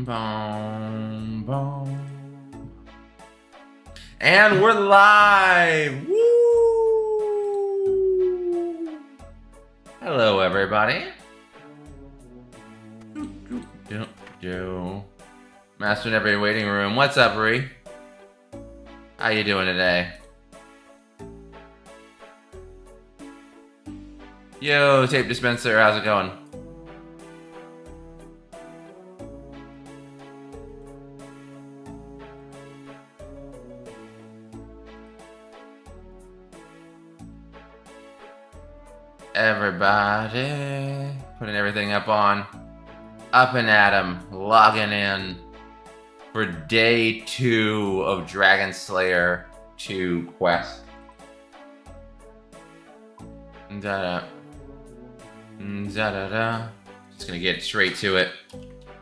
Boom, boom. And we're live! Woo! Hello, everybody. Master in every waiting room. What's up, Ree? How you doing today? Yo, tape dispenser, how's it going? Everybody, putting everything up and at 'em, logging in for day 2 of Dragon Slayer 2 quest. Da-da. Da-da-da. Just gonna get straight to it.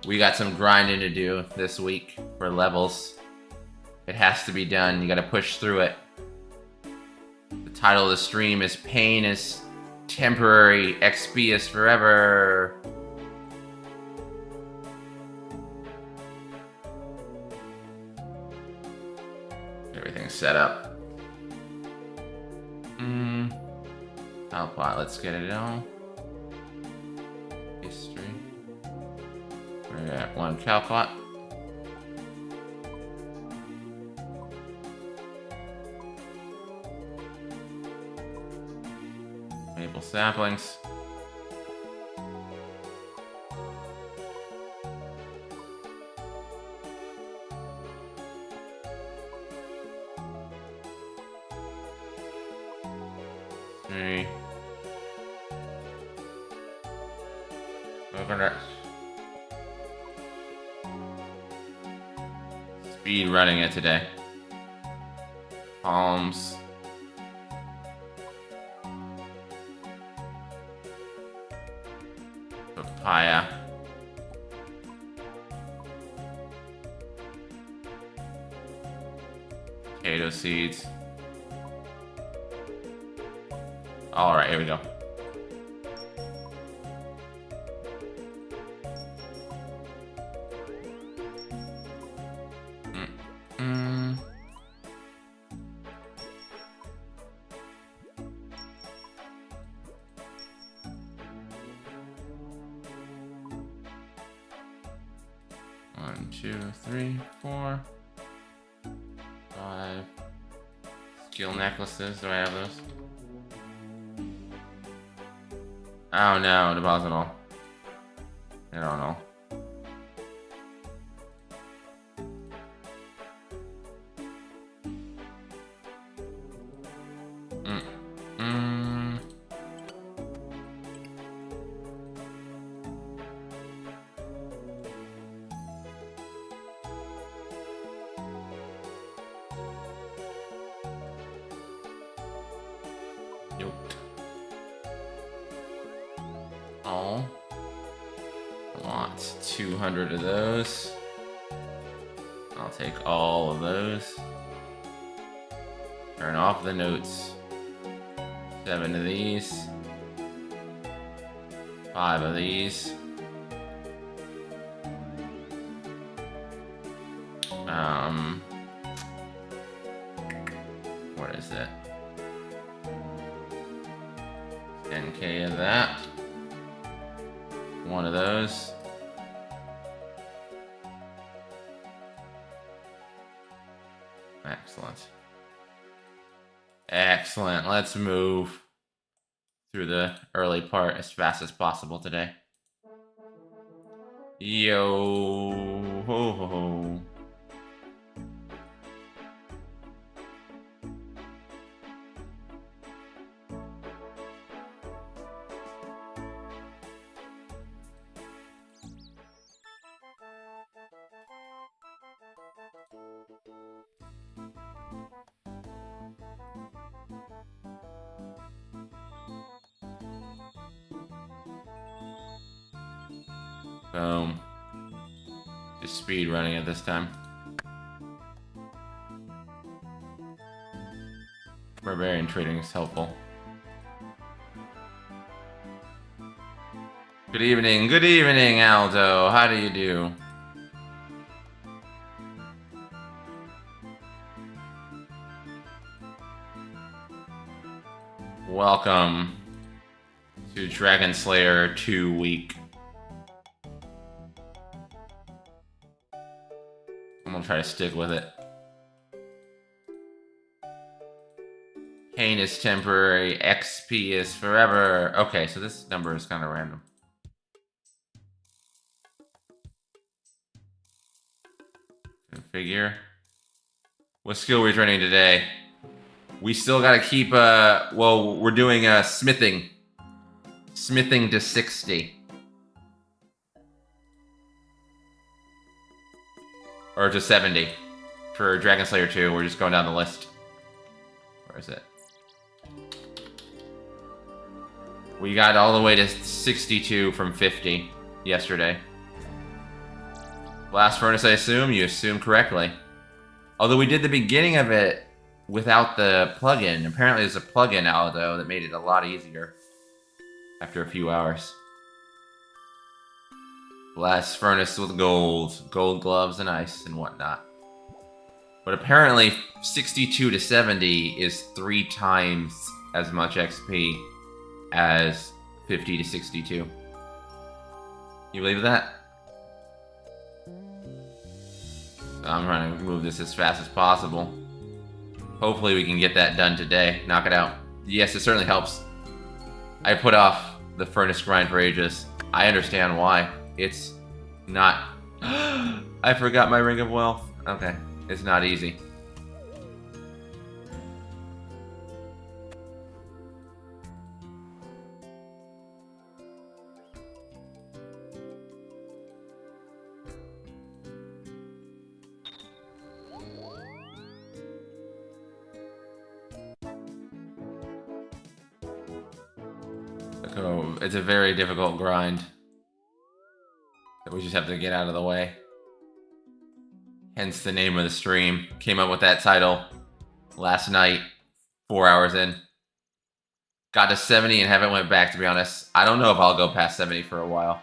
We got some grinding to do this week for levels. It has to be done. You gotta push through it. The title of the stream is Pain is Temporary, XP is Forever. Everything's set up. Alpha, let's get it on. History. We're at 1 Calpot. Maple saplings. Three. Coconuts. Speed running it today. Palms. Papaya. Potato seeds. Alright, here we go. One, two, three, 4, 5. Skill necklaces. Do I have those? Oh no, deposit all. I don't know. Nope. Oh. I want 200 of those. I'll take all of those. Turn off the notes. 7 of these. 5 of these. What is it? 10k of that. 1 of those. Excellent. Excellent. Let's move through the early part as fast as possible today. Yo ho ho ho. Boom. Just speed running it this time. Barbarian trading is helpful. Good evening, Aldo. How do you do? Welcome to Dragon Slayer 2 week. I'm gonna try to stick with it. Pain is temporary, XP is forever. Okay, so this number is kind of random. Configure. What skill are we training today? We still gotta keep, well, we're doing smithing. Smithing to 60. Or to 70. For Dragon Slayer 2, we're just going down the list. Where is it? We got all the way to 62 from 50 yesterday. Blast Furnace, I assume? You assume correctly. Although we did the beginning of it without the plugin. Apparently there's a plugin out, though, that made it a lot easier after a few hours. Blast Furnace with gold. Gold gloves and ice and whatnot. But apparently 62 to 70 is 3 times as much XP as 50 to 62. You believe that? So I'm trying to move this as fast as possible. Hopefully we can get that done today. Knock it out. Yes, it certainly helps. I put off the furnace grind for ages. I understand why. It's not... I forgot my Ring of Wealth. Okay. It's not easy. So it's a very difficult grind that we just have to get out of the way. Hence the name of the stream. Came up with that title last night, 4 hours in. Got to 70 and haven't went back, to be honest. I don't know if I'll go past 70 for a while.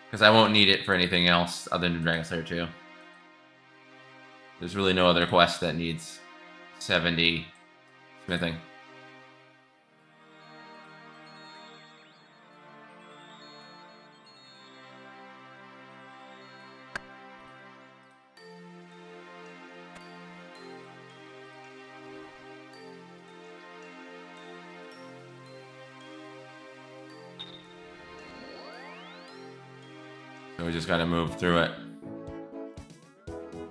Because I won't need it for anything else other than Dragon Slayer 2. There's really no other quest that needs 70 smithing. So we just gotta move through it.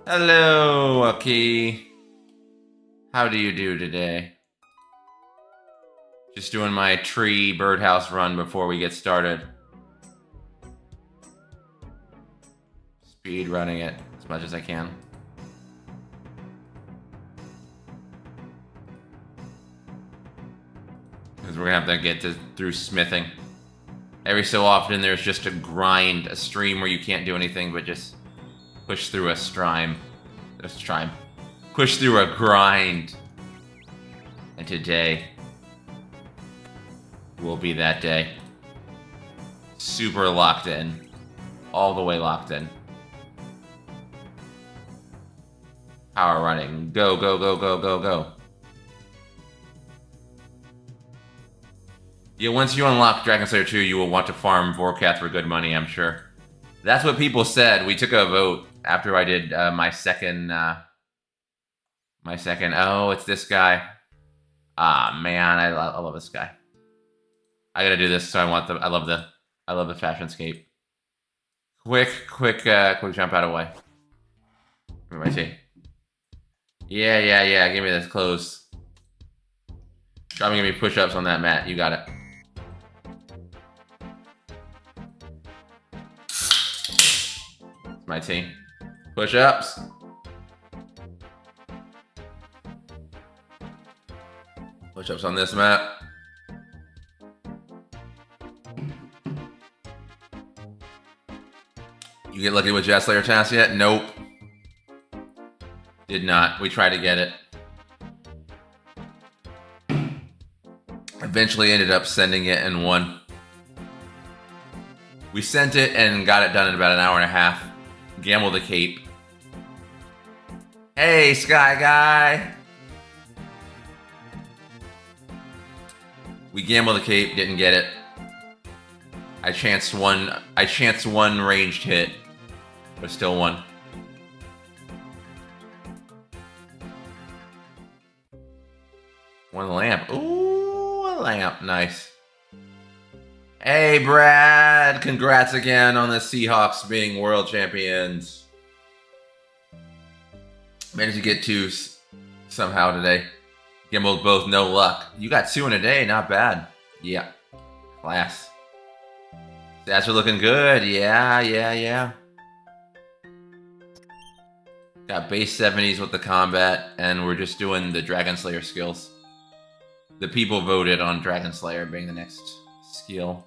Hello, Aki. How do you do today? Just doing my tree birdhouse run before we get started. Speed running it as much as I can. Because we're gonna have to get through smithing. Every so often there's just a grind, a stream where you can't do anything but just push through a push through a grind. And today will be that day. Super locked in. All the way locked in. Power running. Go, go, go, go, go, go. Yeah, once you unlock Dragon Slayer 2, you will want to farm Vorkath for good money, I'm sure. That's what people said. We took a vote after I did my second... Oh, it's this guy. Ah, man, I love this guy. I gotta do this, so I love the fashionscape. Quick jump out of the way. Let me see. Yeah, give me this clothes. Try to give me push-ups on that mat, you got it. My team. Push-ups. Push-ups on this map. You get lucky with Jet Slayer task yet? Nope. Did not. We tried to get it. Eventually ended up sending it and won. We sent it and got it done in about an hour and a half. Gamble the cape. Hey, Sky Guy! We gambled the cape, didn't get it. I chanced one ranged hit, but still won. One lamp. Ooh, a lamp. Nice. Hey, Brad. Congrats again on the Seahawks being world champions. Managed to get 2 somehow today. Gambled both, no luck. You got 2 in a day, not bad. Yeah. Class. Stats are looking good. Yeah. Got base 70s with the combat, and we're just doing the Dragon Slayer skills. The people voted on Dragon Slayer being the next skill.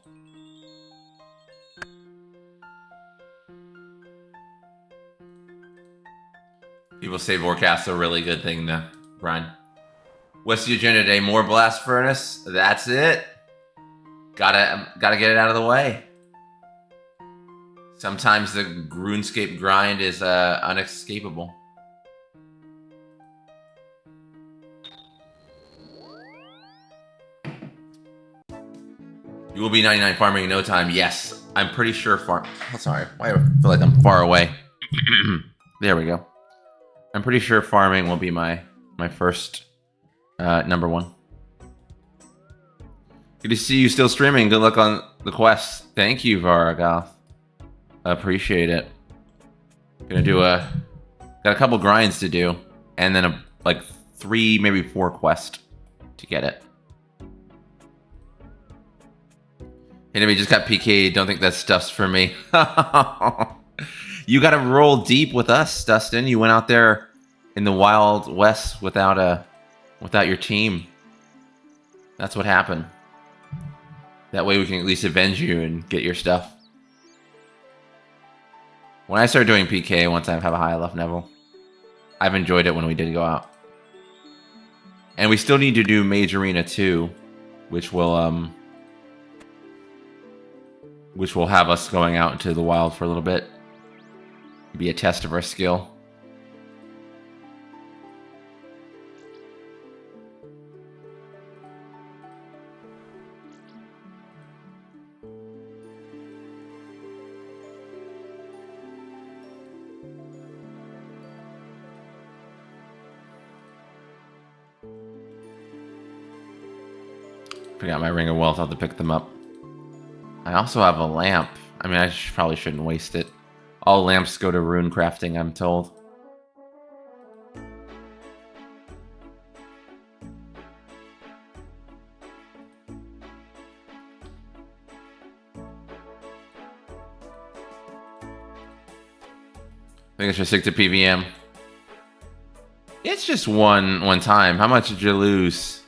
People say Vorcast's a really good thing to run. What's the agenda today? More Blast Furnace? That's it. Gotta get it out of the way. Sometimes the RuneScape grind is unescapable. You will be 99 farming in no time. Yes, I'm pretty sure Oh, sorry, why do I feel like I'm far away? There we go. I'm pretty sure farming will be my first number 1. Good to see you still streaming. Good luck on the quest. Thank you, Vargoth. Appreciate it. Gonna do got a couple grinds to do, and then like 3, maybe 4 quests to get it. Anyway, just got PK. Don't think that stuff's for me. You gotta roll deep with us, Dustin. You went out there in the Wild West without your team. That's what happened. That way we can at least avenge you and get your stuff. When I start doing PK, once I have a high enough level, I've enjoyed it when we did go out. And we still need to do Mage Arena 2, which will have us going out into the wild for a little bit. Be a test of our skill. Forgot my Ring of Wealth. I'll have to pick them up. I also have a lamp. I mean, probably shouldn't waste it. All lamps go to rune crafting, I'm told. I think I should stick to PVM. It's just one time. How much did you lose?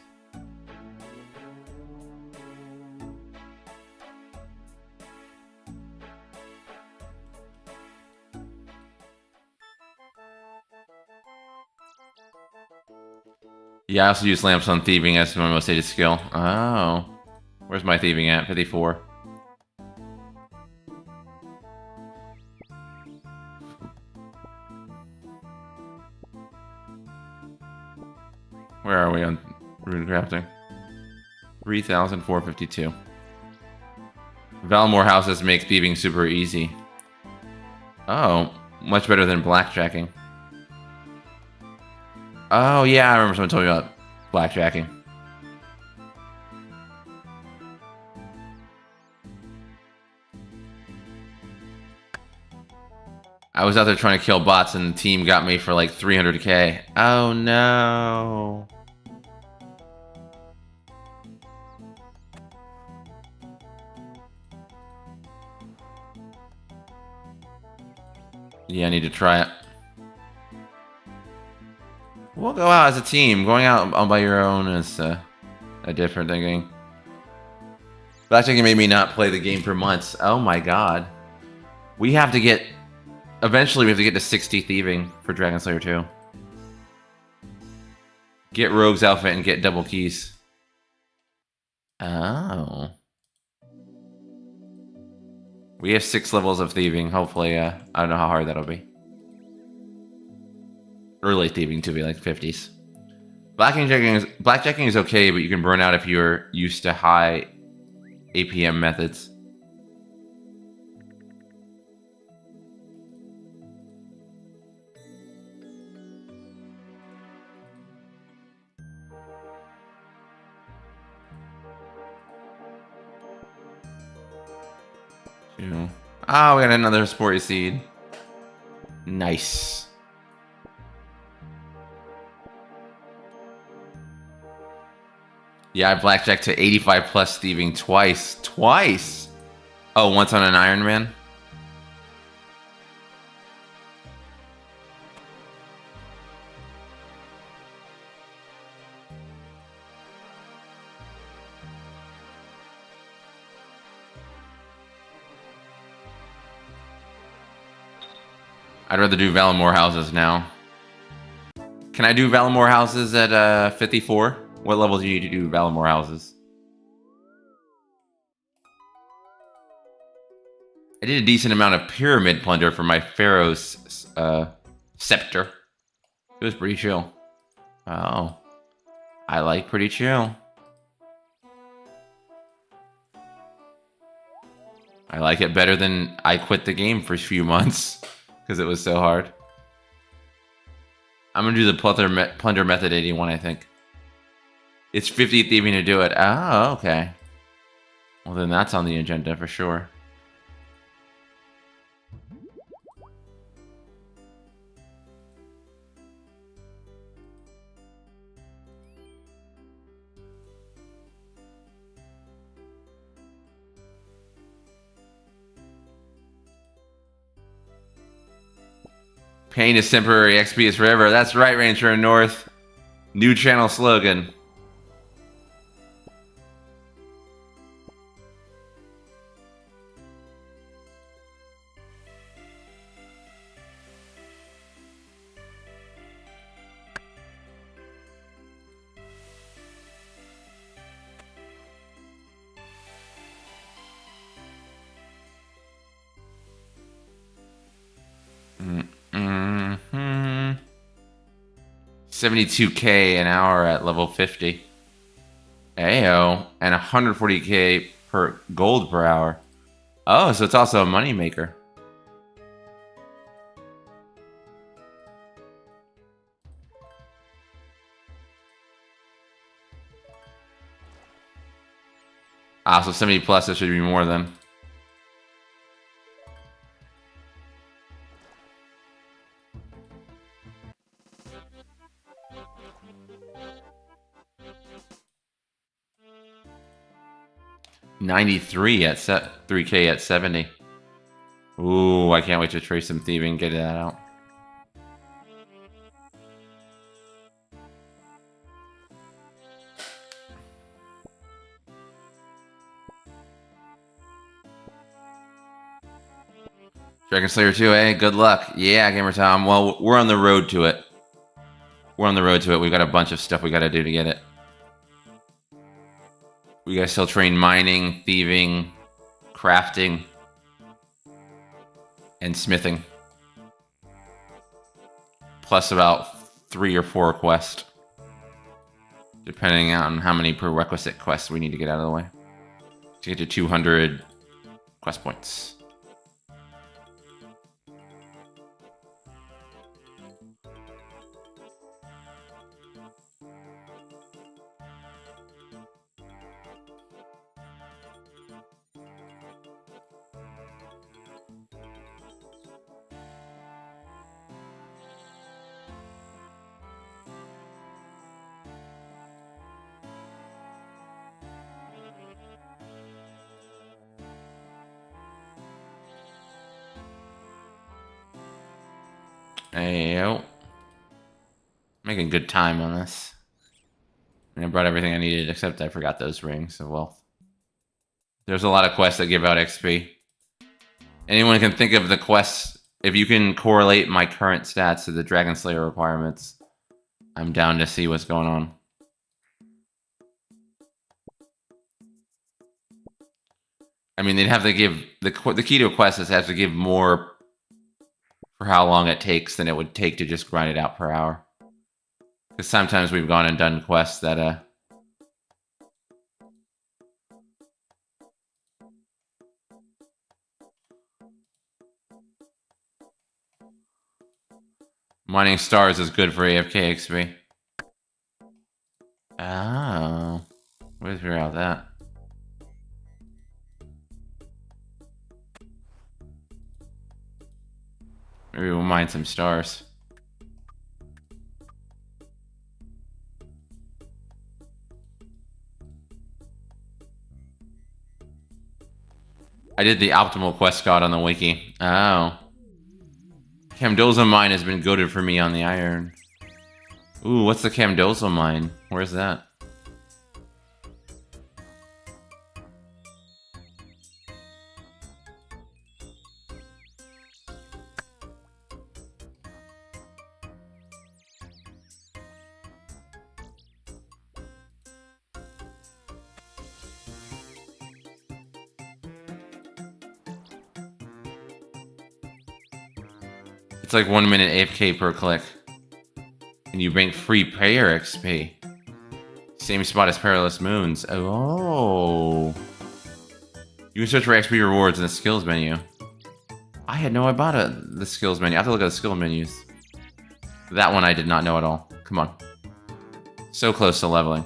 Yeah, I also use lamps on thieving as my most hated skill. Oh. Where's my thieving at? 54. Where are we on rune crafting? 3,452. Valmore houses make thieving super easy. Oh, much better than blackjacking. Oh yeah, I remember someone told me about blackjacking. I was out there trying to kill bots and the team got me for like 300k. Oh no. Yeah, I need to try it. We'll go out as a team. Going out all by your own is a different thinking. Blackjacking made me not play the game for months. Oh my god. We have to get... Eventually we have to get to 60 thieving for Dragon Slayer 2. Get Rogue's outfit and get double keys. Oh. We have 6 levels of thieving. Hopefully, I don't know how hard that'll be. Early thieving to be like 50s. Blackjacking is okay, but you can burn out if you're used to high APM methods. Ah, we got another Sporty Seed. Nice. Yeah, I blackjacked to 85 plus thieving twice. Twice! Oh, once on an Iron Man? I'd rather do Valimore houses now. Can I do Valimore houses at 54? What level do you need to do Valimore houses? I did a decent amount of Pyramid Plunder for my Pharaoh's Scepter. It was pretty chill. Oh. I like pretty chill. I like it better than I quit the game for a few months. Because it was so hard. I'm going to do the Plunder Method 81, I think. It's 50 thieving to do it. Oh, okay. Well, then that's on the agenda for sure. Pain is temporary, XP is forever. That's right, Ranger North. New channel slogan. Mm-hmm. 72k an hour at level 50. Ayo. And 140k per gold per hour. Oh, so it's also a money maker. Ah, so 70 plus, it should be more than. $93 at 3k at 70. Ooh, I can't wait to trace some thieving, get that out. Dragon Slayer 2, eh? Good luck. Yeah, Gamer Tom. Well, we're on the road to it. We're on the road to it. We've got a bunch of stuff we got to do to get it. We got to still train mining, thieving, crafting, and smithing. Plus about 3 or 4 quests. Depending on how many prerequisite quests we need to get out of the way. To get to 200 quest points. Ayo. Making good time on this. And I brought everything I needed, except I forgot those rings of wealth. There's a lot of quests that give out XP. Anyone can think of the quests. If you can correlate my current stats to the Dragon Slayer requirements, I'm down to see what's going on. I mean, they'd have to give... The key to a quest is have to give more for how long it takes than it would take to just grind it out per hour. Because sometimes we've gone and done quests that, mining stars is good for AFK XP. Oh. We'll figure out that. Maybe we'll mine some stars. I did the optimal quest god on the wiki. Oh. Camdoza mine has been goaded for me on the iron. Ooh, what's the Camdoza mine? Where's that? It's like 1 minute AFK per click. And you bring free prayer XP. Same spot as Perilous Moons. Oh. You can search for XP rewards in the skills menu. I had no idea about the skills menu. I have to look at the skill menus. That one I did not know at all. Come on. So close to leveling.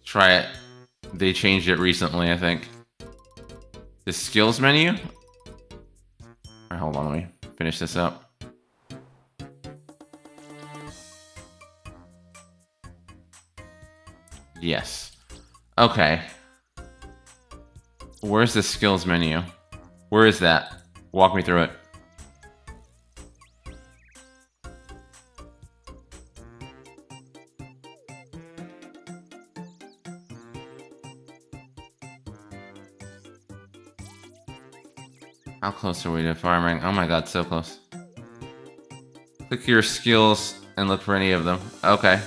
Try it. They changed it recently, I think. The skills menu? Alright, hold on, let me finish this up. Yes. Okay. Where's the skills menu? Where is that? Walk me through it. How close are we to farming? Oh my god, so close. Click your skills and look for any of them. Okay.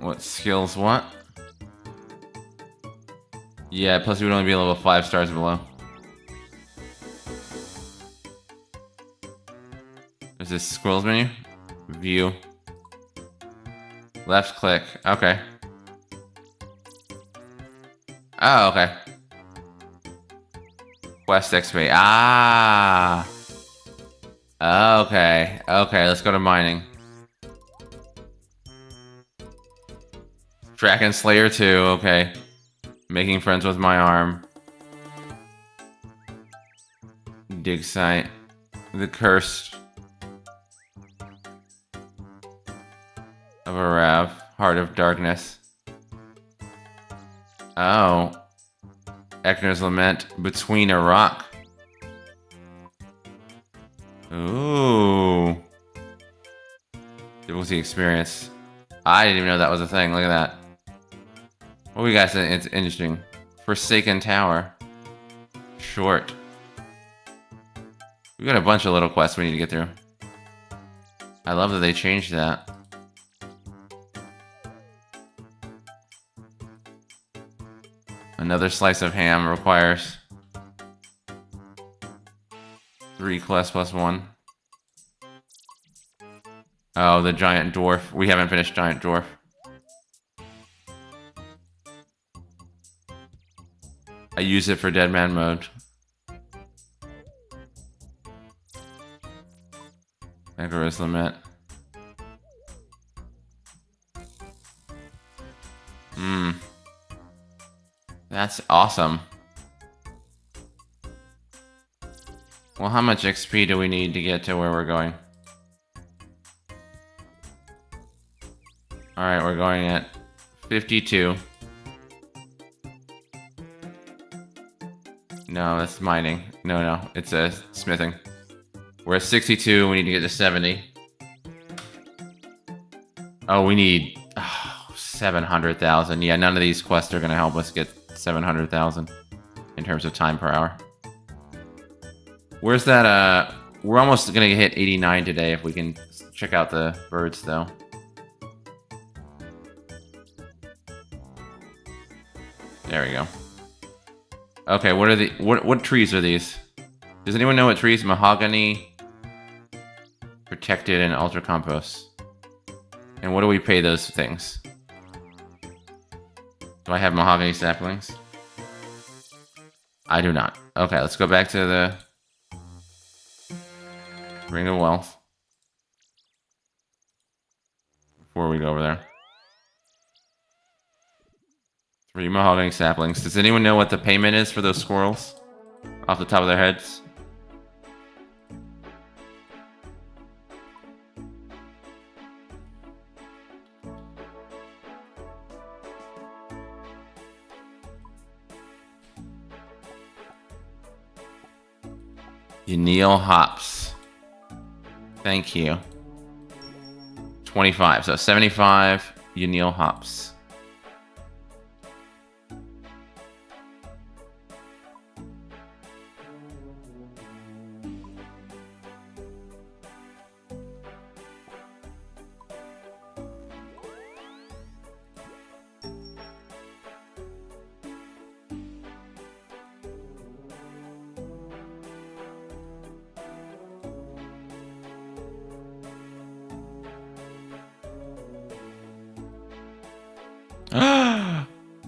What skills? What? Yeah, plus we would only be level 5 stars below. There's this skills menu. View. Left click. Okay. Oh, okay. Quest XP. Ah. Okay. Okay, let's go to mining. Dragon Slayer 2. Okay. Making friends with my arm. Dig site. The Cursed of Arav. Heart of Darkness. Oh. Ekner's Lament. Between a Rock. Ooh. Difficulty experience. I didn't even know that was a thing. Look at that. What we got? It's interesting. Forsaken Tower. Short. We got a bunch of little quests we need to get through. I love that they changed that. Another slice of ham requires 3 quests plus 1. Oh, the Giant Dwarf. We haven't finished Giant Dwarf. I use it for Dead Man mode. Ekner's Lament. That's awesome. Well, how much XP do we need to get to where we're going? Alright, we're going at 52. No, that's mining. No, it's smithing. We're at 62, we need to get to 70. Oh, we need 700,000. Yeah, none of these quests are going to help us get 700,000 in terms of time per hour. Where's that? We're almost going to hit 89 today if we can check out the birds, though. There we go. Okay, what are the what trees are these? Does anyone know what trees? Mahogany, protected, and ultra compost. And what do we pay those things? Do I have mahogany saplings? I do not. Okay, let's go back to the Ring of Wealth before we go over there. 3 mahogany saplings. Does anyone know what the payment is for those squirrels? Off the top of their heads? Neil Hops. Thank you. 25. So 75 Neil Hops.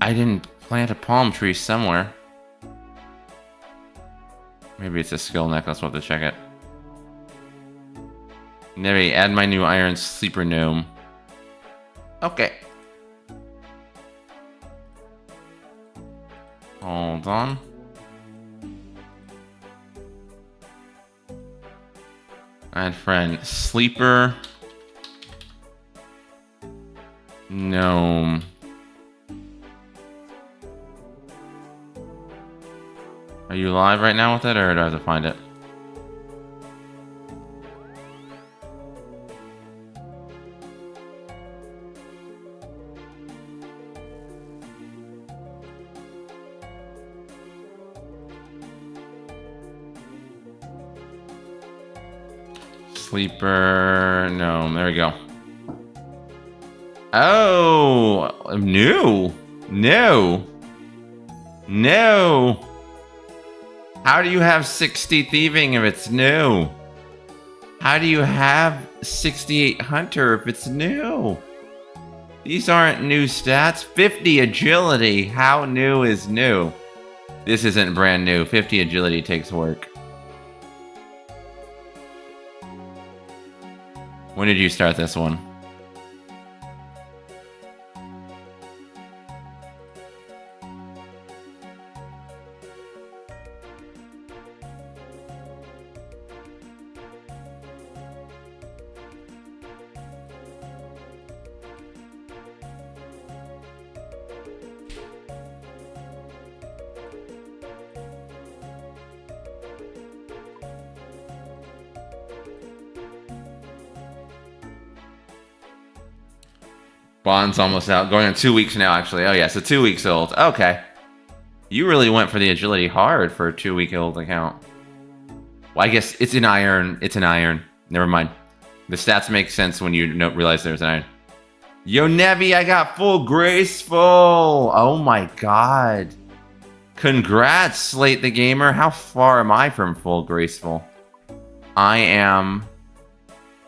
I didn't plant a palm tree somewhere. Maybe it's a skill necklace. We'll have to check it. Maybe add my new iron sleeper gnome. Okay. Hold on. Add friend. Sleeper gnome. Are you live right now with it, or do I have to find it? Sleeper gnome. There we go. Oh, new. No. No. How do you have 60 thieving if it's new? How do you have 68 hunter if it's new? These aren't new stats. 50 agility. How new is new? This isn't brand new. 50 agility takes work. When did you start this one? Bond's almost out. Going on 2 weeks now, actually. Oh, yeah, so 2 weeks old. Okay. You really went for the agility hard for a 2-week-old account. Well, I guess it's an iron. It's an iron. Never mind. The stats make sense when you realize there's an iron. Yo, Nevi, I got full graceful. Oh, my God. Congrats, Slate the Gamer. How far am I from full graceful? I am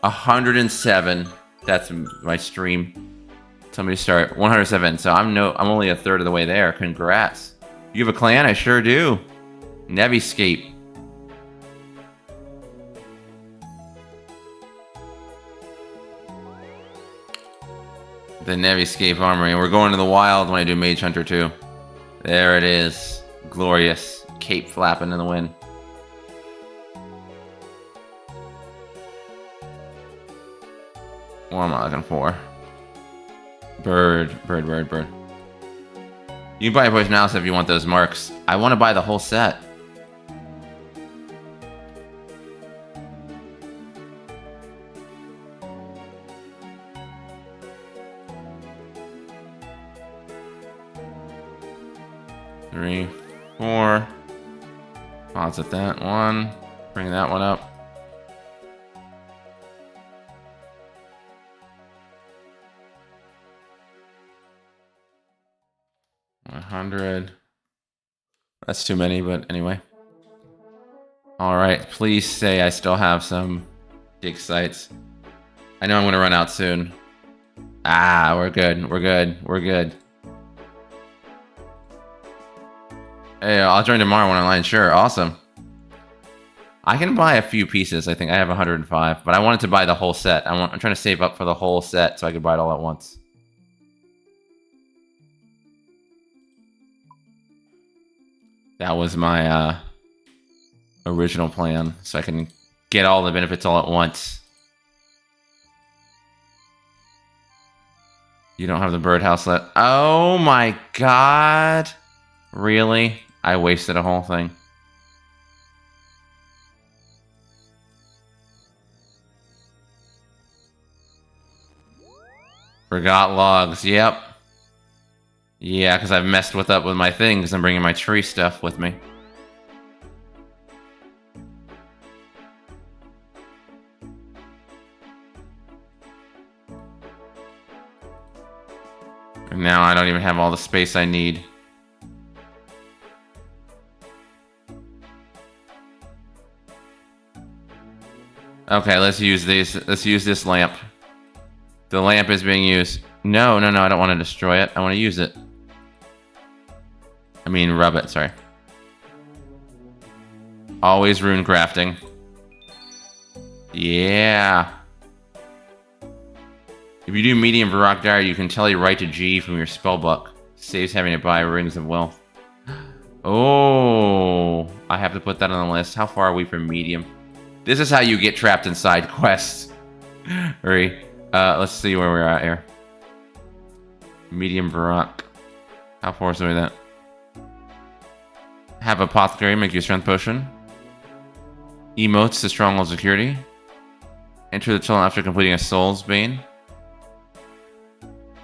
107. That's my stream. Tell me to start 107. So I'm only a third of the way there. Congrats. You have a clan? I sure do. Neviscape. The Neviscape Armory. And we're going to the wild when I do Mage Hunter 2. There it is. Glorious. Cape flapping in the wind. What am I looking for? Bird. You can buy a poison analysis if you want those marks. I want to buy the whole set. 3, 4. Deposit that one. Bring that one up. 100. That's too many, but anyway. Alright, please say I still have some dig sites. I know I'm gonna run out soon. Ah, we're good. We're good. We're good. Hey, I'll join tomorrow when online. Sure, awesome. I can buy a few pieces. I think I have 105, but I wanted to buy the whole set. I'm trying to save up for the whole set so I could buy it all at once. That was my original plan, so I can get all the benefits all at once. You don't have the birdhouse left. Oh my god. Really? I wasted a whole thing. Forgot logs. Yep. Yeah, because I've messed up with my things. I'm bringing my tree stuff with me. And now I don't even have all the space I need. Okay, let's use these. Let's use this lamp. The lamp is being used. No, I don't want to destroy it. I want to use it. I mean, rub it, sorry. Always rune crafting. Yeah. If you do medium Varrock Diary, you can tell you right to G from your spellbook. Saves having to buy Rings of Wealth. Oh, I have to put that on the list. How far are we from medium? This is how you get trapped in side quests. Hurry. Let's see where we're at here. Medium Varrock. How far is away that? Have Apothecary make you a strength potion. Emotes to Stronghold Security. Enter the tunnel after completing a Soul's Bane.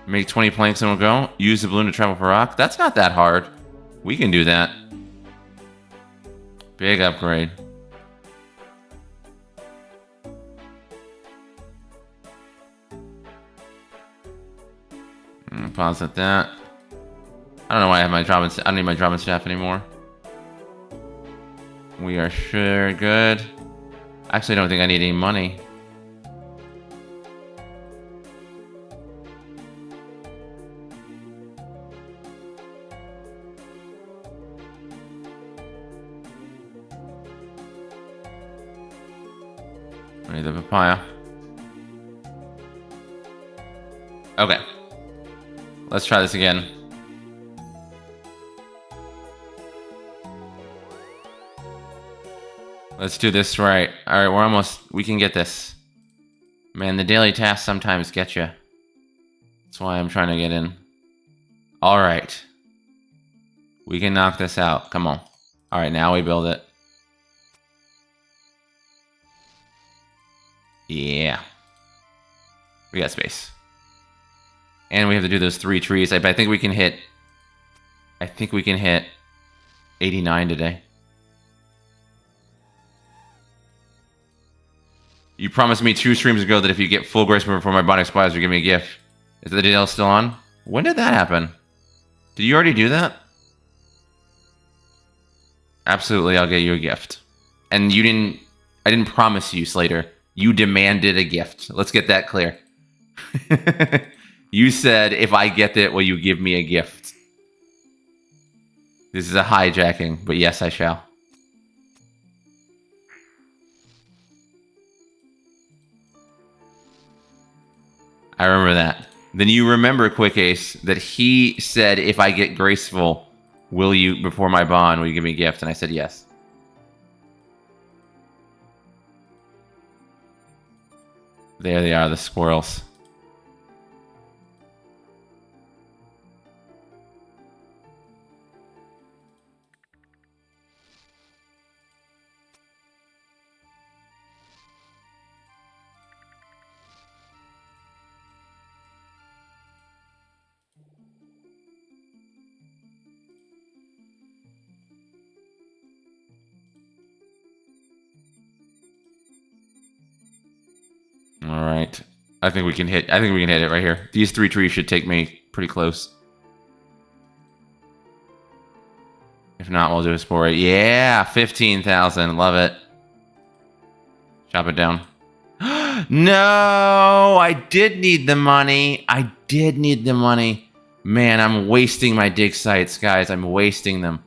Make 20 planks and we'll go. Use the balloon to travel Varrock. That's not that hard. We can do that. Big upgrade. Pause at that. I don't know why I have my job. I don't need my job and staff anymore. We are sure good. Actually, I don't think I need any money. I need the papaya. Okay. Let's try this again. Let's do this right. Alright, we're almost... We can get this. Man, the daily tasks sometimes get you. That's why I'm trying to get in. Alright. We can knock this out. Come on. Alright, now we build it. Yeah. We got space. And we have to do those 3 trees. I think we can hit... I think we can hit 89 today. You promised me 2 streams ago that if you get full grace before my body expires, you give me a gift. Is the deal still on? When did that happen? Did you already do that? Absolutely, I'll get you a gift. And you didn't... I didn't promise you, Slater. You demanded a gift. Let's get that clear. You said, if I get it, will you give me a gift? This is a hijacking, but yes, I shall. I remember that. Then you remember, Quick Ace, that he said, if I get graceful, will you, before my bond, will you give me a gift? And I said yes. There they are, the squirrels. right. I think we can hit it right here. These 3 trees should take me pretty close. If not, we'll do a spore. Yeah, 15,000. Love it. Chop it down. No, I did need the money. I did need the money. Man, I'm wasting my dig sites, guys. I'm wasting them.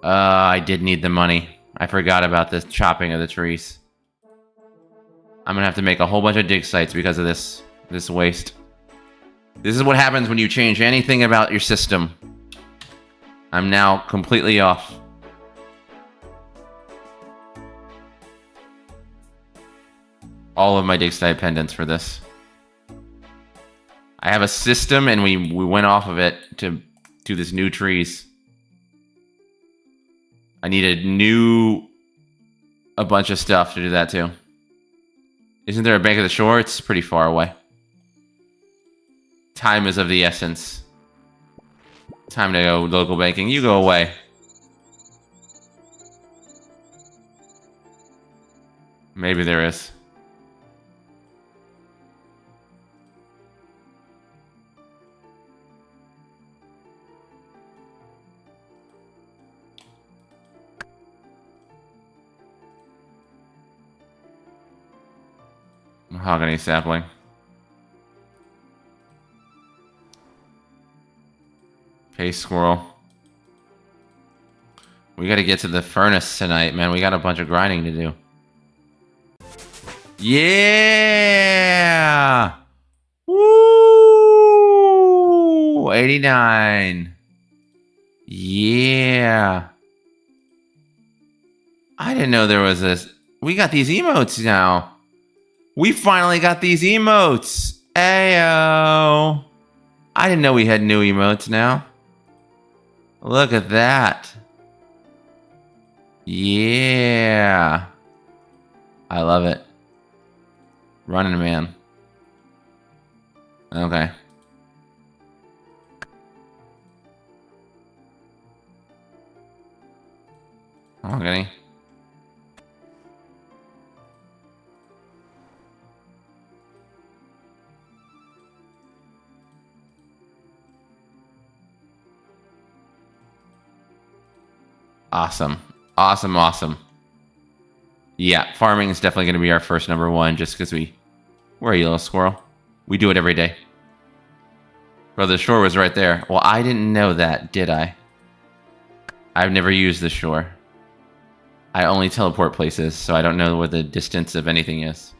I did need the money. I forgot about this chopping of the trees. I'm gonna have to make a whole bunch of dig sites because of this waste. This is what happens when you change anything about your system. I'm now completely off. All of my dig site pendants for this. I have a system and we went off of it to do this new trees. I needed a bunch of stuff to do that too. Isn't there a bank of the shore? It's pretty far away. Time is of the essence. Time to go local banking. You go away. Maybe there is. Mahogany sapling. Pace squirrel. We gotta get to the furnace tonight, man. We got a bunch of grinding to do. Yeah! Woo! 89. Yeah. I didn't know there was this. We got these emotes now. We finally got these emotes. Ayo. I didn't know we had new emotes now. Look at that. Yeah. I love it. Running man. Okay. Okay. Awesome. Awesome, awesome. Yeah, farming is definitely going to be our first #1 just because Where are you, little squirrel? We do it every day. Brother, the shore was right there. Well, I didn't know that, did I? I've never used the shore. I only teleport places, so I don't know what the distance of anything is.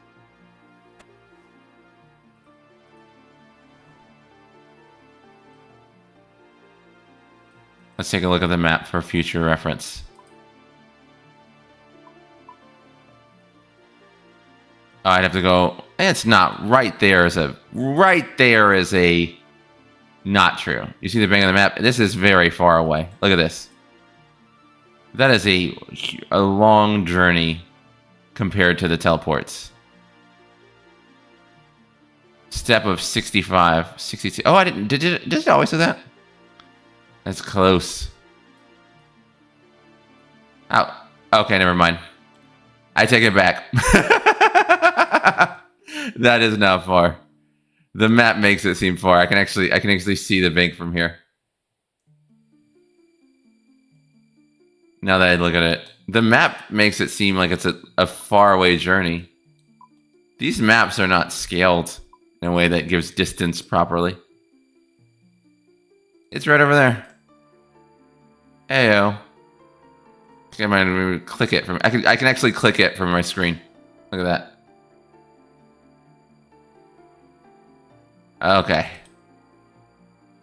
Let's take a look at the map for future reference. Oh, I'd have to go. It's not right there. Right there is a. Not true. You see the bank on the map? This is very far away. Look at this. That is a long journey compared to the teleports. Step of 65, 62. Oh, I didn't. Did it always say that? That's close. Oh, okay, never mind. I take it back. That is not far. The map makes it seem far. I can actually see the bank from here. Now that I look at it, the map makes it seem like it's a faraway journey. These maps are not scaled in a way that gives distance properly. It's right over there. Heyo. I might click it from. I can actually click it from my screen. Look at that. Okay.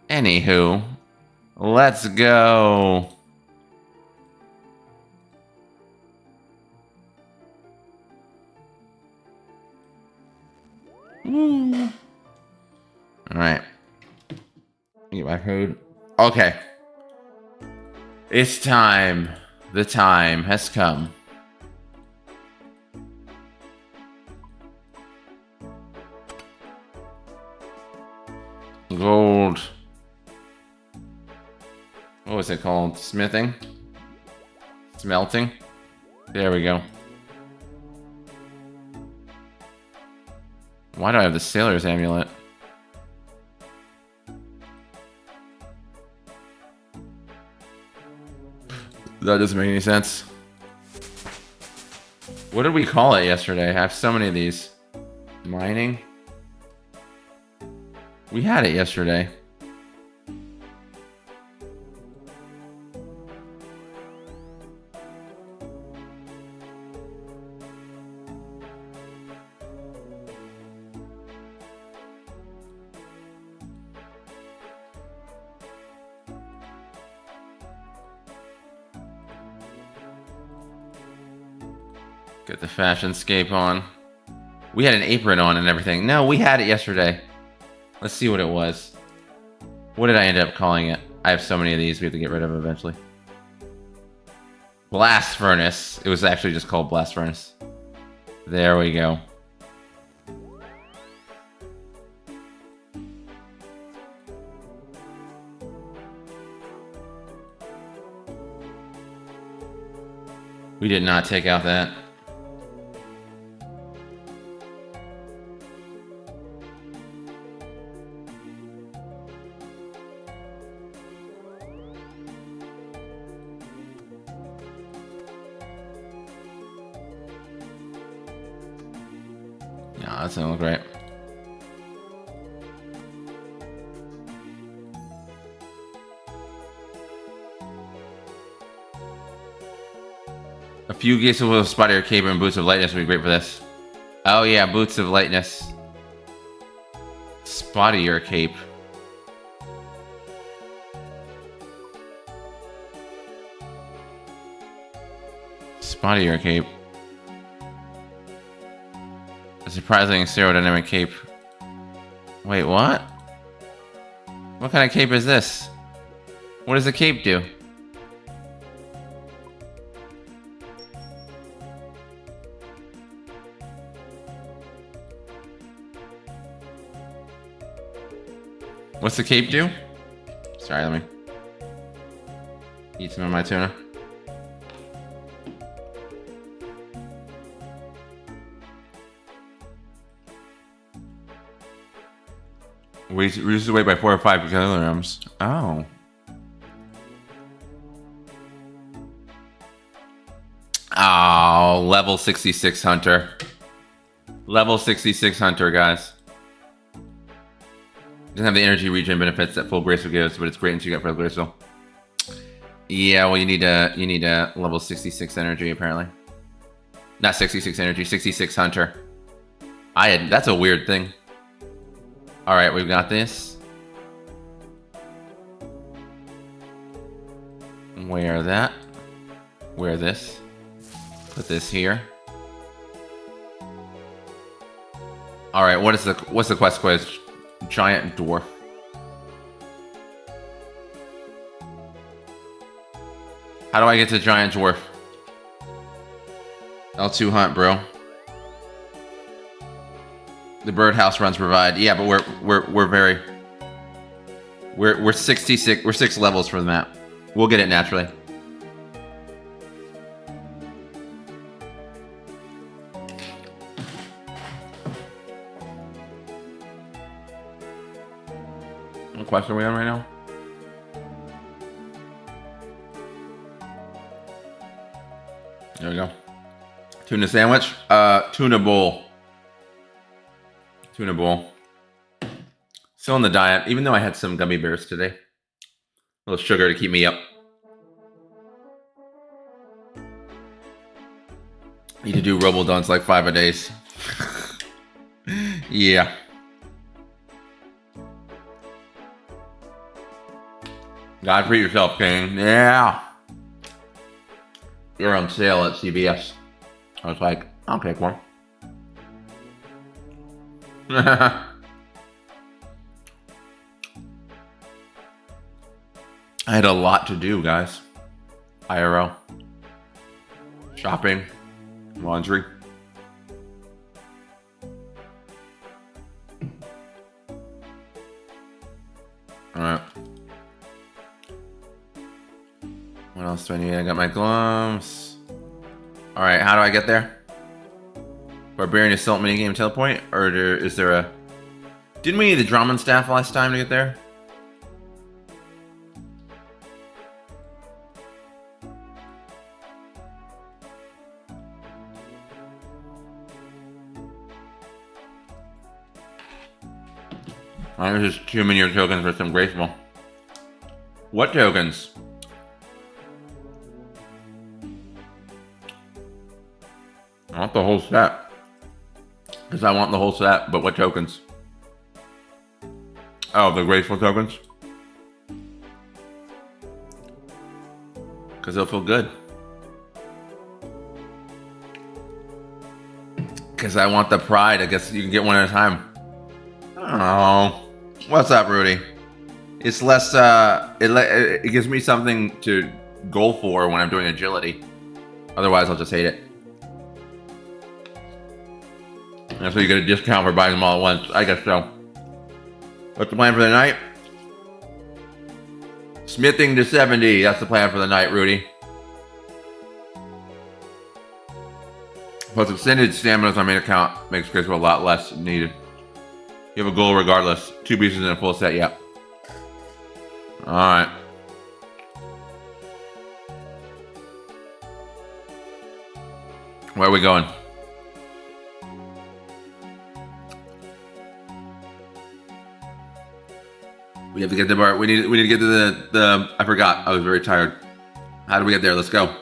Anywho, let's go. All right. Get my code. Okay. It's time. The time has come. Gold. What was it called? Smithing? Smelting? There we go. Why do I have the Sailor's Amulet? That doesn't make any sense. What did we call it yesterday? I have so many of these. Mining? We had it yesterday. Get the fashion scape on. We had an apron on and everything. No, we had it yesterday. Let's see what it was. What did I end up calling it? I have so many of these we have to get rid of eventually. Blast Furnace. It was actually just called Blast Furnace. There we go. We did not take out that. No, that doesn't look right. A few gates of Spider Cape and Boots of Lightness would be great for this. Oh yeah, Boots of Lightness. Spottier Cape. Spottier Cape. A surprising aerodynamic cape. Wait, what? What kind of cape is this? What does the cape do? What's the cape do? Sorry, let me eat some of my tuna. Reduces the weight by 4 or 5 kilograms. Oh. Oh, level 66 Hunter. Level 66 Hunter, guys. Doesn't have the energy regen benefits that full Graceful gives, but it's great until you get full Graceful. Yeah, well, you need a level 66 energy apparently. Not 66 energy, 66 Hunter. That's a weird thing. All right, we've got this. Wear that. Wear this. Put this here. All right, what's the quest quiz? Giant dwarf. How do I get to giant dwarf? L2 hunt, bro. The birdhouse runs provide. Yeah, but we're 66. We're 6 levels from the map. We'll get it naturally. What quest are we on right now? There we go. Tuna sandwich. Tuna bowl. Tuna bowl. Still on the diet, even though I had some gummy bears today. A little sugar to keep me up. Need to do Robodons like 5 a days. Yeah. God, treat yourself, King. Yeah. You're on sale at CVS. I was like, I'll take one. I had a lot to do, guys. IRL. Shopping. Laundry. Alright. What else do I need? I got my gloves. Alright, how do I get there? Barbarian Assault minigame teleport? Or is there a... Didn't we need the Drummond staff last time to get there? There's just too many tokens for some graceful. What tokens? I want the whole set. Because I want the whole set, but what tokens? Oh, the graceful tokens? Because they'll feel good. Because I want the pride. I guess you can get one at a time. Oh. What's up, Rudy? It's less, it gives me something to go for when I'm doing agility. Otherwise, I'll just hate it. That's why you get a discount for buying them all at once. I guess so. What's the plan for the night? Smithing to 70. That's the plan for the night, Rudy. Plus, extended stamina on main account makes Graceful a lot less needed. You have a goal regardless. 2 pieces in a full set, yep. Alright. Where are we going? We have to get the bar. We need to get to the I forgot. I was very tired. How do we get there? Let's go.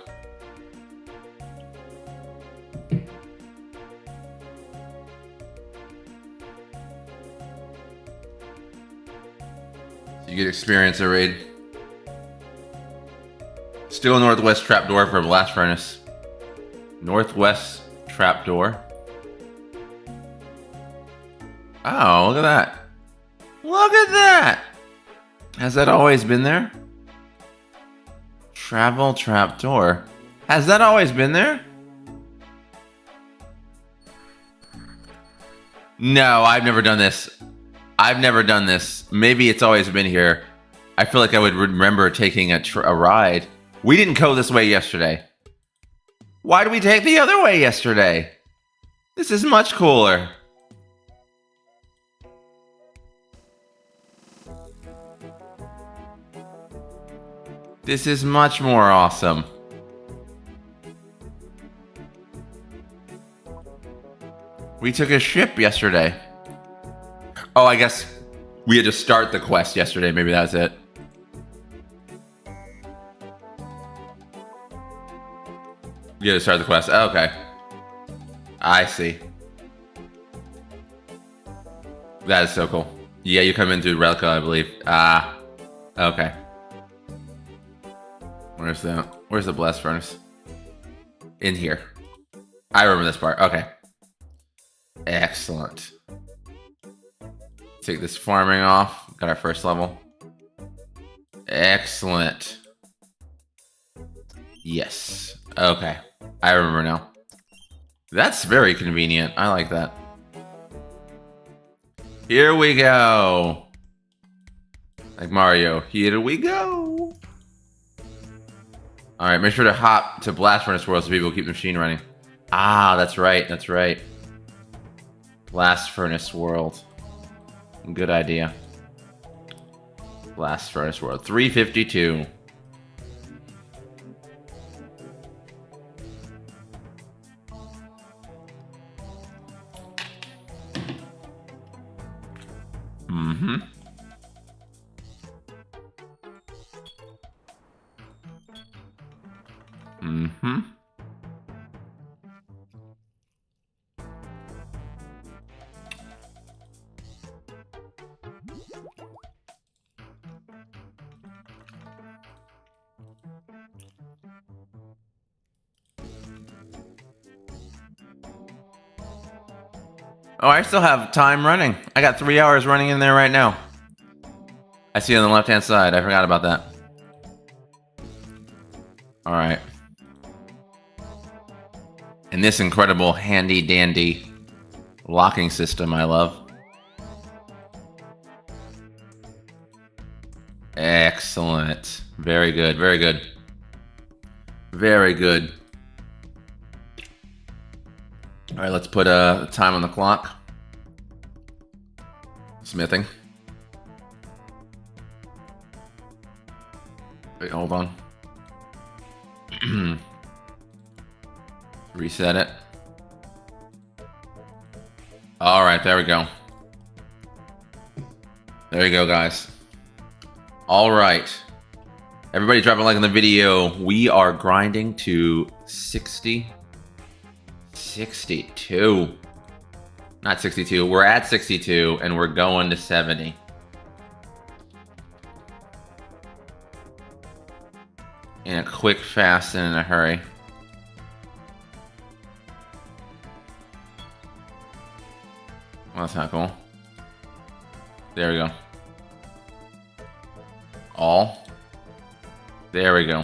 You get experience a raid. Still northwest trapdoor for blast furnace. Northwest trapdoor. Oh, look at that. Look at that. Has that always been there? Travel trapdoor. Has that always been there? No, I've never done this. I've never done this. Maybe it's always been here. I feel like I would remember taking a ride. We didn't go this way yesterday. Why did we take the other way yesterday? This is much cooler. This is much more awesome. We took a ship yesterday. Oh, I guess we had to start the quest yesterday. Maybe that's it. You had to start the quest. Oh, okay. I see. That is so cool. Yeah, you come into Relica, I believe. Ah. Okay. Where's the blast furnace? In here. I remember this part. Okay. Excellent. Take this farming off. Got our first level. Excellent. Yes. Okay. I remember now. That's very convenient. I like that. Here we go. Like Mario. Here we go. Alright, make sure to hop to Blast Furnace World so people keep the machine running. Ah, that's right. That's right. Blast Furnace World. Good idea. Blast Furnace World. 352. Mm-hmm. Mm-hmm. Oh, I still have time running. I got 3 hours running in there right now. I see it on the left-hand side. I forgot about that. Alright. And this incredible handy-dandy locking system I love. Excellent. Very good, very good. Very good. Alright, right, let's put a time on the clock. Smithing. Wait, hold on. Reset it. All right, there we go. There you go, guys. All right. Everybody drop a like on the video. We are grinding to 60. 62. Not 62. We're at 62, and we're going to 70. In a quick, fast, and in a hurry. Well, that's not cool. There we go. All. There we go.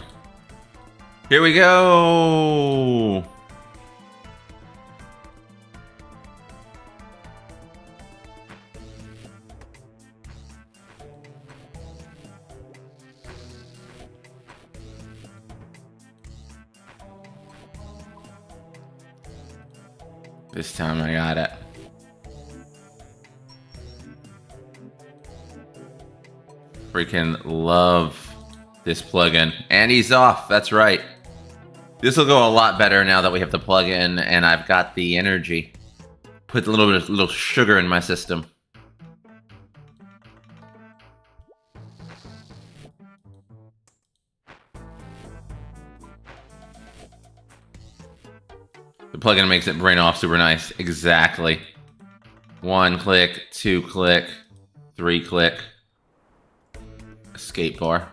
Here we go! This time I got it. Freaking love this plugin. And he's off, that's right. This will go a lot better now that we have the plugin and I've got the energy. Put a little sugar in my system. The plugin makes it brain off super nice. Exactly. 1 click, 2 click, 3 click. Escape bar.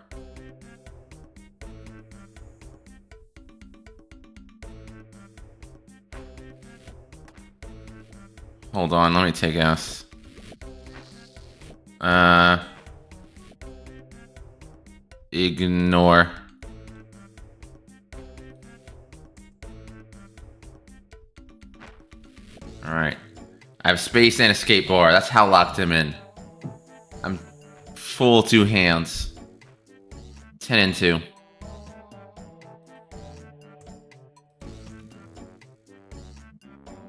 Hold on, let me take us. Ignore. Alright. I have space and escape bar. That's how locked him in. I'm full 2 hands. 10 and 2.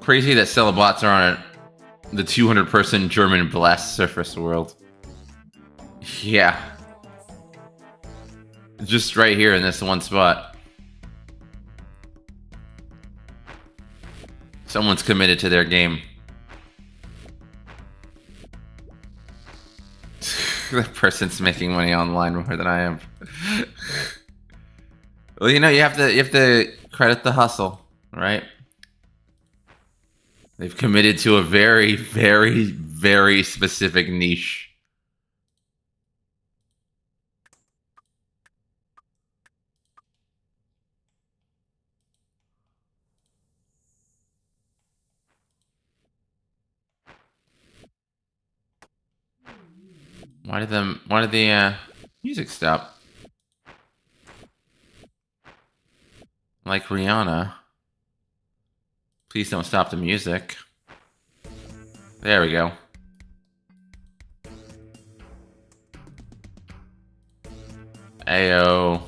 Crazy that Celobots are on the 200-person German blast surface world. Yeah. Just right here in this one spot. Someone's committed to their game. That person's making money online more than I am. Well, you know, you have to credit the hustle, right? They've committed to a very, very, very specific niche. Why did the music stop? Like Rihanna. Please don't stop the music. There we go. Ayo.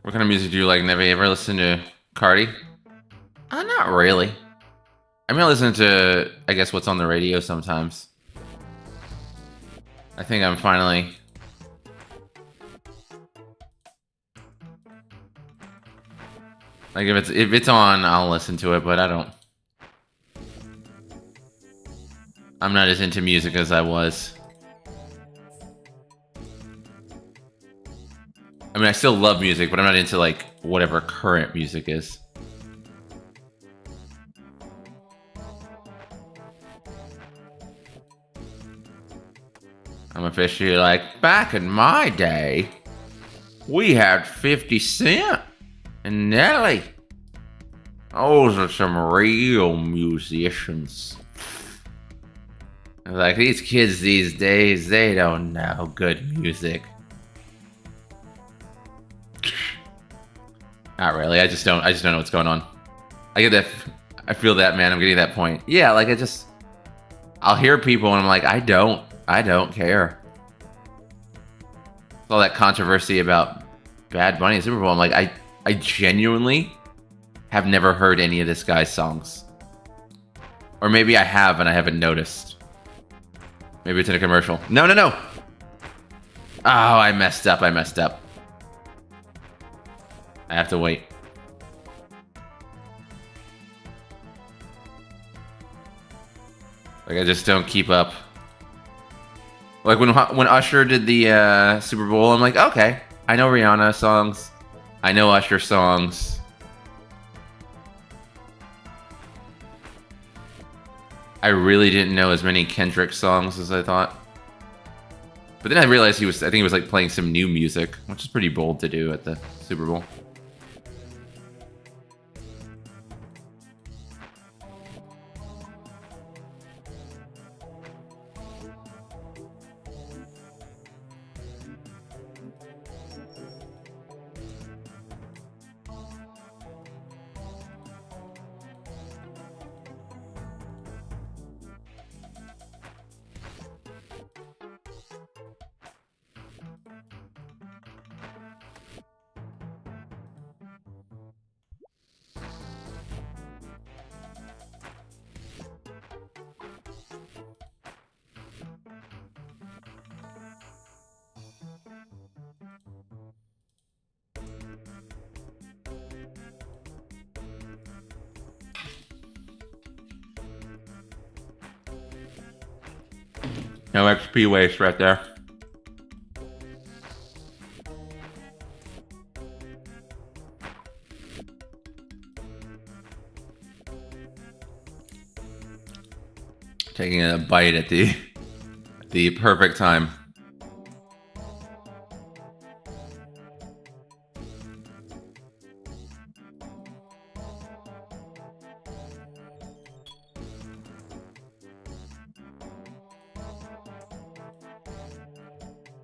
What kind of music do you like? Never ever listen to Cardi? Not really. I mean, I listen to, I guess, what's on the radio sometimes. I think I'm finally... Like, if it's on, I'll listen to it, but I don't... I'm not as into music as I was. I mean, I still love music, but I'm not into, like, whatever current music is. I'm officially like, back in my day, we had 50 Cent and Nelly. Those are some real musicians. Like, these kids these days, they don't know good music. Not really. I just don't know what's going on. I get that. I feel that, man. I'm getting that point. Yeah, like I'll hear people and I'm like, I don't care. All that controversy about Bad Bunny and Super Bowl. I'm like, I genuinely have never heard any of this guy's songs. Or maybe I have and I haven't noticed. Maybe it's in a commercial. No. Oh, I messed up. I have to wait. Like, I just don't keep up. Like, when Usher did the Super Bowl, I'm like, okay, I know Rihanna songs. I know Usher songs. I really didn't know as many Kendrick songs as I thought. But then I realized I think he was like playing some new music, which is pretty bold to do at the Super Bowl. No XP waste right there. Taking a bite at the perfect time.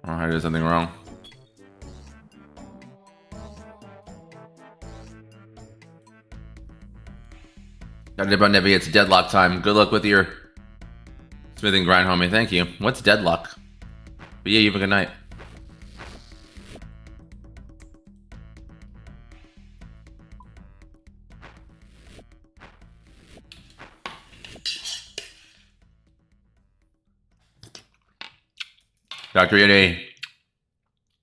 Oh, I did something wrong. Got it about Nebby. It's deadlock time. Good luck with your smithing grind, homie. Thank you. What's deadlock? But yeah, you have a good night. Dr. Yeti.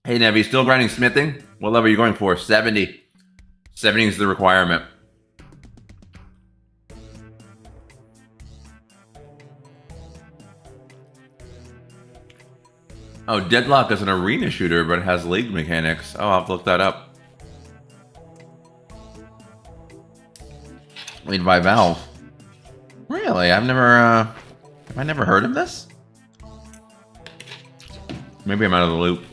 Hey, Nebby, still grinding smithing? What level are you going for? 70. 70 is the requirement. Oh, Deadlock is an arena shooter, but it has league mechanics. Oh, I'll have to look that up. Made by Valve. Really? Have I never heard of this? Maybe I'm out of the loop.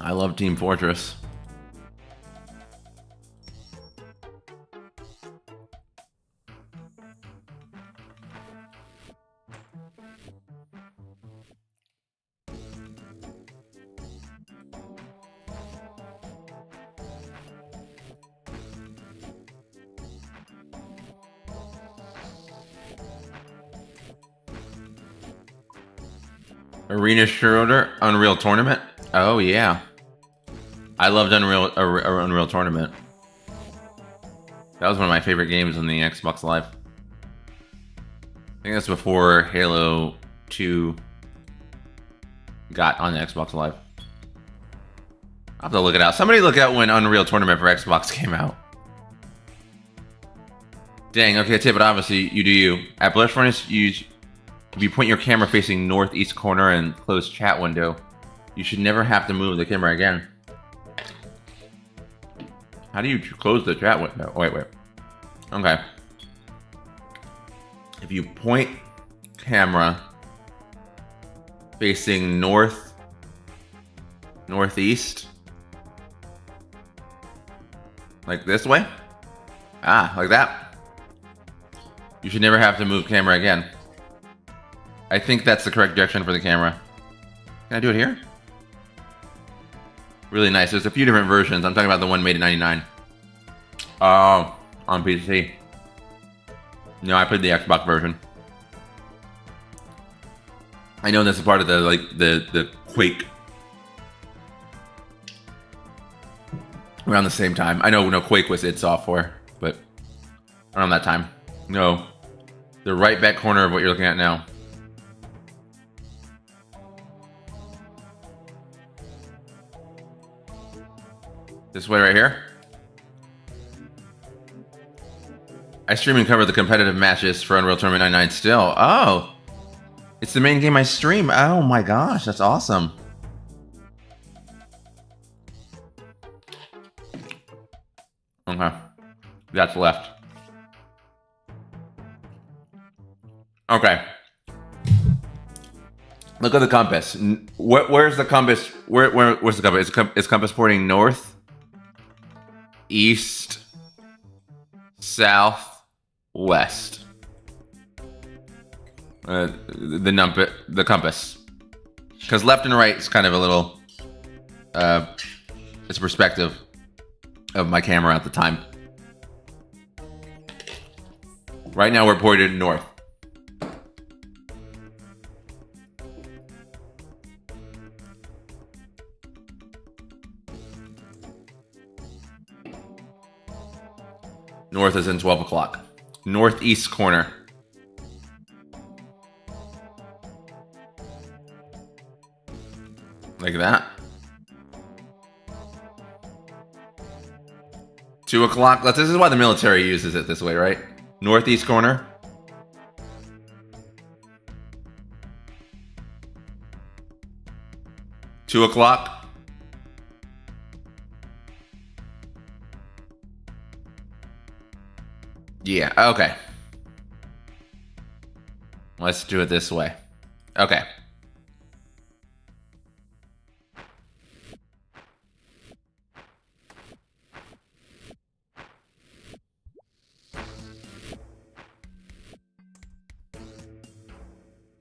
I love Team Fortress. Arena Shooter, Unreal Tournament. Oh yeah, I loved Unreal Tournament. That was one of my favorite games on the Xbox Live. I think that's before Halo 2 got on the Xbox Live. I'll have to look it out. Somebody look out when Unreal Tournament for Xbox came out. Dang, okay, tip, but obviously you do you. At Blush Furnace, if you point your camera facing northeast corner and close chat window, you should never have to move the camera again. How do you close the chat window? Oh, wait. Okay. If you point camera facing north Northeast. Like this way? Ah, like that. You should never have to move camera again. I think that's the correct direction for the camera. Can I do it here? Really nice. There's a few different versions. I'm talking about the one made in '99. Oh, on PC. No, I played the Xbox version. I know this is part of the the Quake. Around the same time. I know Quake was id Software, but around that time. No. The right back corner of what you're looking at now. This way right here. I stream and cover the competitive matches for Unreal Tournament 99 still. Oh. It's the main game I stream. Oh my gosh, that's awesome. Okay. That's left. Okay. Look at the compass. Where's the compass? Where's the compass? Is compass pointing north, east, south, west? The compass. Because left and right is kind of a little. It's perspective of my camera at the time. Right now we're pointed north. North is in 12 o'clock. Northeast corner. Like that. 2 o'clock. This is why the military uses it this way, right? Northeast corner. Two o'clock. Yeah, okay. Let's do it this way. Okay.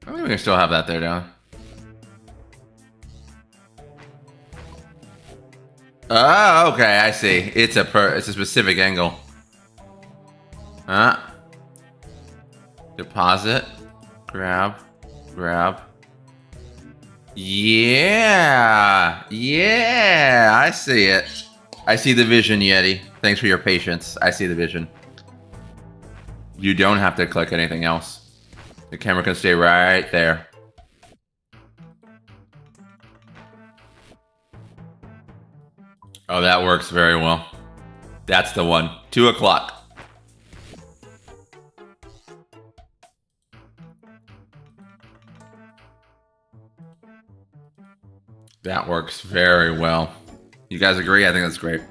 I think we can still have that there, don't we? Oh, okay, I see. It's a specific angle. Deposit. Grab. Yeah. Yeah, I see it. I see the vision, Yeti. Thanks for your patience. I see the vision. You don't have to click anything else. The camera can stay right there. Oh, that works very well. That's the one. 2 o'clock. That works very well. You guys agree? I think that's great.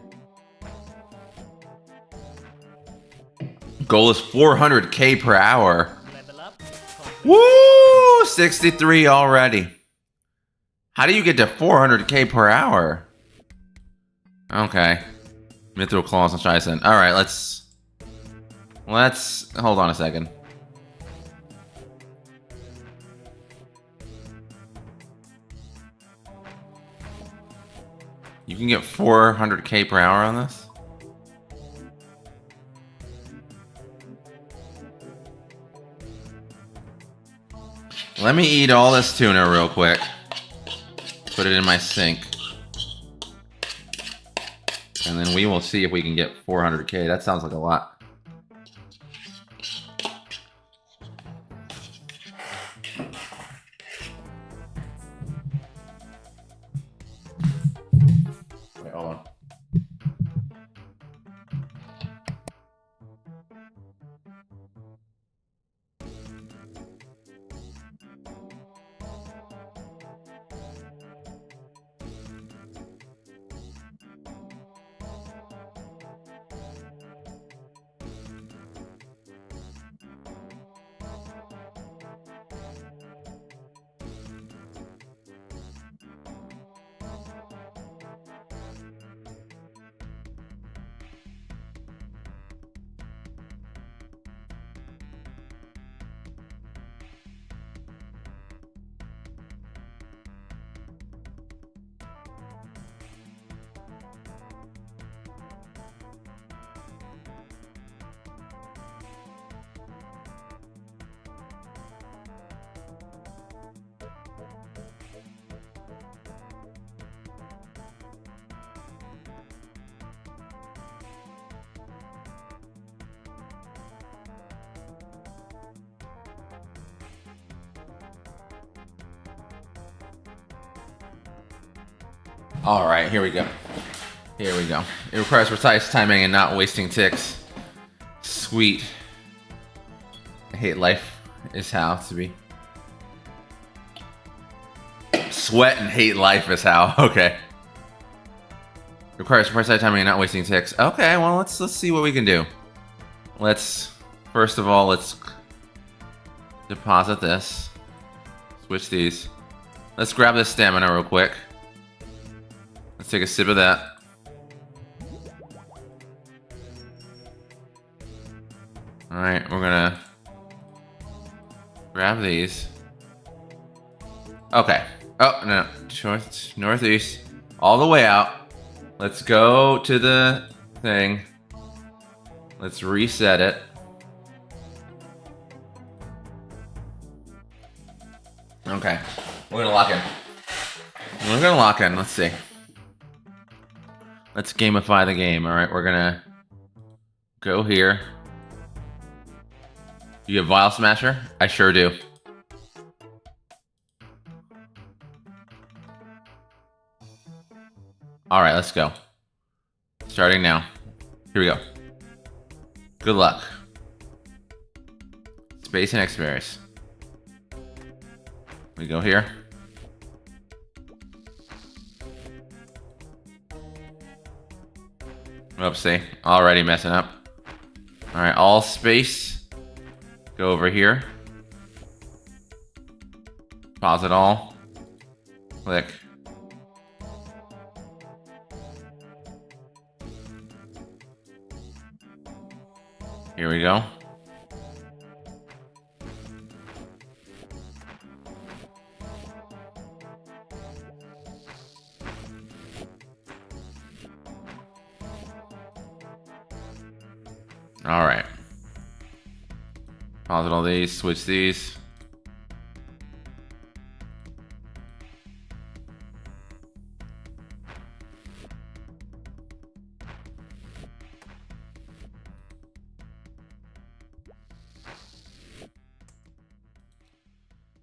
Goal is 400K per hour. Woo! 63 already. How do you get to 400K per hour? Okay. Mithril Claws and Shison. Alright, let's hold on a second. You can get 400K per hour on this? Let me eat all this tuna real quick. Put it in my sink. And then we will see if we can get 400K. That sounds like a lot. Wait, hold on. Alright, here we go. Here we go. It requires precise timing and not wasting ticks. Sweet. I hate life is how to be. Sweat and hate life is how. Okay. Requires precise timing and not wasting ticks. Okay, well let's see what we can do. First of all, let's deposit this. Switch these. Let's grab this stamina real quick. Let's take a sip of that. Alright, we're gonna grab these. Okay. Oh, no. Northeast. All the way out. Let's go to the thing. Let's reset it. Okay. We're gonna lock in. We're gonna lock in. Let's see. Let's gamify the game. Alright, we're gonna go here. Do you have Vial Smasher? I sure do. Alright, let's go. Starting now. Here we go. Good luck. Space and experience. We go here. Oopsie. Already messing up. Alright, all space. Go over here. Pause it all. Click. Here we go. All right. Pause all these, switch these.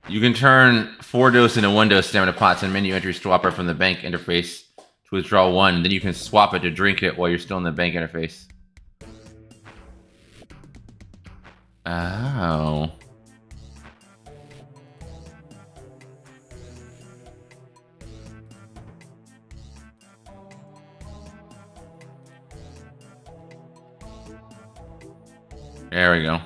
You can turn 4 dose into 1 dose stamina pots and menu entry swapper from the bank interface to withdraw 1. Then you can swap it to drink it while you're still in the bank interface. Oh. There we go.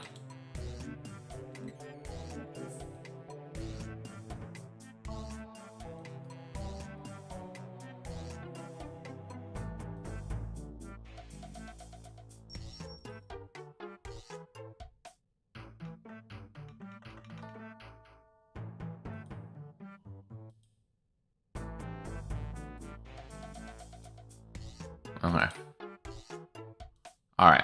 Okay. All right.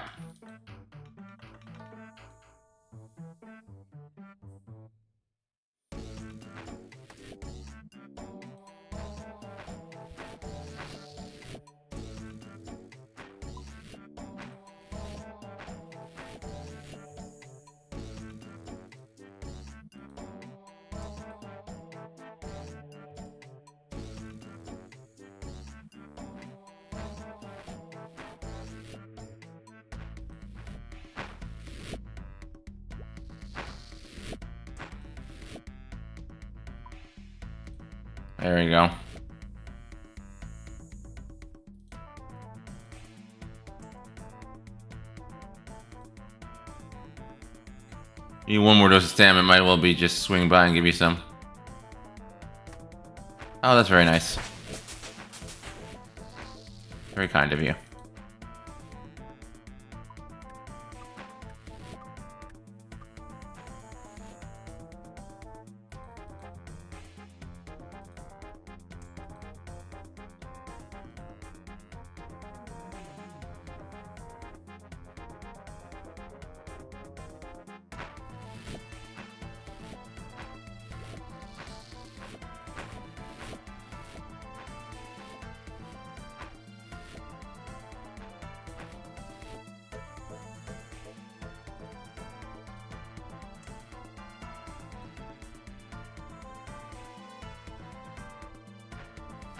There we go. You need 1 more dose of stamina. It might well be just swing by and give you some. Oh, that's very nice. Very kind of you.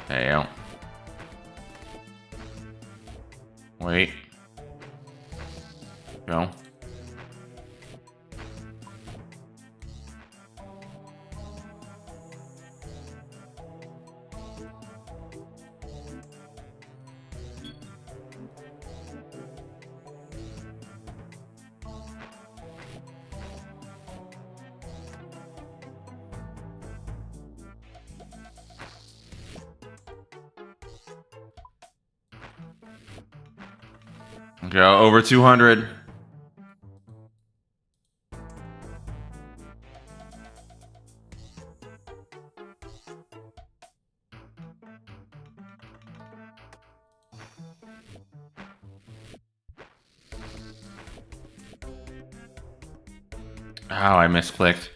There you go. Wait. Go. Go over 200. Oh, I misclicked.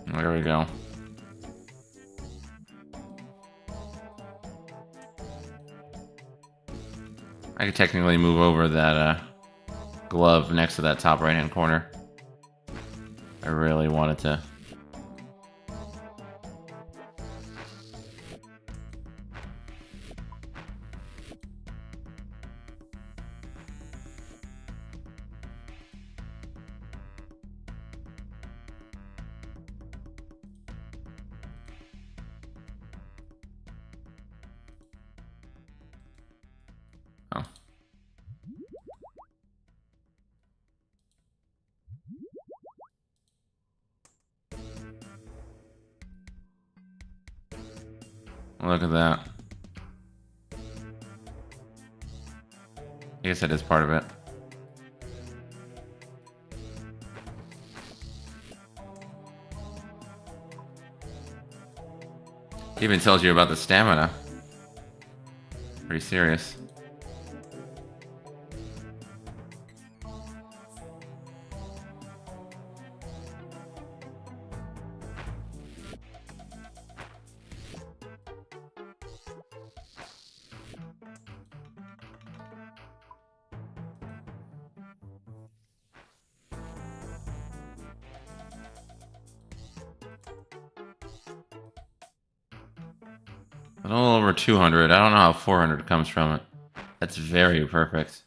There we go. I could technically move over that glove next to that top right-hand corner. I really wanted to. Oh. Look at that. I guess that is part of it. It even tells you about the stamina. Pretty serious. A little over 200. I don't know how 400 comes from it. That's very perfect.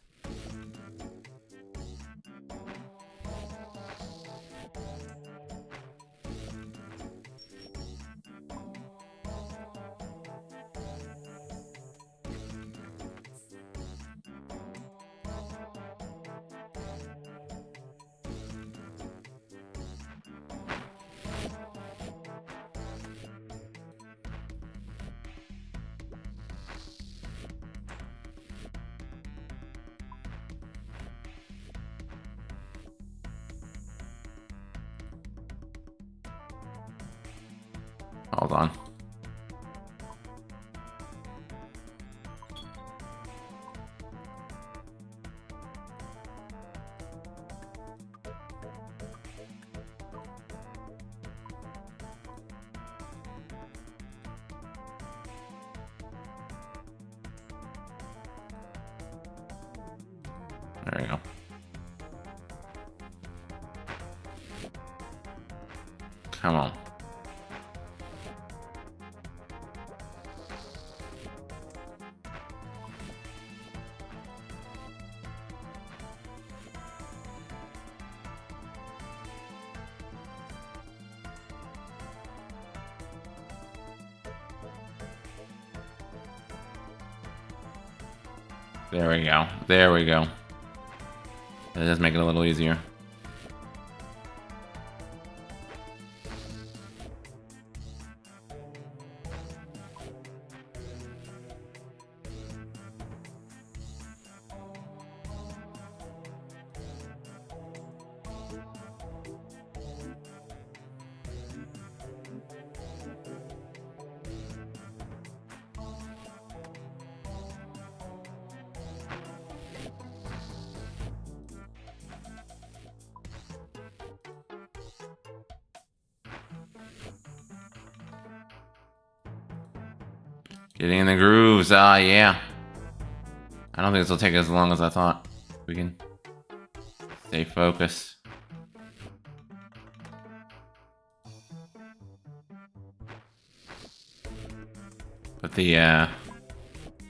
Hold on. There you go. Come on. There we go. There we go. That does make it a little easier. Getting in the grooves. Ah, yeah. I don't think this will take as long as I thought. We can stay focused. But the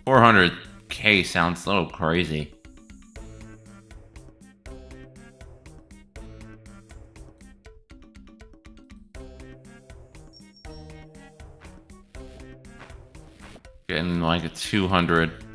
400k sounds a little crazy. Getting like a 200.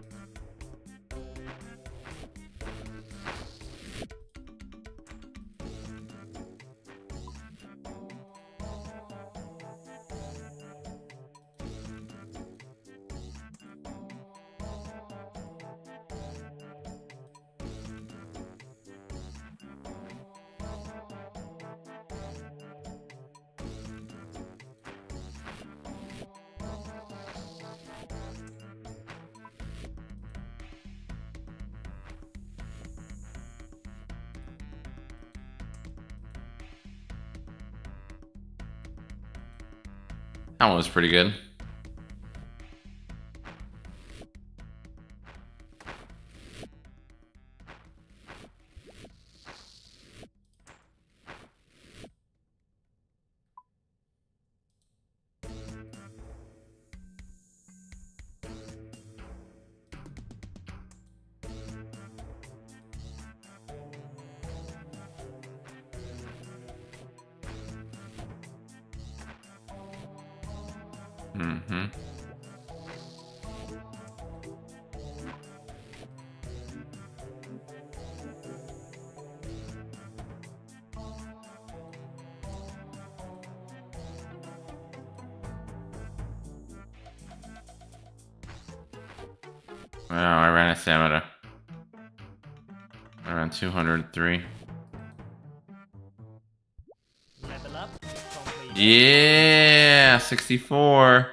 That one was pretty good. Mm-hmm. Oh, I ran a stamina. Around 203. Level up complete. Yeah, 64.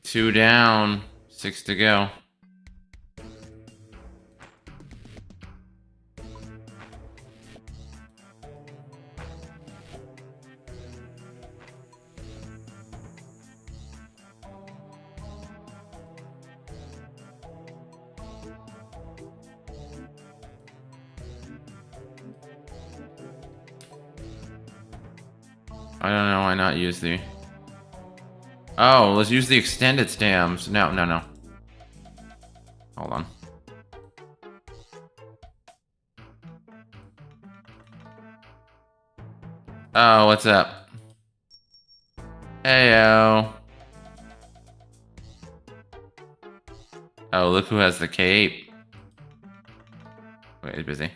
2 down, 6 to go. I don't know why not use the... Oh, let's use the extended stamps. No. Hold on. Oh, what's up? Heyo. Oh, look who has the cape. Wait, he's busy.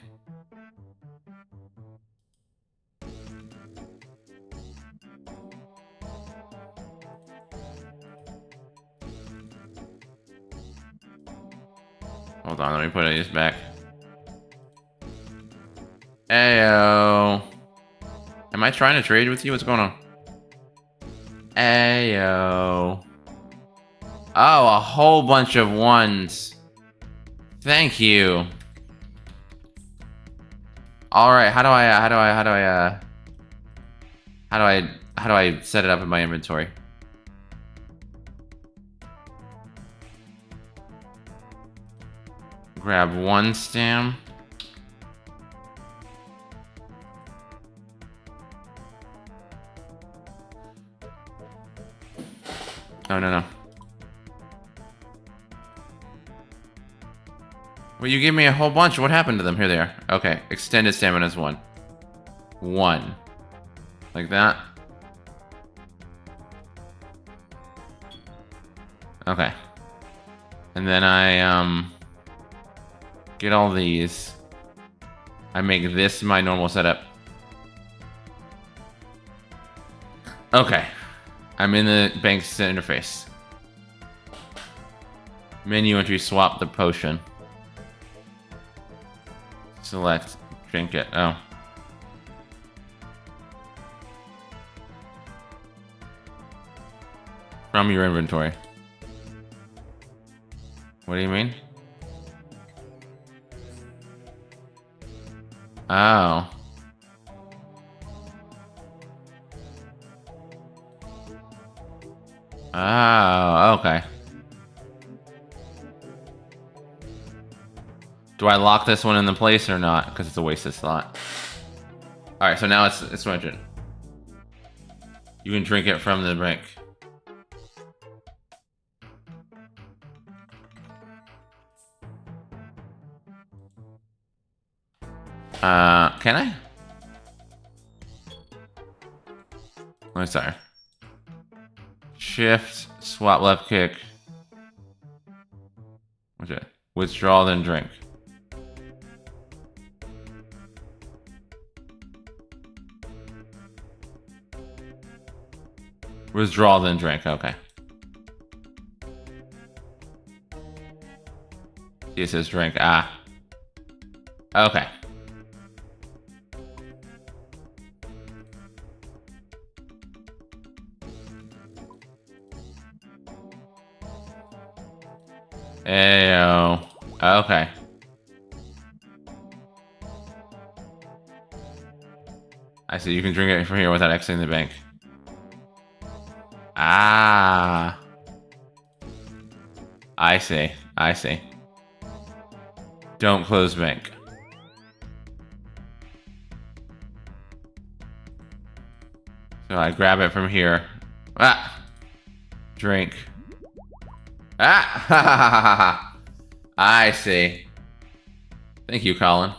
Hold on, let me put these back. Ayo. Am I trying to trade with you? What's going on? Ayo. Oh, a whole bunch of ones. Thank you. All right, how do I set it up in my inventory? Grab one stam. Oh, no. Well, you gave me a whole bunch. What happened to them? Here they are. Okay, extended stamina is 1. 1. Like that. Okay. And then I, get all these. I make this my normal setup. Okay. I'm in the bank's interface. Menu entry, swap the potion. Select, drink it. Oh. From your inventory. What do you mean? Oh. Oh, okay. Do I lock this one in the place or not? Because it's a wasted slot. All right, so now it's my turn. You can drink it from the brink. Can I? Oh, sorry. Shift, swap left kick. Okay. Withdraw, then drink. Withdraw, then drink. Okay. It says drink. Ah. Okay. Ayo. Okay. I see. You can drink it from here without exiting the bank. Ah. I see. I see. Don't close bank. So I grab it from here. Ah. Drink. Ah! I see. Thank you, Colin.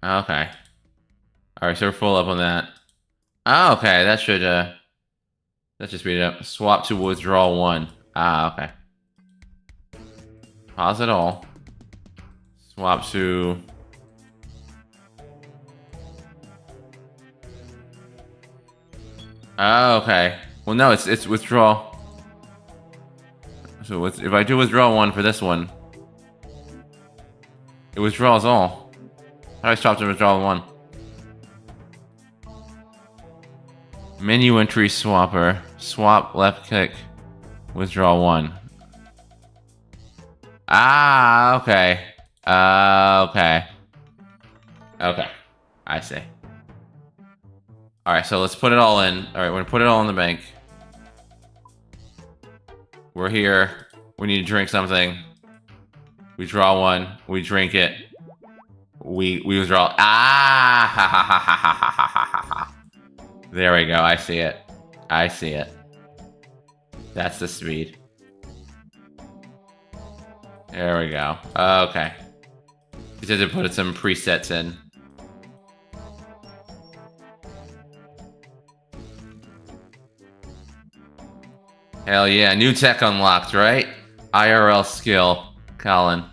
Okay. Alright, so we're full up on that. Oh, okay, that should, that just speed it up. Swap to withdraw 1. Ah, okay. Pause it all. Swap to... Oh, okay. Well, no, it's withdraw. So if I do withdraw 1 for this one, it withdraws all. How do I stop to withdraw 1? Menu entry swapper. Swap left click. Withdraw 1. Ah, okay. Okay. Okay. I see. Alright, so let's put it all in. Alright, we're gonna put it all in the bank. We're here. We need to drink something. We draw 1. We drink it. We withdraw. Ah! Ha, ha, ha, ha, ha, ha, ha, ha. There we go. I see it. I see it. That's the speed. There we go. Okay. Just had to put some presets in. Hell yeah, new tech unlocked, right? IRL skill, Colin.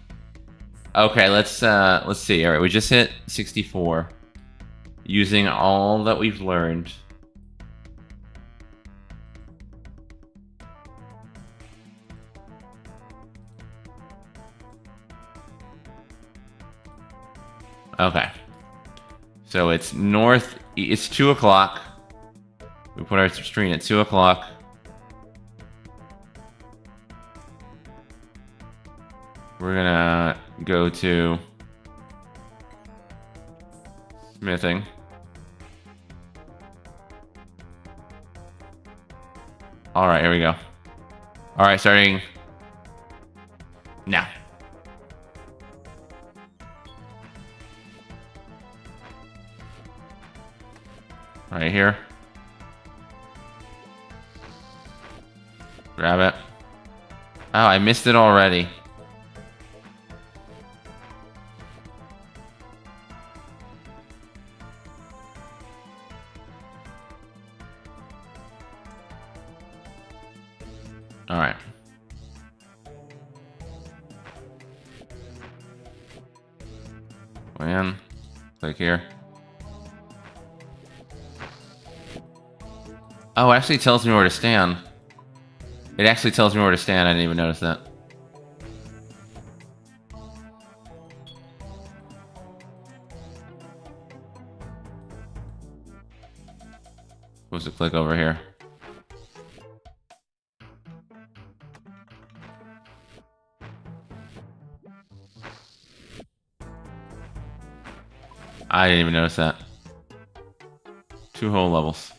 Okay, let's see. All right, we just hit 64. Using all that we've learned. Okay. So it's north, it's 2 o'clock. We put our screen at 2 o'clock. We're gonna go to smithing. All right, here we go. All right, starting now. Right here. Grab it. Oh, I missed it already. All right. Go in. Click here. Oh, it actually tells me where to stand. It actually tells me where to stand. I didn't even notice that. Supposed to click over here. I didn't even notice that. 2 whole levels.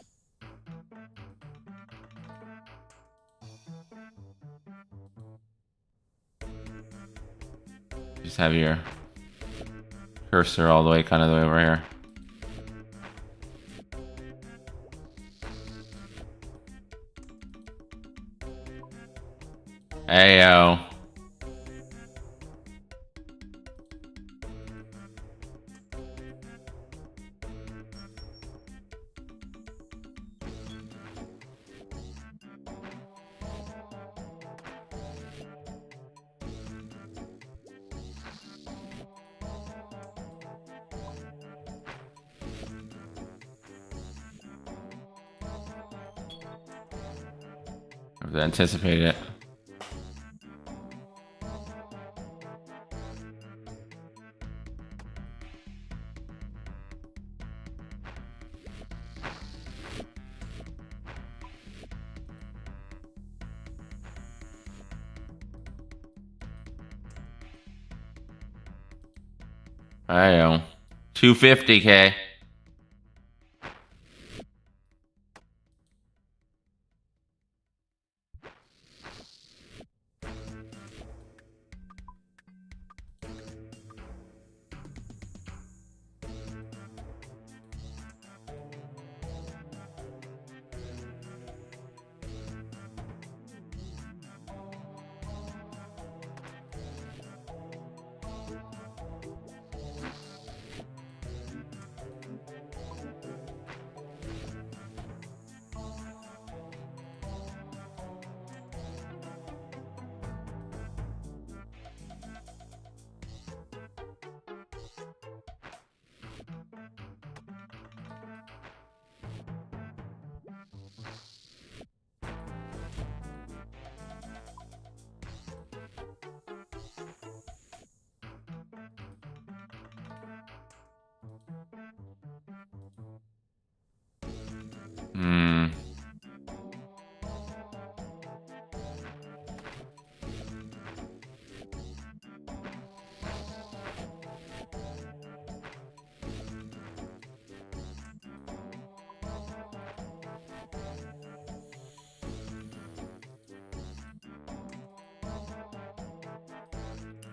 Just have your cursor all the way, kind of the way over here. Ayo. I've anticipated it. Ayo. 250K. Hmm.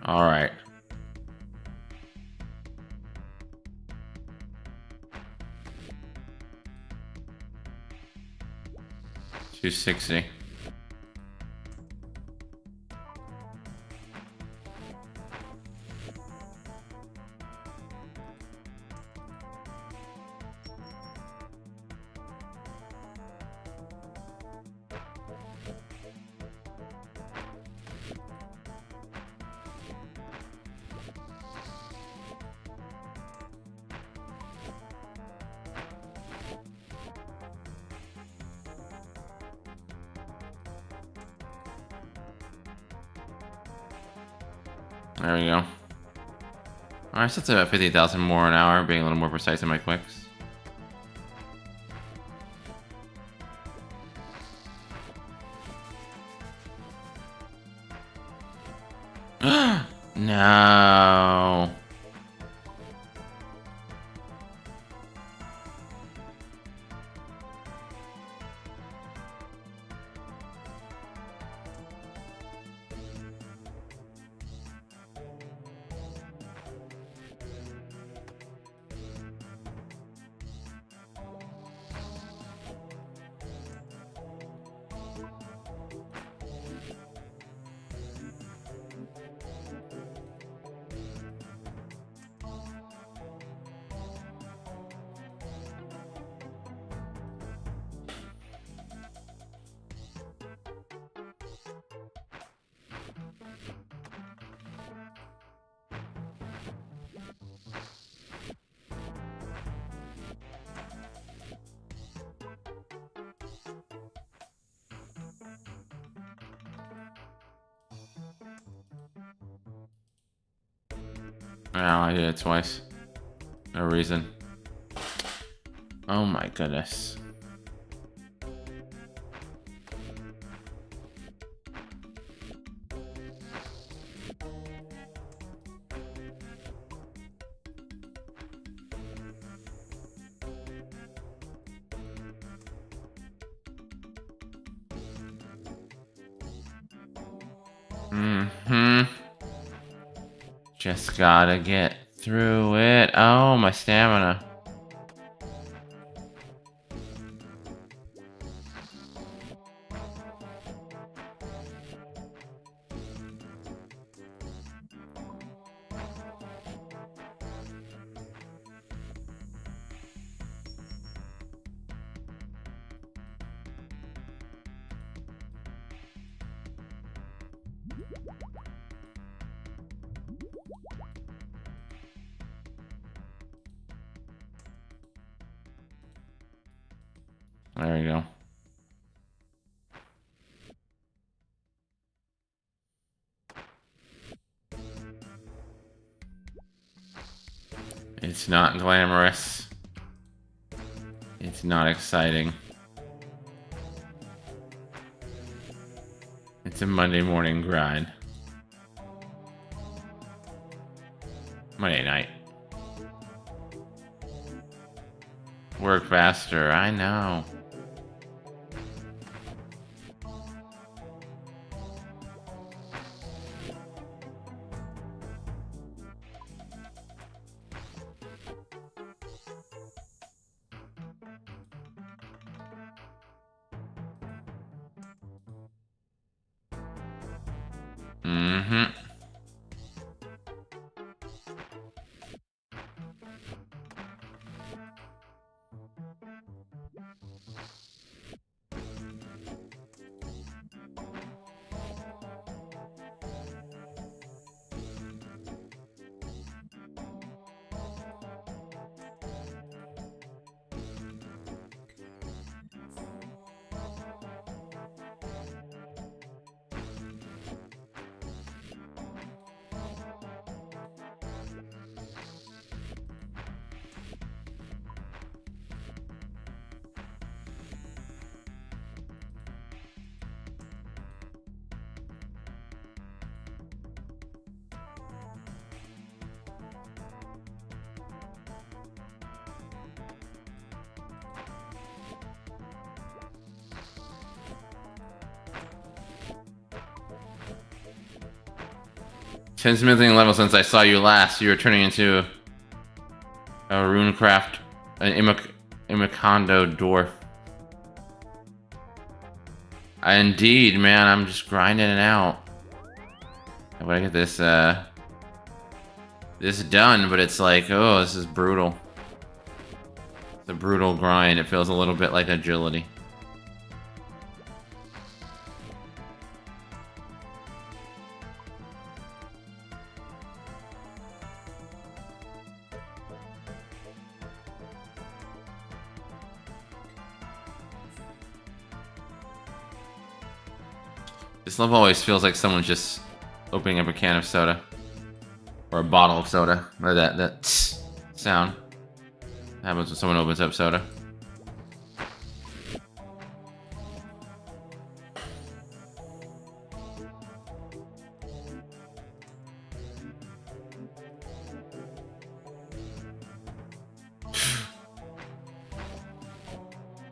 All right. $260. There we go. Alright, so that's about 50,000 more an hour, being a little more precise in my clicks. No. Oh, I did it twice. No reason. Oh my goodness. Just gotta get through it. Oh, my stamina. There we go. It's not glamorous. It's not exciting. It's a Monday morning grind. Monday night. Work faster, I know. Mm-hmm. Ten smithing level since I saw you last. You were turning into a runecraft, an Imikondo dwarf. Indeed, man. I'm just grinding it out. I want to get this this done, but it's like, oh, this is brutal. It's a brutal grind. It feels a little bit like agility. This level always feels like someone's just opening up a can of soda. Or a bottle of soda. Or that sound. That happens when someone opens up soda.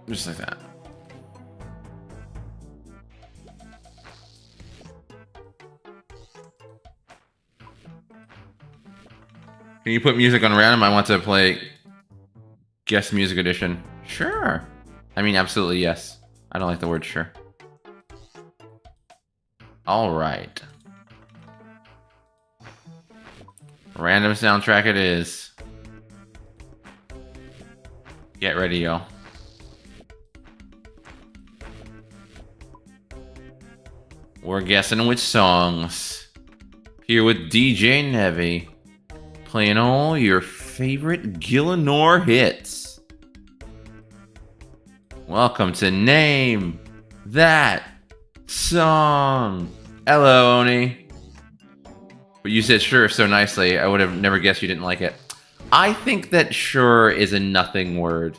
Just like that. Can you put music on random? I want to play guest music edition. Sure. I mean, absolutely yes. I don't like the word sure. All right. Random soundtrack it is. Get ready, y'all. We're guessing which songs. Here with DJ Nevi. Playing all your favorite Gielinor hits. Welcome to Name That Song. Hello, Oni. But you said sure so nicely, I would have never guessed you didn't like it. I think that sure is a nothing word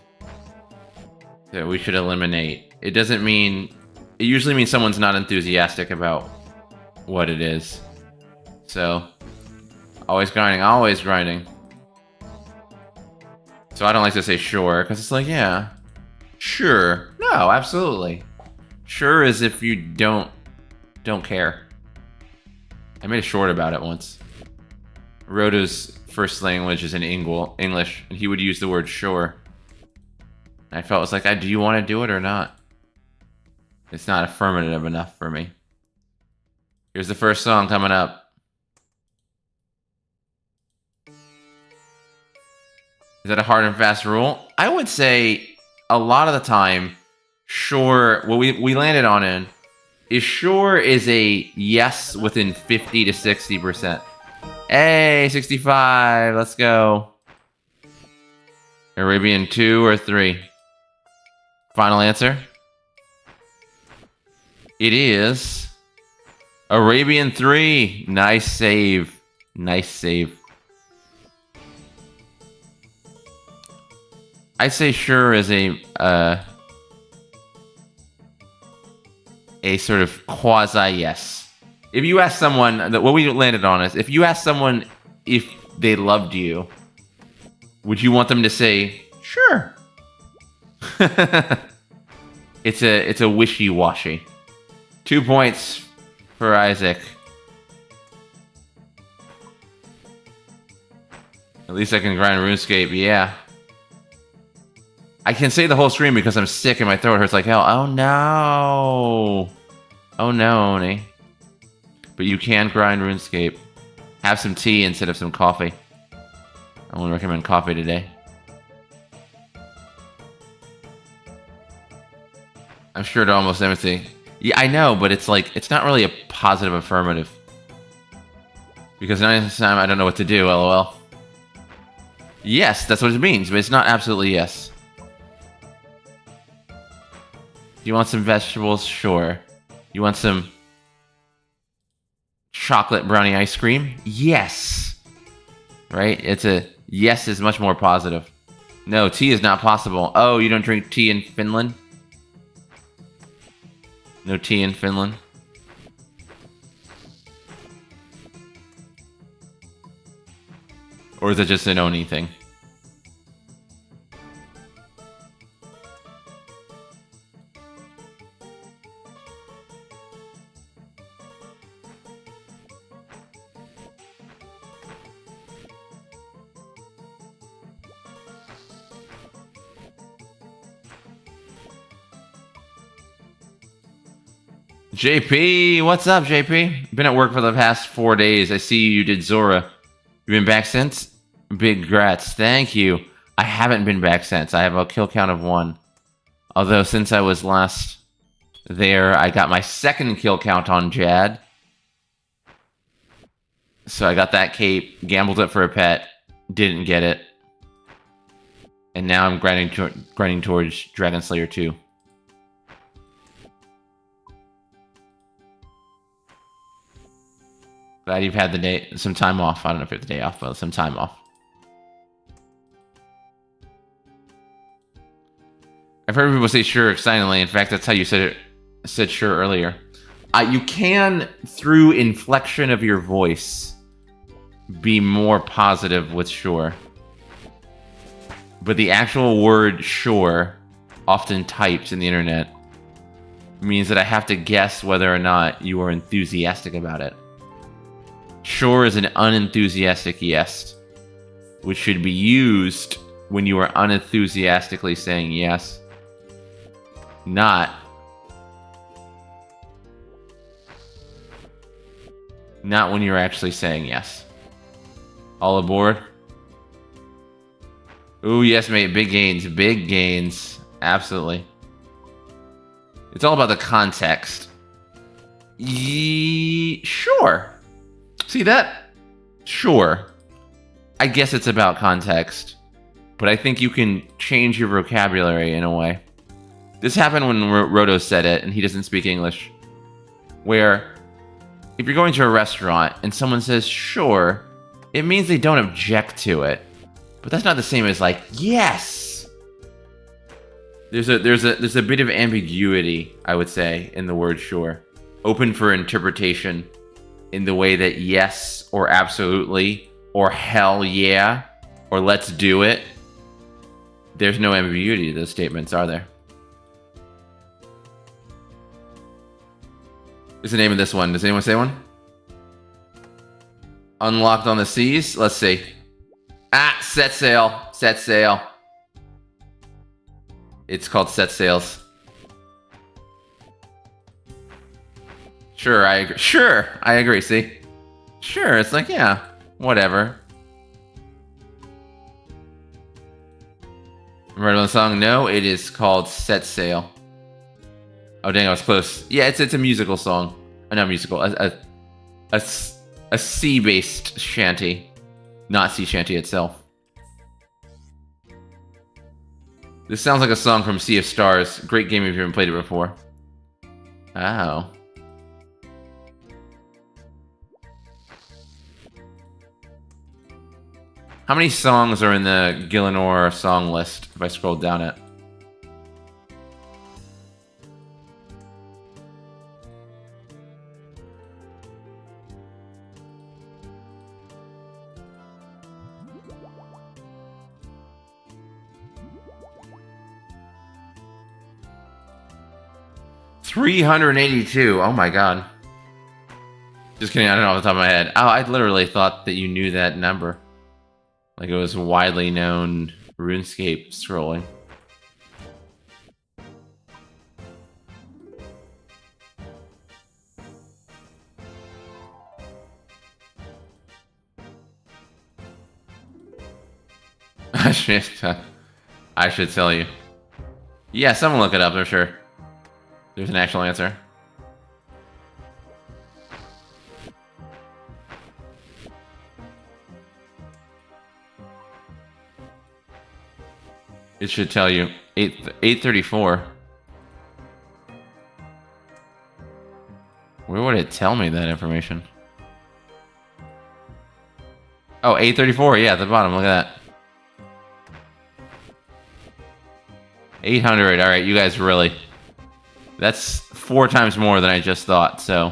that we should eliminate. It doesn't mean... It usually means someone's not enthusiastic about what it is. So... Always grinding, always grinding. So I don't like to say sure, because it's like, yeah, sure. No, absolutely. Sure is if you don't care. I made a short about it once. Rhoda's first language is in English, and he would use the word sure. I felt it was like, do you want to do it or not? It's not affirmative enough for me. Here's the first song coming up. Is that a hard and fast rule? I would say a lot of the time, sure, what we landed on is sure is a yes within 50 to 60%. Hey, 65, let's go. Arabian 2 or 3? Final answer? It is Arabian 3. Nice save. Nice save. I'd say sure is a sort of quasi yes. If you ask someone, what we landed on is, if you ask someone if they loved you, would you want them to say sure? It's a wishy-washy. 2 points for Isaac. At least I can grind RuneScape, yeah. I can say the whole stream because I'm sick and my throat hurts like hell. Oh no! Oh no, Oni. But you can grind RuneScape. Have some tea instead of some coffee. I only recommend coffee today. I'm sure to almost everything. Yeah, I know, but it's like, it's not really a positive affirmative. Because 90% of the time I don't know what to do, lol. Yes, that's what it means, but it's not absolutely yes. Do you want some vegetables? Sure. You want some chocolate brownie ice cream? Yes. Right? It's a yes is much more positive. No, tea is not possible. Oh, you don't drink tea in Finland? No tea in Finland? Or is it just an Oni thing? JP, what's up, JP? Been at work for the past 4 days. I see you did Zora. You been back since? Big grats. Thank you. I haven't been back since. I have a kill count of 1. Although, since I was last there, I got my 2nd kill count on Jad. So I got that cape, gambled it for a pet, didn't get it. And now I'm grinding towards Dragon Slayer 2. Glad you've had some time off. I don't know if you have the day off, but some time off. I've heard people say sure excitedly. In fact, that's how you said sure earlier. You can, through inflection of your voice, be more positive with sure. But the actual word sure, often typed in the internet, means that I have to guess whether or not you are enthusiastic about it. Sure is an unenthusiastic yes, which should be used when you are unenthusiastically saying yes, not when you're actually saying yes. All aboard? Ooh, yes, mate. Big gains. Big gains. Absolutely. It's all about the context. Sure. See that? Sure. I guess it's about context. But I think you can change your vocabulary in a way. This happened when Roto said it, and he doesn't speak English. Where, if you're going to a restaurant and someone says, sure, it means they don't object to it. But that's not the same as like, yes! There's a bit of ambiguity, I would say, in the word sure. Open for interpretation. In the way that yes, or absolutely, or hell yeah, or let's do it. There's no ambiguity to those statements, are there? What's the name of this one? Does anyone say one? Unlocked on the seas. Let's see. Ah, set sail. Set sail. It's called set sails. Sure, I agree. Sure, I agree. See? Sure, it's like, yeah, whatever. Right on the song? No, it is called Set Sail. Oh dang, I was close. Yeah, it's a musical song. Not musical. A sea-based shanty, not sea shanty itself. This sounds like a song from Sea of Stars. Great game if you haven't played it before. Oh. How many songs are in the Gielinor song list if I scroll down it? $382. Oh my god. Just kidding, I don't know off the top of my head. Oh, I literally thought that you knew that number. Like it was widely known RuneScape scrolling. I should tell you. Yeah, someone look it up, I'm sure. There's an actual answer. It should tell you 834. Where would it tell me that information? Oh, 834. Yeah, at the bottom. Look at that. 800. All right, you guys really. That's 4 times more than I just thought. So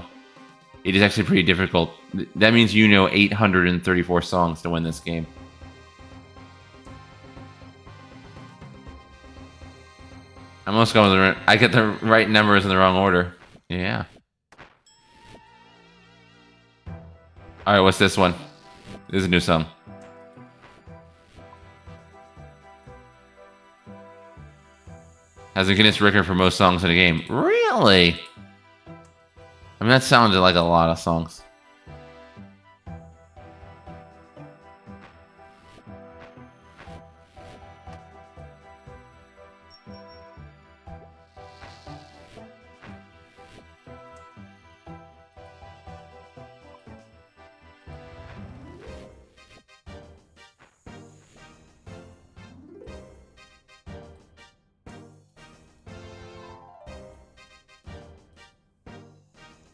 it is actually pretty difficult. That means you know 834 songs to win this game. I'm almost going with I get the right numbers in the wrong order. Yeah. Alright, what's this one? This is a new song. Has a Guinness record for most songs in a game. Really? I mean, that sounded like a lot of songs.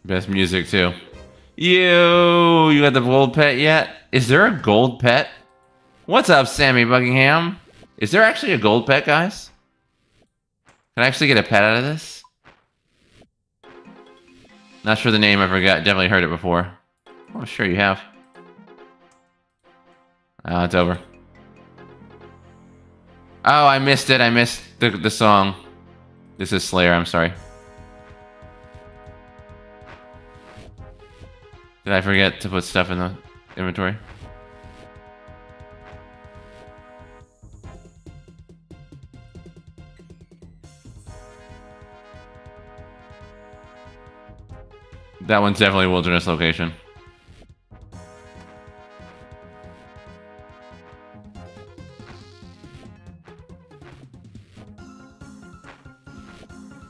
Best music too. You got the gold pet yet? Is there a gold pet? What's up, Sammy Buckingham? Is there actually a gold pet, guys? Can I actually get a pet out of this? Not sure the name, I forgot. Definitely heard it before. Oh, sure you have. Oh, it's over. Oh, I missed it. I missed the song. This is Slayer, I'm sorry. Did I forget to put stuff in the inventory? That one's definitely wilderness location.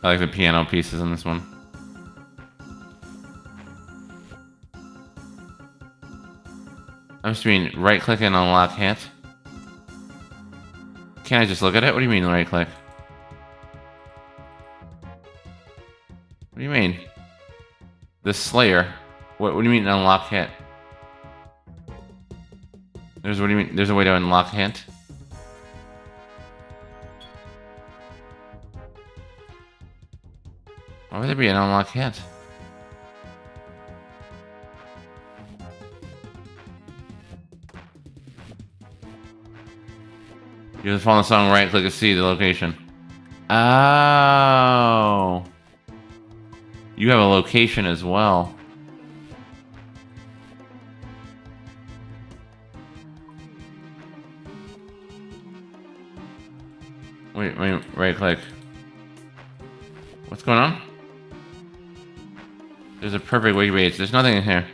I like the piano pieces in this one. I'm just mean right click and unlock hint. Can't I just look at it? What do you mean right click? What do you mean? The Slayer. What do you mean unlock hint? What do you mean? There's a way to unlock hint? Why would there be an unlock hint? You just follow the song, right click to see the location. Oh. You have a location as well. Wait, right click. What's going on? There's a perfect wiki page. There's nothing in here.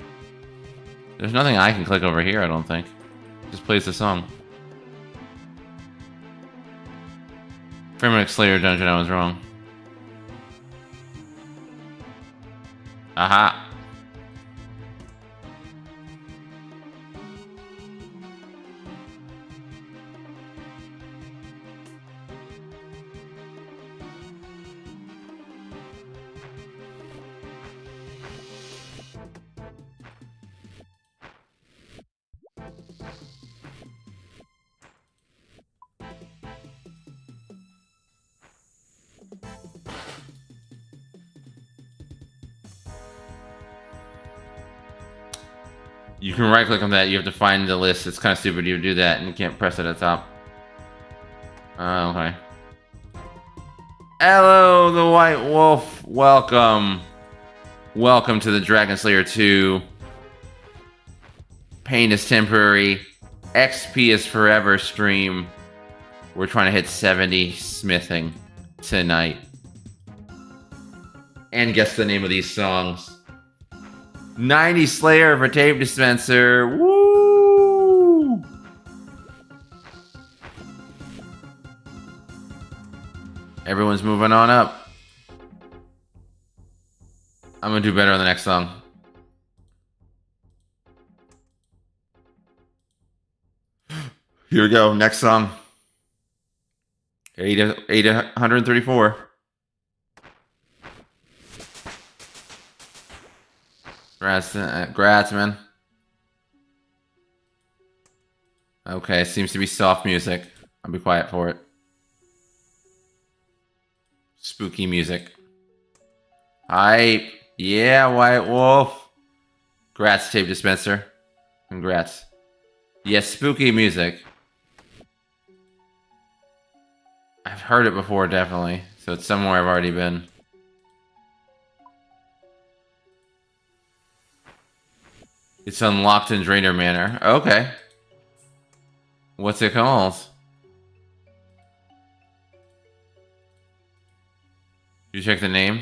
There's nothing I can click over here, I don't think. Just plays the song. Framework Slayer Dungeon, I was wrong. Aha! You can right click on that, you have to find the list. It's kind of stupid you do that and you can't press it at the top. Okay. Hello, the White Wolf. Welcome. Welcome to the Dragon Slayer 2. Pain is temporary. XP is forever stream. We're trying to hit 70 smithing tonight. And guess the name of these songs. 90 Slayer for Tape Dispenser. Woo! Everyone's moving on up. I'm gonna do better on the next song. Here we go. Next song. 834. Grats, man. Okay, seems to be soft music. I'll be quiet for it. Spooky music. Hype. Yeah, White Wolf. Grats, Tape Dispenser. Congrats. Yes, spooky music. I've heard it before, definitely. So it's somewhere I've already been. It's unlocked in Drainer Manor. Okay. What's it called? You check the name?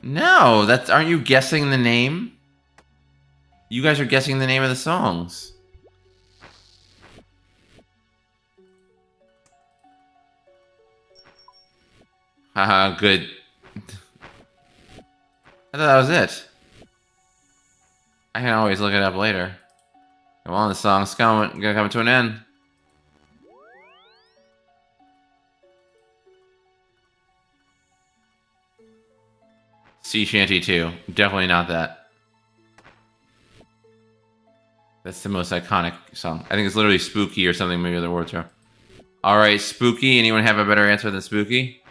No, that's... Aren't you guessing the name? You guys are guessing the name of the songs. Haha, good. I thought that was it. I can always look it up later. Come on, the song's coming to an end. Sea Shanty 2. Definitely not that. That's the most iconic song. I think it's literally Spooky or something, maybe the words are. Alright, Spooky. Anyone have a better answer than Spooky?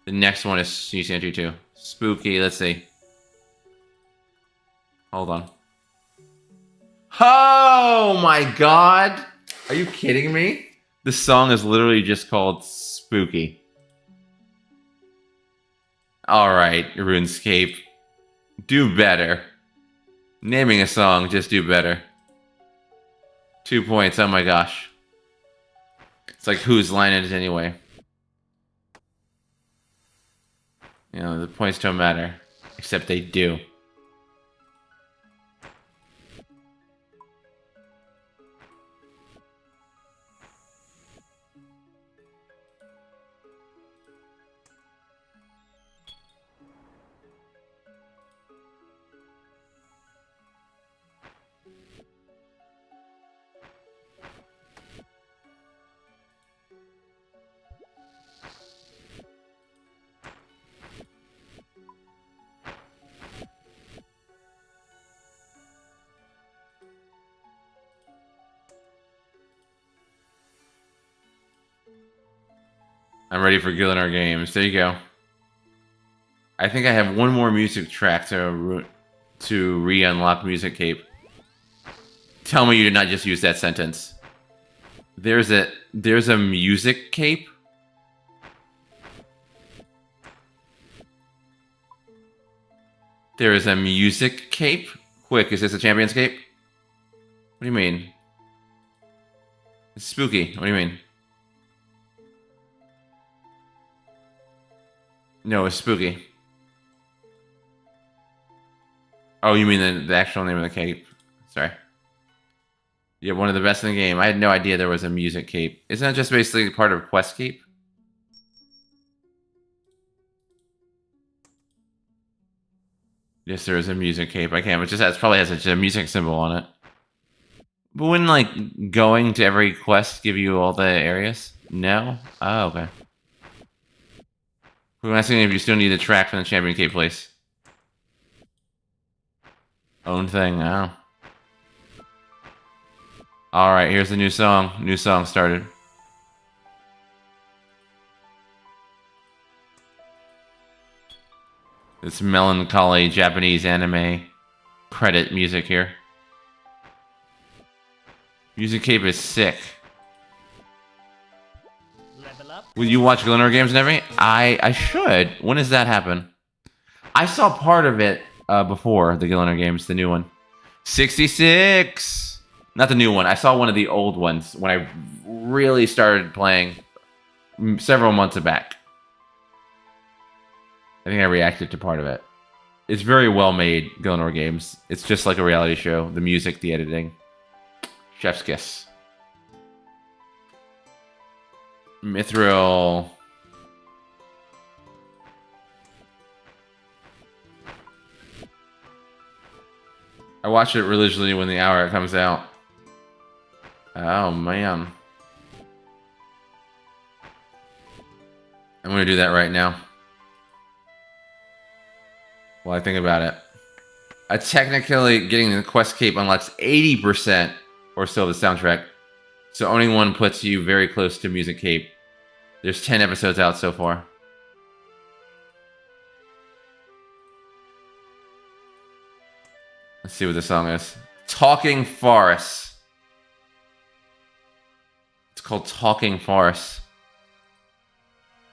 The next one is Sea Shanty 2. Spooky, let's see. Hold on. Oh my god! Are you kidding me? This song is literally just called Spooky. Alright, RuneScape. Do better. Naming a song, just do better. 2 points, oh my gosh. It's like, whose line it is anyway? You know, the points don't matter. Except they do. I'm ready for Gillinar Games. There you go. I think I have one more music track to re-unlock Music Cape. Tell me you did not just use that sentence. There's a Music Cape? There is a Music Cape? Quick, is this a Champion's Cape? What do you mean? It's spooky. What do you mean? No, it's spooky. Oh, you mean the actual name of the cape? Sorry. Yeah, one of the best in the game. I had no idea there was a music cape. Isn't that just basically part of Quest Cape? Yes, there is a music cape. I can't. It just has probably has a music symbol on it. But wouldn't like going to every quest give you all the areas? No. Oh, okay. We're asking if you still need the track from the Champion Cape place. Own thing. Oh. All right. Here's the new song. New song started. This melancholy Japanese anime credit music here. Music Cape is sick. Level up. Will you watch Glimmer Games and everything? I should. When does that happen? I saw part of it before the Glimmer Games, the new one. 66! Not the new one. I saw one of the old ones when I really started playing several months back. I think I reacted to part of it. It's very well made, Gilnor Games. It's just like a reality show. The music, the editing. Chef's kiss. Mithril. I watch it religiously when the hour it comes out. Oh, man. I'm going to do that right now. Well, I think about it. Technically, getting the Quest Cape unlocks 80% or so of the soundtrack. So owning one puts you very close to Music Cape. There's 10 episodes out so far. Let's see what the song is. Talking Forest. It's called Talking Forest.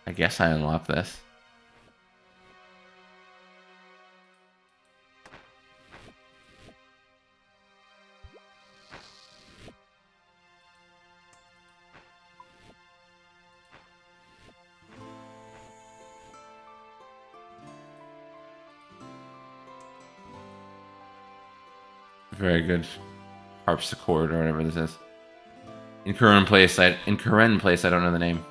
I guess I unlocked this. Very good. Harpsichord or whatever this is. In Karen Place, I don't know the name.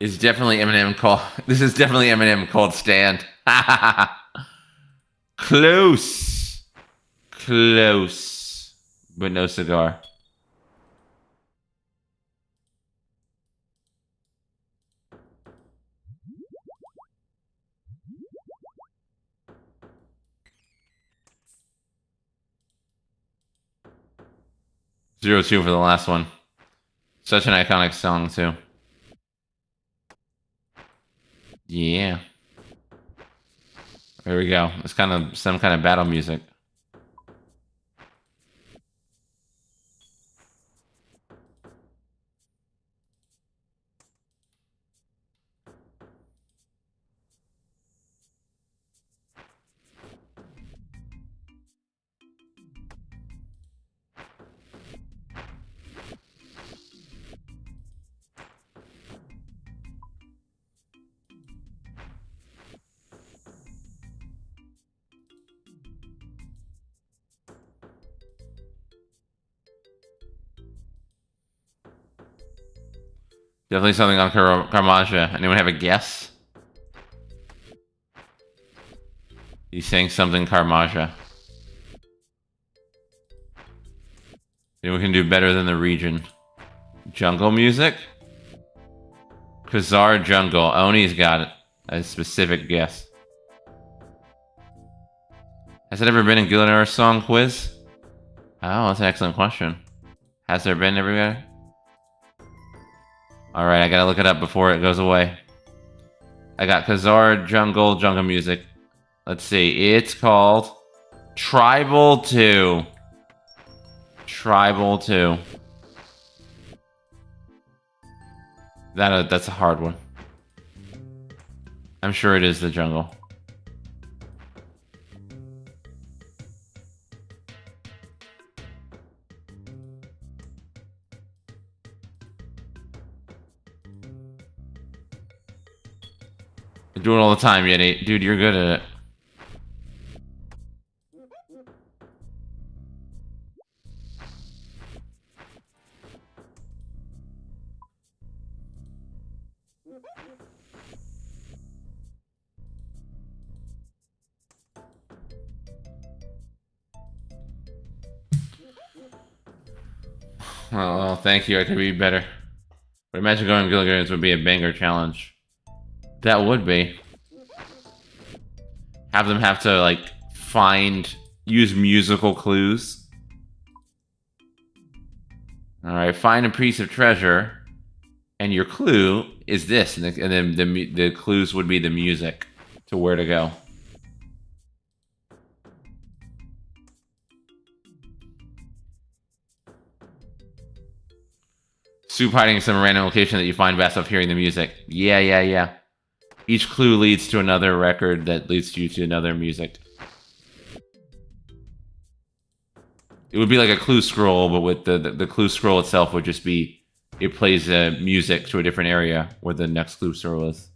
Is definitely Eminem called. This is definitely Eminem called Stand. Close. Close. But no cigar. Zero 2 for the last one. Such an iconic song, too. Yeah. There we go. It's kind of some kind of battle music. Definitely something on Karmaja. Anyone have a guess? He's saying something Karmaja. Anyone can do better than the region. Jungle music? Khazar Jungle. Oni's got a specific guess. Has it ever been in Gillinor's song quiz? Oh, that's an excellent question. Has there been everywhere? Alright, I gotta look it up before it goes away. I got Khazar jungle music. Let's see. It's called Tribal 2. Tribal 2. That's a hard one. I'm sure it is the jungle. I do it all the time, Yeti. Dude, you're good at it. Oh, thank you. I could be better. But imagine going Gilligan's would be a banger challenge. That would be. Have them have to, like, use musical clues. Alright, find a piece of treasure. And your clue is this. And then the clues would be the music to where to go. Soup hiding in some random location that you find best off hearing the music. Yeah. Each clue leads to another record that leads you to another music. It would be like a clue scroll, but with the clue scroll itself would just be, it plays music to a different area where the next clue scroll is.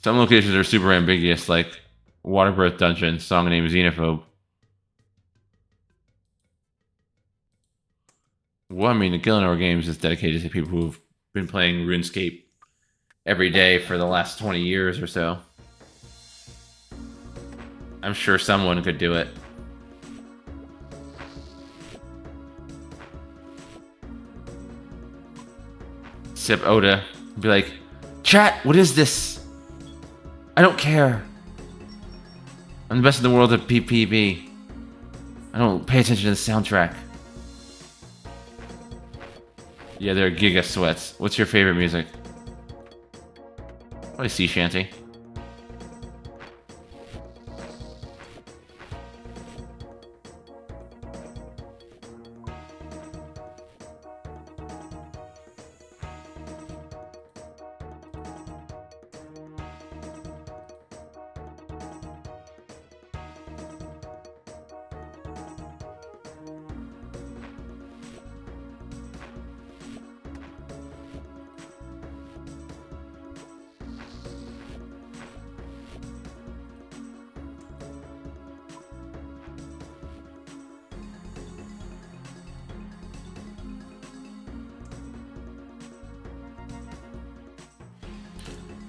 Some locations are super ambiguous, like Waterbirth Dungeon, song name Xenophobe. Well, I mean, the Gillinor Games is dedicated to people who've been playing RuneScape every day for the last 20 years or so. I'm sure someone could do it. Sip Oda. Be like, chat, what is this? I don't care. I'm the best in the world at PPV. I don't pay attention to the soundtrack. Yeah, they're Giga Sweats. What's your favorite music? Probably Sea Shanty.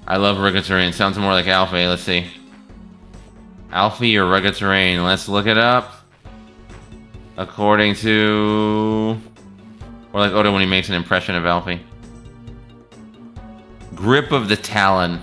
I love Rugged Terrain. Sounds more like Alfie. Let's see. Alfie or Rugged Terrain? Let's look it up. According to... Or like Oda when he makes an impression of Alfie. Grip of the Talon.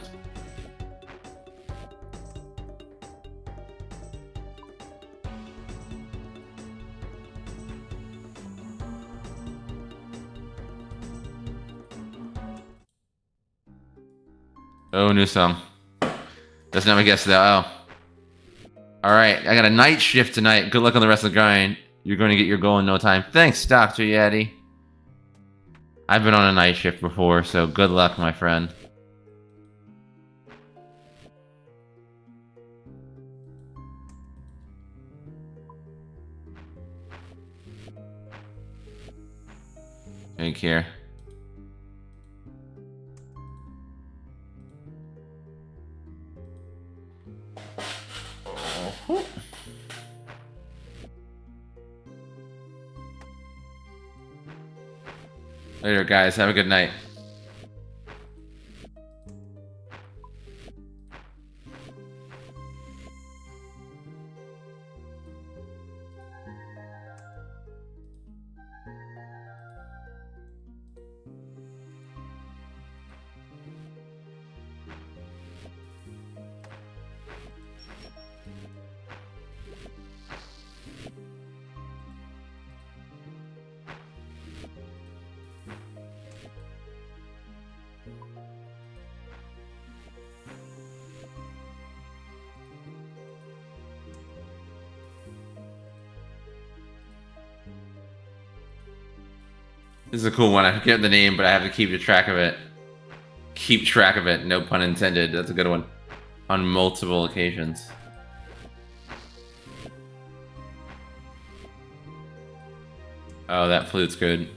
Oh, new song. That's not my guess though. Oh. Alright, I got a night shift tonight. Good luck on the rest of the grind. You're going to get your goal in no time. Thanks, Dr. Yeti. I've been on a night shift before, so good luck, my friend. Take care. Later, guys. Have a good night. This is a cool one. I forget the name, but I have to keep track of it. Keep track of it. No pun intended. That's a good one. On multiple occasions. Oh, that flute's good.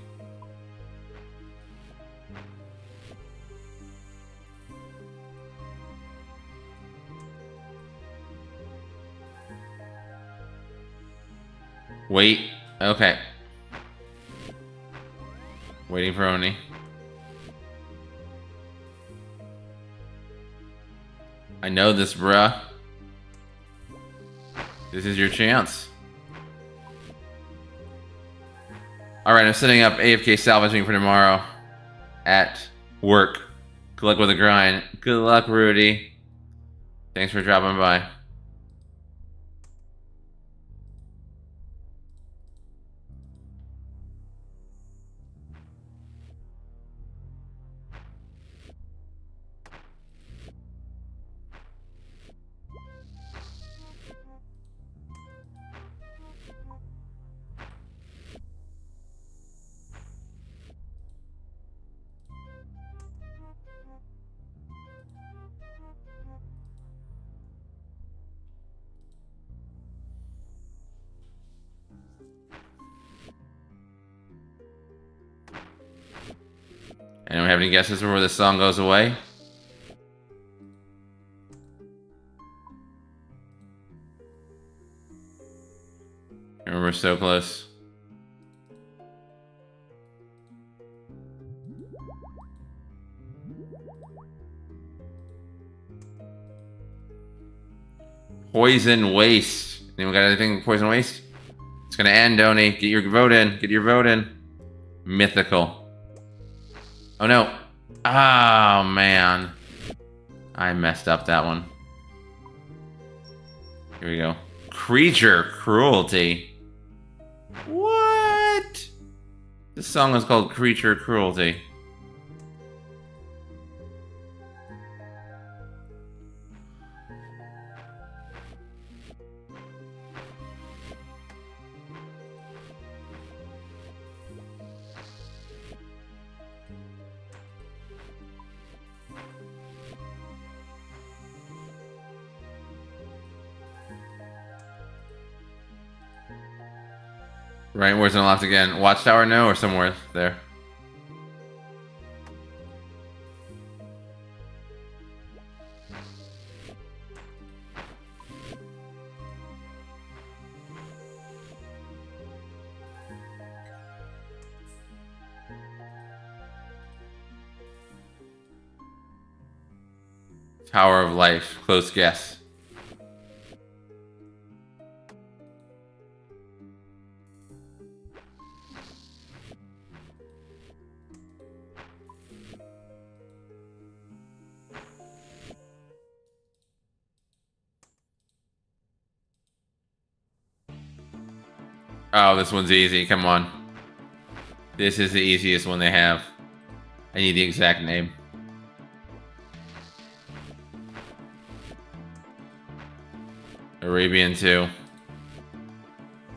Wait. Okay. Waiting for Oni. I know this, bruh. This is your chance. Alright, I'm setting up AFK salvaging for tomorrow at work. Good luck with the grind. Good luck, Rudy. Thanks for dropping by. Anyone have any guesses for where this song goes away? We're so close. Poison Waste. Anyone got anything Poison Waste? It's gonna end, Oni. Get your vote in. Get your vote in. Mythical. Oh no. Oh man. I messed up that one. Here we go. Creature Cruelty. What? This song is called Creature Cruelty. Right, where's unlocked again? Watchtower, no, or somewhere there? Tower of Life, close guess. Oh, this one's easy. Come on. This is the easiest one they have. I need the exact name. Arabian 2.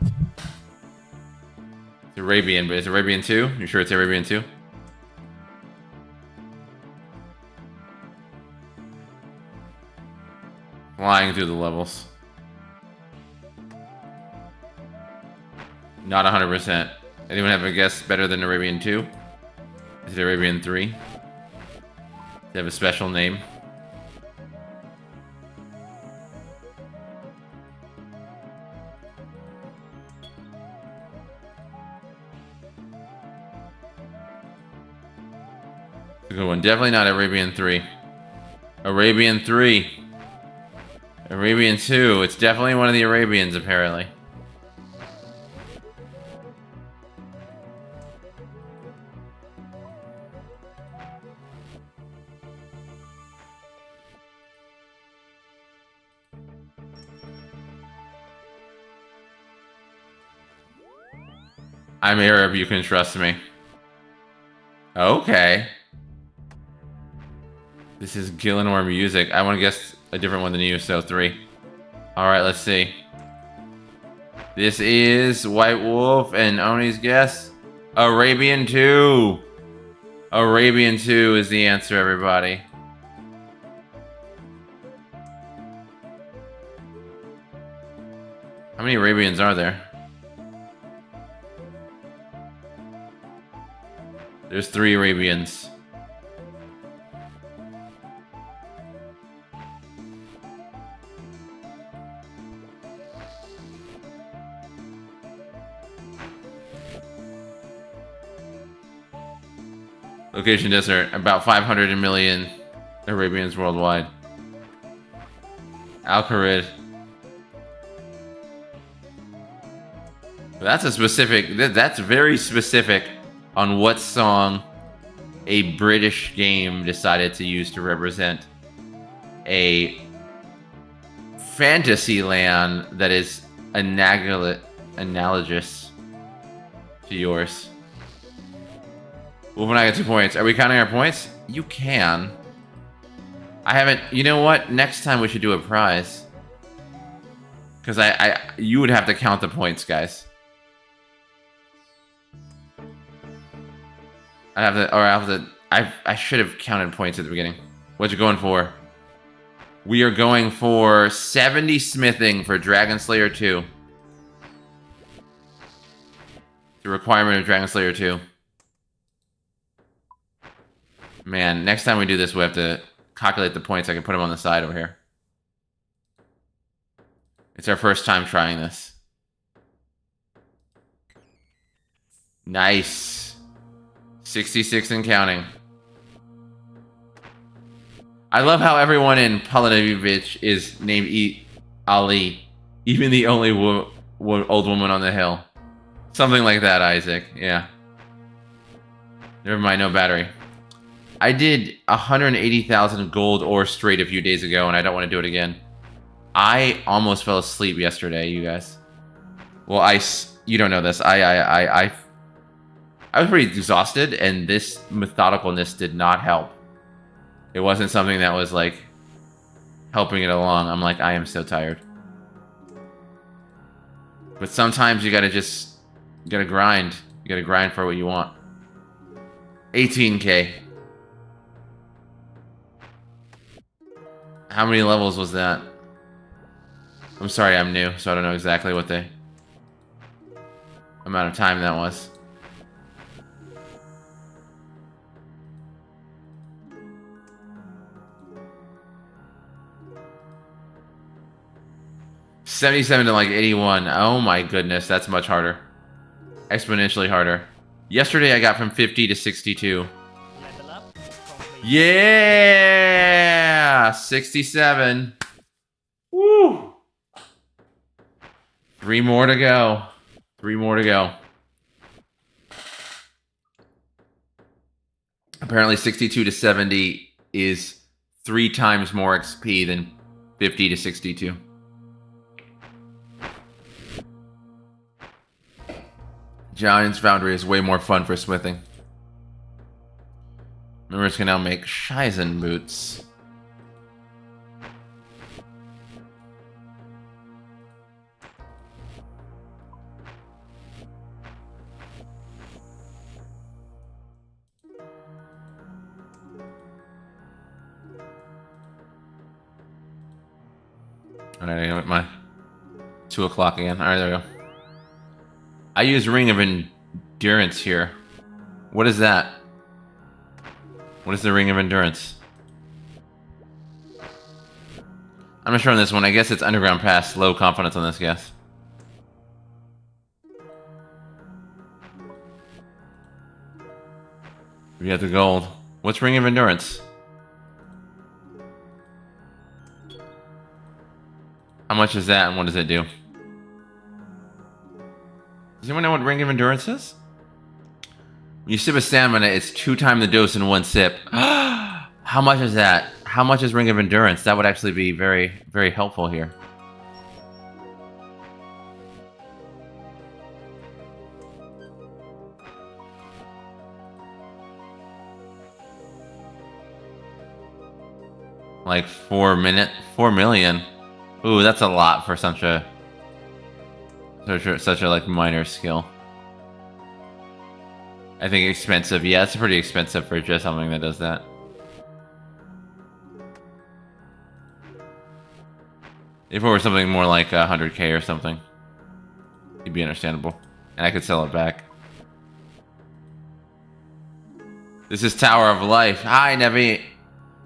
It's Arabian, but it's Arabian 2? You sure it's Arabian 2? Flying through the levels. Not 100%. Anyone have a guess better than Arabian 2? Is it Arabian 3? Does it have a special name? It's a good one. Definitely not Arabian 3. Arabian 3. Arabian 2. It's definitely one of the Arabians, apparently. I'm Arab, you can trust me. Okay. This is Gillenor music. I want to guess a different one than you, so 3. Alright, let's see. This is White Wolf and Oni's guess. Arabian 2. Arabian 2 is the answer, everybody. How many Arabians are there? There's 3 Arabians. Location desert. About 500 million Arabians worldwide. Al-Kharid. That's a specific. That's very specific on what song a British game decided to use to represent a fantasy land that is analogous to yours. Wolf and I got 2 points. Are we counting our points? You can. I haven't. You know what? Next time we should do a prize. Because you would have to count the points, guys. I should have counted points at the beginning. What you going for? We are going for 70 smithing for Dragon Slayer 2. The requirement of Dragon Slayer 2. Man, next time we do this, we have to calculate the points. I can put them on the side over here. It's our first time trying this. Nice. 66 and counting. I love how everyone in Palanovich is named Ali. Even the only old woman on the hill. Something like that, Isaac. Yeah. Never mind, no battery. I did 180,000 gold ore straight a few days ago, and I don't want to do it again. I almost fell asleep yesterday, you guys. Well, you don't know this. I was pretty exhausted, and this methodicalness did not help. It wasn't something that was, like, helping it along. I'm like, I am so tired. But sometimes you gotta grind. You gotta grind for what you want. 18K. How many levels was that? I'm sorry, I'm new, so I don't know exactly what the amount of time that was. $77 to like 81. Oh my goodness, that's much harder. Exponentially harder. Yesterday I got from 50 to 62. Level up complete. Yeah! 67. Woo! 3 more to go. 3 more to go. Apparently 62 to 70 is 3 times more XP than 50 to 62. Giant's Foundry is way more fun for smithing. Members can now make Shizen boots. Alright, I got my 2 o'clock again. Alright, there we go. I use Ring of Endurance here. What is that? What is the Ring of Endurance? I'm not sure on this one. I guess it's Underground Pass. Low confidence on this guess. We got the gold. What's Ring of Endurance? How much is that and what does it do? Does anyone know what Ring of Endurance is? When you sip a stamina, it's 2 times the dose in 1 sip. How much is that? How much is Ring of Endurance? That would actually be very, very helpful here. Like 4 million. Ooh, that's a lot for such a like minor skill. I think expensive. Yeah, it's pretty expensive for just something that does that. If it were something more like 100K or something, it'd be understandable. And I could sell it back. This is Tower of Life. Hi, Nevi.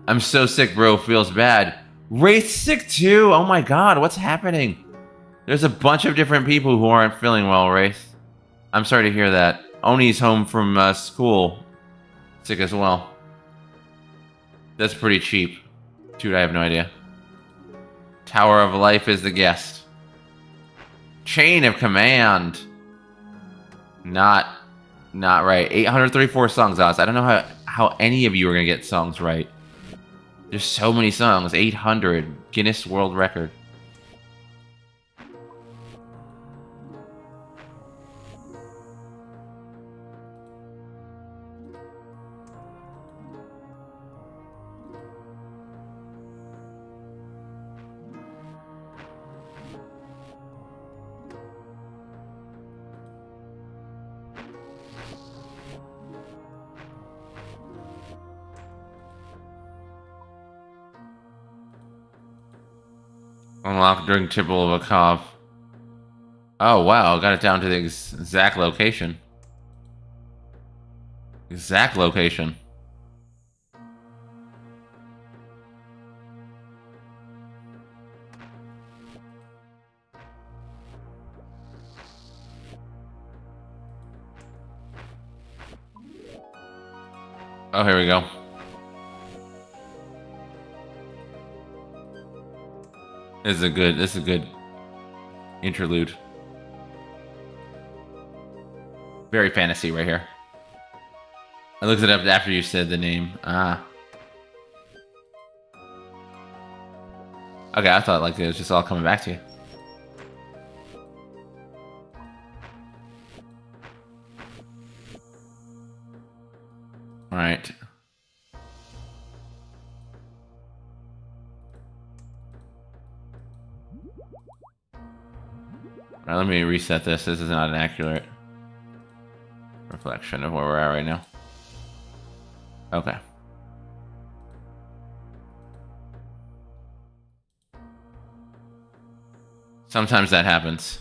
I'm so sick, bro. Feels bad. Wraith's sick too. Oh my god, what's happening? There's a bunch of different people who aren't feeling well, Wraith. I'm sorry to hear that. Oni's home from school. Sick as well. That's pretty cheap. Dude, I have no idea. Tower of Life is the guest. Chain of Command. Not right. 834 songs, Oz. I don't know how any of you are going to get songs right. There's so many songs. 800. Guinness World Record. Unlocked during Tipple of a Cough. Oh, wow. Got it down to the exact location. Exact location. Oh, here we go. This is a good interlude. Very fantasy right here. I looked it up after you said the name. Ah. Okay, I thought like it was just all coming back to you. All right. All right, let me reset this. This is not an accurate reflection of where we're at right now. Okay. Sometimes that happens.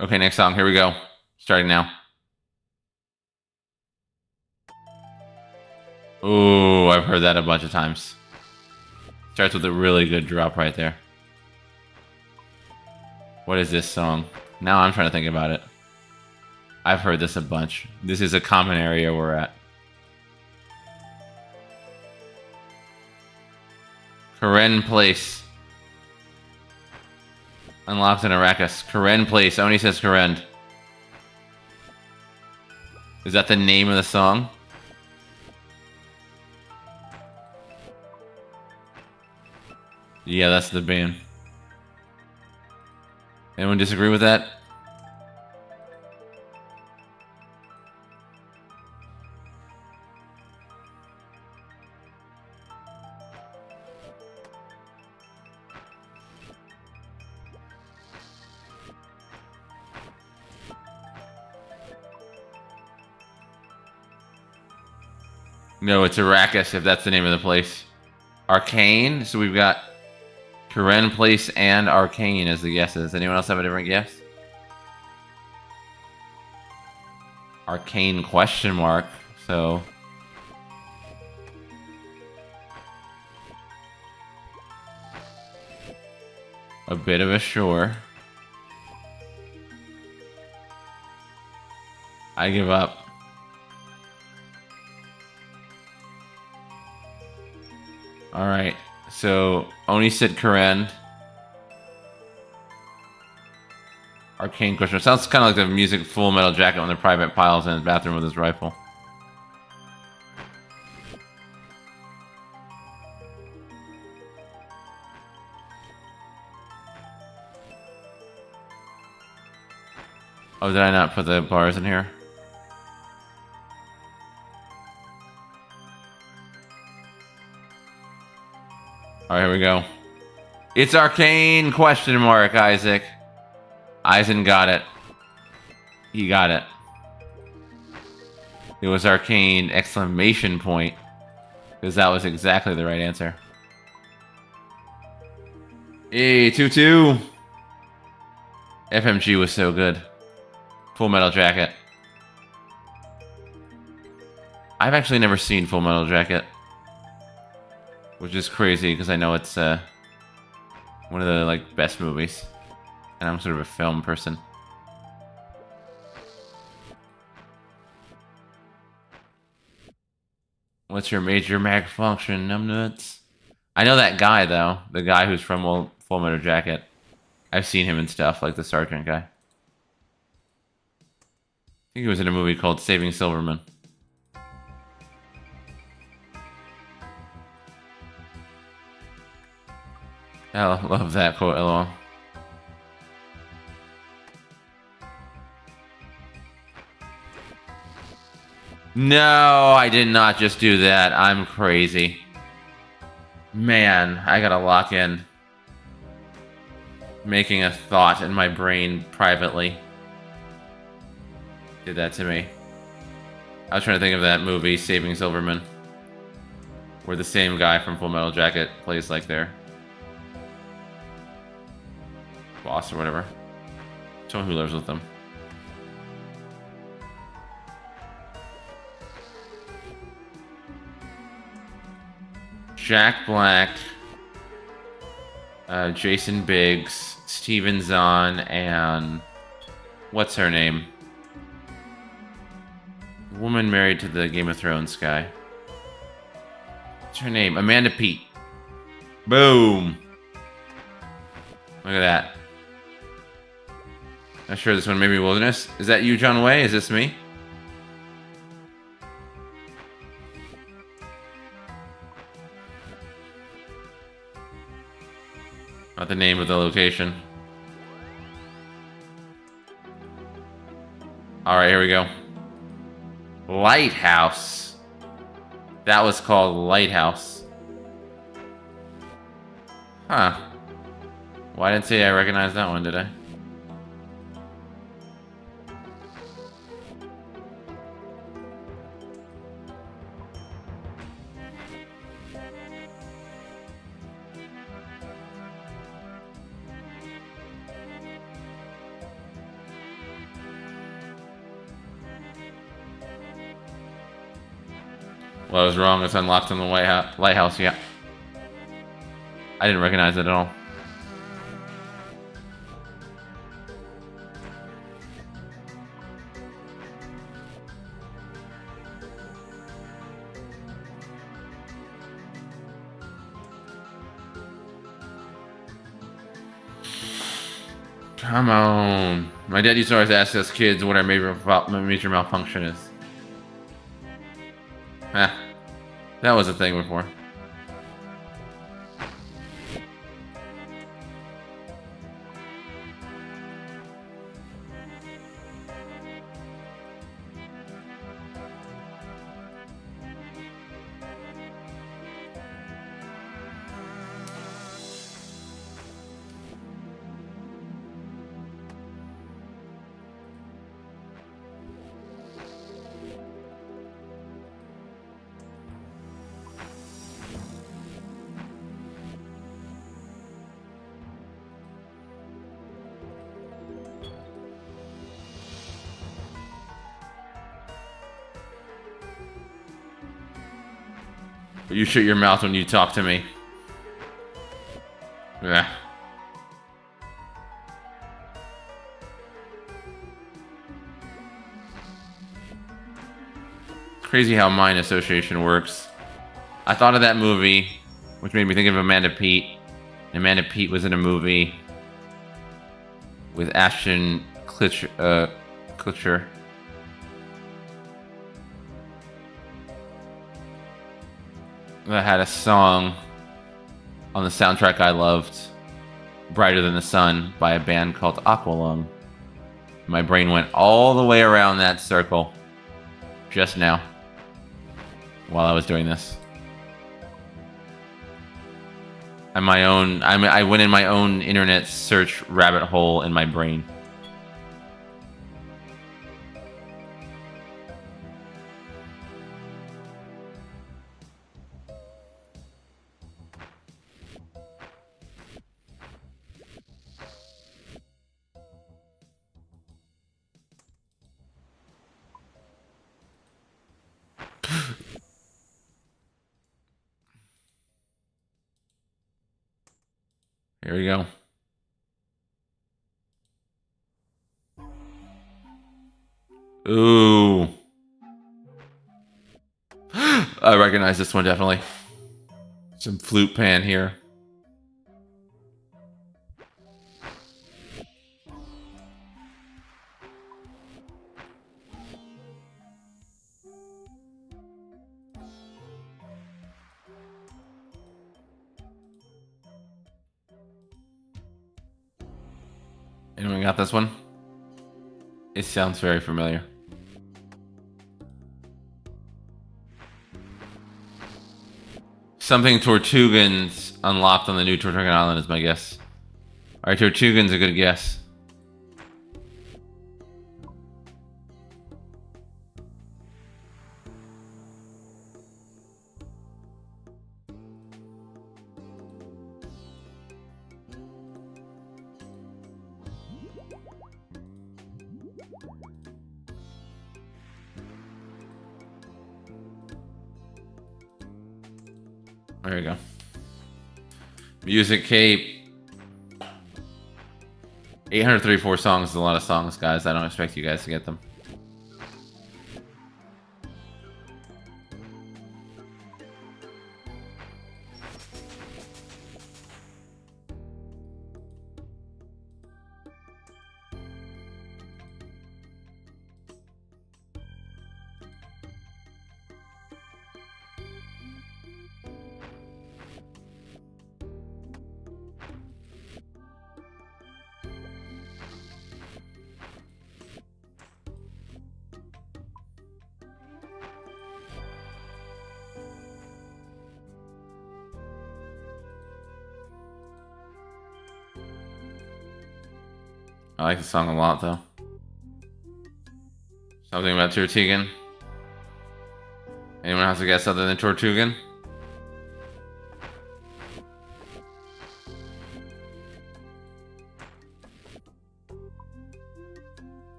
Okay, next song. Here we go. Starting now. Ooh, I've heard that a bunch of times. Starts with a really good drop right there. What is this song? Now I'm trying to think about it. I've heard this a bunch. This is a common area we're at. Karen Place. Unlocked in Arrakis. Karen Place. Oni says Karen. Is that the name of the song? Yeah, that's the band. Anyone disagree with that? No, it's Arrakis, if that's the name of the place. Arcane, so we've got Karen Place and Arcane as the guesses. Anyone else have a different guess? Arcane question mark, so... a bit of a sure. I give up. Alright, so Oni said Karen. Arcane question. It sounds kind of like the music Full Metal Jacket when the Private Pile's in his bathroom with his rifle. Oh, did I not put the bars in here? Alright, here we go. It's Arcane, question mark, Isaac. Eisen got it. He got it. It was Arcane, exclamation point. Because that was exactly the right answer. Hey, 2-2. FMG was so good. Full Metal Jacket. I've actually never seen Full Metal Jacket. Which is crazy, because I know it's one of the best movies. And I'm sort of a film person. What's your major malfunction, numbnuts? I know that guy, though. The guy who's from Full Metal Jacket. I've seen him and stuff, like the sergeant guy. I think he was in a movie called Saving Silverman. I love that quote, LOL. No, I did not just do that. I'm crazy. Man, I gotta lock in. Making a thought in my brain privately. Did that to me. I was trying to think of that movie, Saving Silverman. Where the same guy from Full Metal Jacket plays like their boss or whatever. Someone who lives with them. Jack Black, Jason Biggs, Steven Zahn, and what's her name? Woman married to the Game of Thrones guy. What's her name? Amanda Peet. Boom. Look at that. Not sure this one made me Wilderness. Is that you, John Way? Is this me? Not the name of the location. Alright, here we go. Lighthouse. That was called Lighthouse. Huh. Well, I didn't say I recognized that one, did I? Well, I was wrong. It's unlocked in the lighthouse, yeah. I didn't recognize it at all. Come on. My dad used to always ask us kids what our major malfunction is. That was a thing before. You shut your mouth when you talk to me. Yeah. Crazy how mind association works. I thought of that movie, which made me think of Amanda Peet. Amanda Peet was in a movie with Ashton Kutcher. That had a song on the soundtrack I loved, Brighter Than the Sun, by a band called Aqualung. My brain went all the way around that circle just now while I was doing this. I went in my own internet search rabbit hole in my brain. Here we go. Ooh. I recognize this one definitely. Some flute pan here. Anyone got this one? It sounds very familiar. Something Tortugan's unlocked on the new Tortugan Island is my guess. Alright, Tortugan's a good guess. There you go. Music Cape. 834 songs is a lot of songs, guys. I don't expect you guys to get them. I like the song a lot, though. Something about Tortugan. Anyone has to guess other than Tortugan?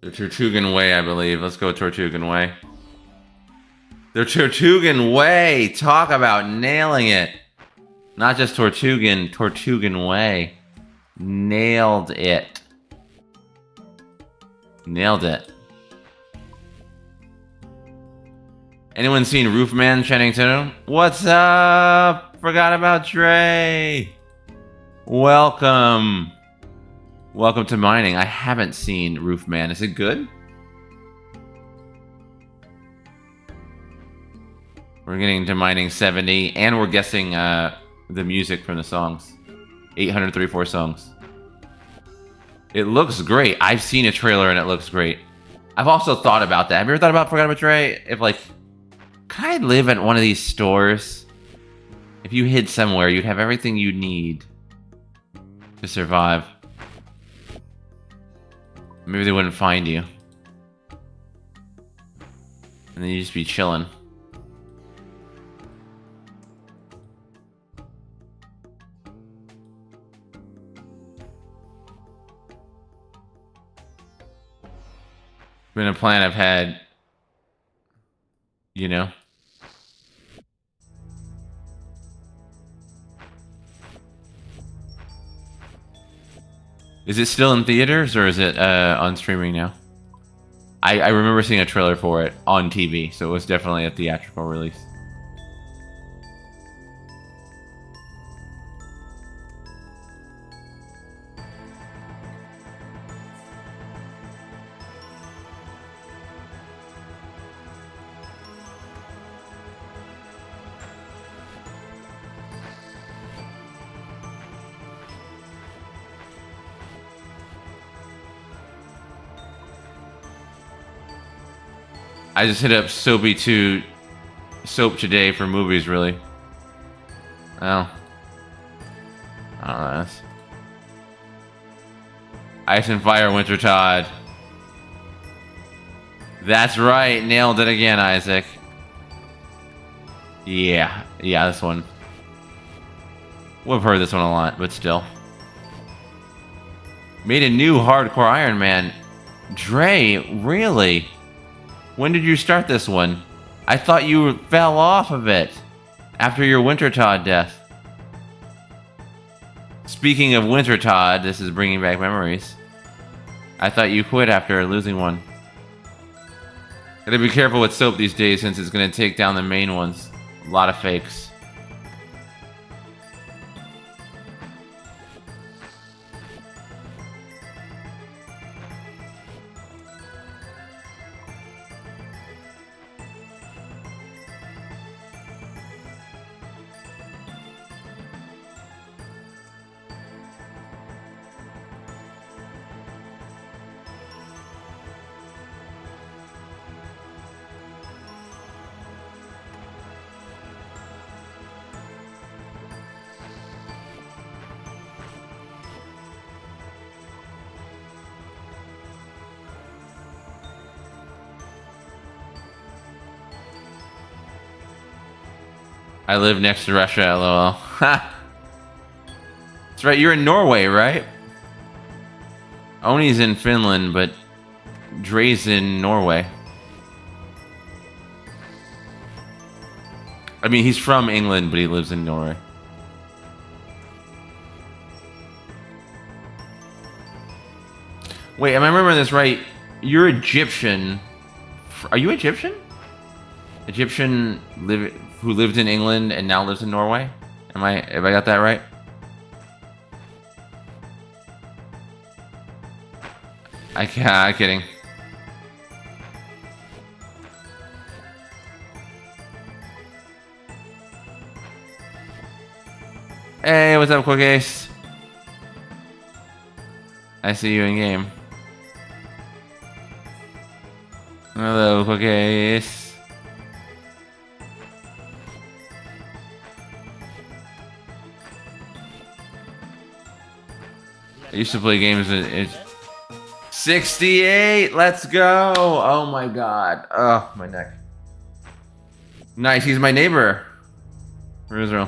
The Tortugan Way, I believe. Let's go Tortugan Way. The Tortugan Way! Talk about nailing it! Not just Tortugan, Tortugan Way. Nailed it. Nailed it. Anyone seen Roofman chanting to? What's up? Forgot about Dre. Welcome. Welcome to mining. I haven't seen Roofman. Is it good? We're getting to mining 70, and we're guessing the music from the songs. 834 songs. It looks great. I've seen a trailer and it looks great. I've also thought about that. Have you ever thought about Forgot About Dre? If like, could I live at one of these stores? If you hid somewhere, you'd have everything you need to survive. Maybe they wouldn't find you. And then you'd just be chilling. Been a plan I've had, you know. Is it still in theaters or is it on streaming now? I remember seeing a trailer for it on TV, so it was definitely a theatrical release. I just hit up Soapy 2 Soap today for movies, really. Well, I don't know. Ice and Fire, Winter Todd. That's right. Nailed it again, Isaac. Yeah, this one. We've heard this one a lot, but still. Made a new hardcore Iron Man. Dre, really? When did you start this one? I thought you fell off of it after your Winter Todd death. Speaking of Winter Todd, this is bringing back memories. I thought you quit after losing one. Gotta be careful with Soap these days since it's gonna take down the main ones. A lot of fakes. I live next to Russia, lol. Ha! That's right, you're in Norway, right? Oni's in Finland, but Dre's in Norway. I mean, he's from England, but he lives in Norway. Wait, am I remembering this right? You're Egyptian. Are you Egyptian? Egyptian who lived in England and now lives in Norway? Have I got that right? I'm kidding. Hey, what's up, Quick Ace? I see you in game. Hello, Quick Ace. I used to play games in 68. Let's go. Oh my god. Oh, my neck. Nice. He's my neighbor. For Israel.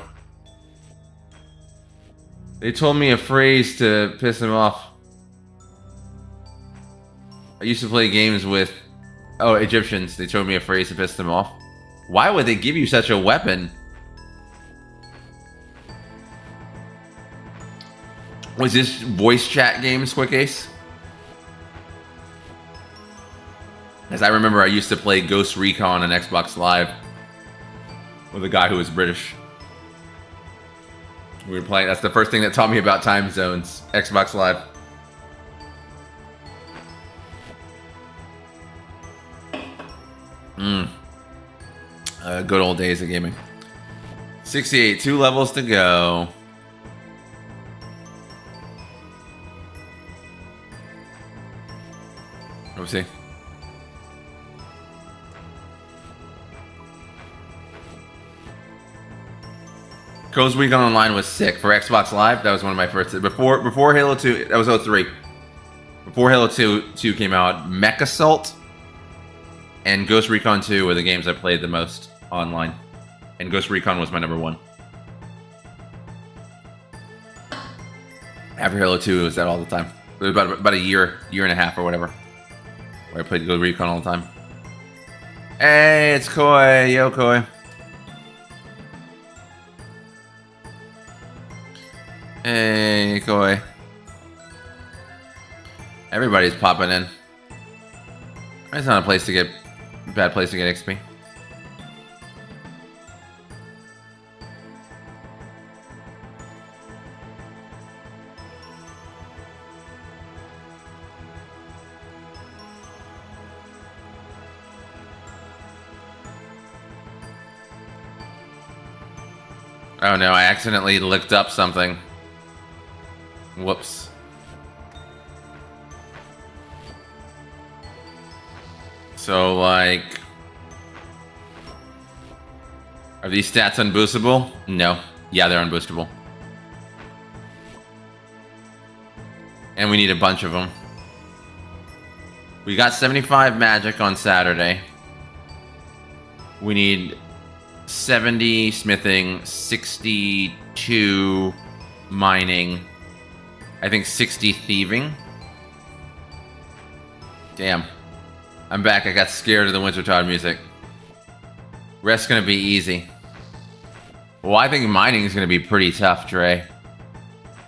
They told me a phrase to piss him off. I used to play games with Egyptians. They told me a phrase to piss them off. Why would they give you such a weapon? Was this voice chat games, Quick Ace? As I remember, I used to play Ghost Recon on Xbox Live with a guy who was British. We were playing. That's the first thing that taught me about time zones. Xbox Live. Good old days of gaming. 68, 2 levels to go. Oopsie. Ghost Recon Online was sick for Xbox Live. That was one of my first. Before Halo 2, that was 03. Before Halo 2 came out, Mech Assault and Ghost Recon 2 were the games I played the most online. And Ghost Recon was my number 1. After Halo 2, it was that all the time. It was about a year and a half or whatever, where I played Ghost Recon all the time. Hey, it's Koi. Yo, Koi. Hey, Koi. Everybody's popping in. It's not a bad place to get XP. Oh no, I accidentally looked up something. Whoops. So, like, Are these stats unboostable? No. Yeah, they're unboostable. And we need a bunch of them. We got 75 magic on Saturday. We need 70 smithing, 62 mining, I think 60 thieving. Damn. I'm back. I got scared of the Wintertide music. Rest's gonna be easy. Well, I think mining is gonna be pretty tough, Dre.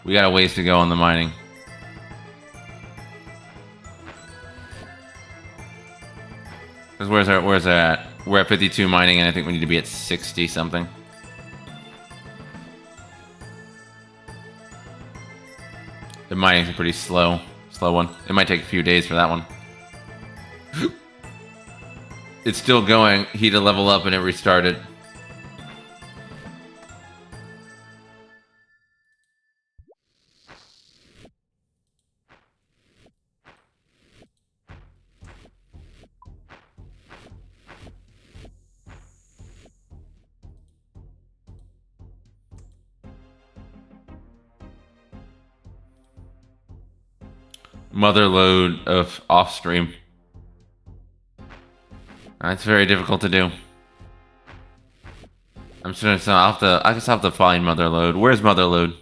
We got a ways to go on the mining. Cause where's our at? We're at 52 mining, and I think we need to be at 60 something. The mining's a pretty slow one. It might take a few days for that one. It's still going. He to level up and it restarted. Mother load of off stream. That's very difficult to do. I guess I'll have to find mother load. Where's mother load?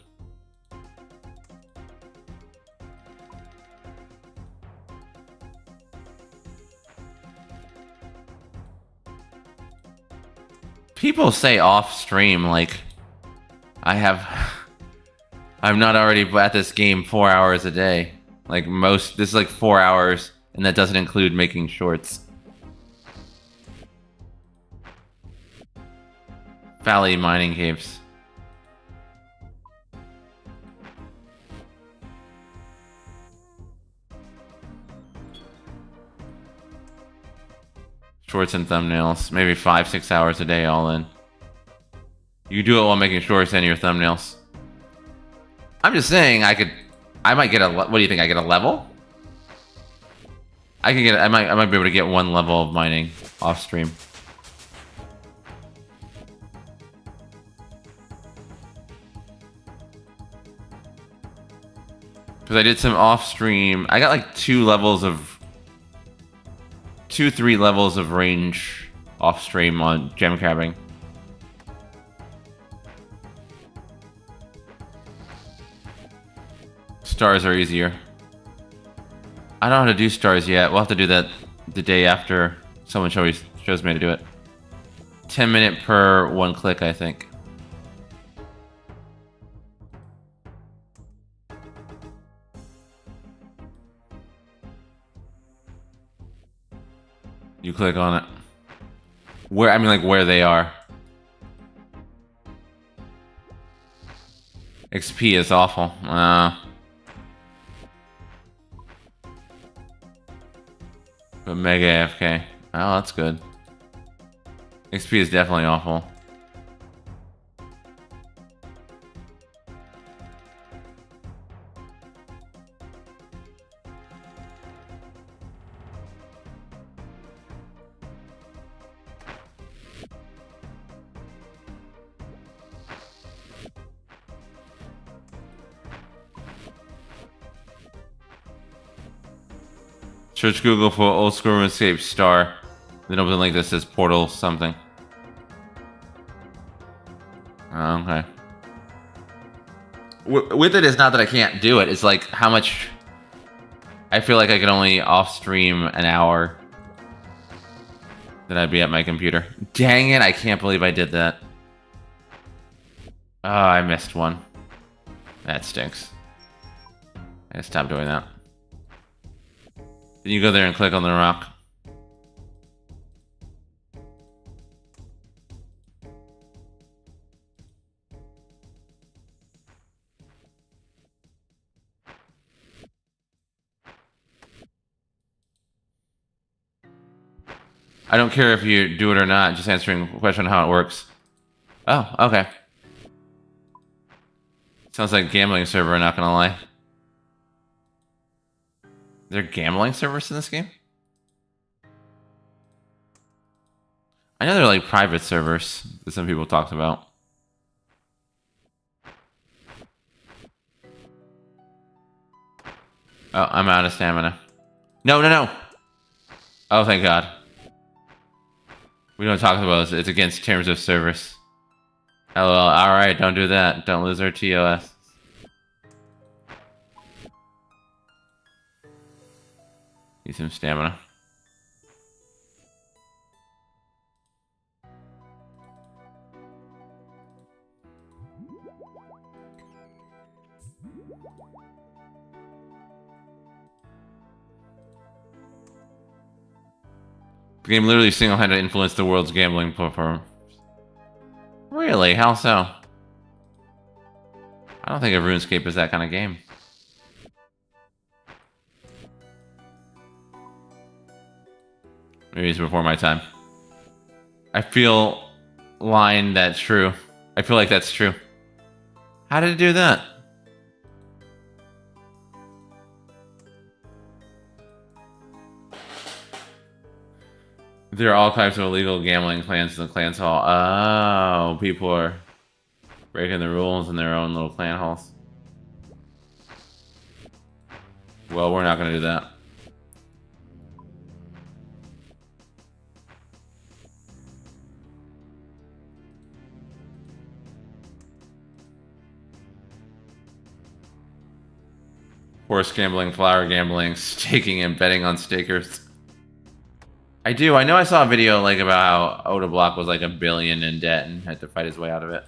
People say off stream like I'm not already at this game 4 hours a day. Like this is like 4 hours, and that doesn't include making shorts. Valley mining caves. Shorts and thumbnails. Maybe 5-6 hours a day all in. You do it while making shorts and your thumbnails. I'm just saying I might get a, what do you think? I get a level? I might be able to get one level of mining off stream. Because I did some off stream. I got like 3 levels of range off stream on gem crabbing. Stars are easier. I don't know how to do stars yet. We'll have to do that the day after someone shows me how to do it. 10-minute per 1 click, I think. You click on it. Where they are. XP is awful. But Mega AFK. Oh, that's good. XP is definitely awful. Search Google for old school RuneScape star. Then open a link that says portal something. Oh, okay. With it, it's not that I can't do it. It's like how much. I feel like I could only off stream an hour. Then I'd be at my computer. Dang it! I can't believe I did that. Oh, I missed one. That stinks. I gotta stop doing that. Then you go there and click on the rock. I don't care if you do it or not, just answering a question on how it works. Oh, okay. Sounds like a gambling server, not gonna lie. Are there gambling servers in this game? I know they're like private servers that some people talked about. Oh, I'm out of stamina. No, no, no! Oh, thank God. We don't talk about this. It's against terms of service. LOL. Alright, don't do that. Don't lose our TOS. Need some stamina. The game literally single-handedly influenced the world's gambling platform. Really? How so? I don't think a RuneScape is that kind of game. Maybe it's before my time. I feel line that's true. I feel like that's true. How did it do that? There are all types of illegal gambling clans in the clan hall. Oh, people are breaking the rules in their own little clan halls. Well, we're not going to do that. Horse gambling, flower gambling, staking and betting on stakers. I do. I know I saw a video like about how Oda Block was like $1 billion in debt and had to fight his way out of it.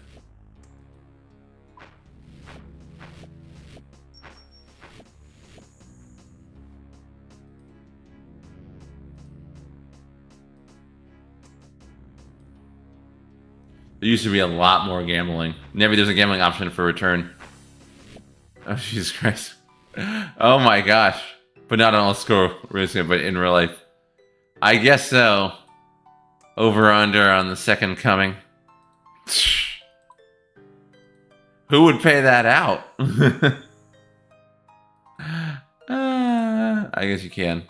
There used to be a lot more gambling. Maybe there's a gambling option for return. Oh, Jesus Christ. Oh my gosh. But not on score risk, but in real life. I guess so. Over under on the second coming. Who would pay that out? I guess you can.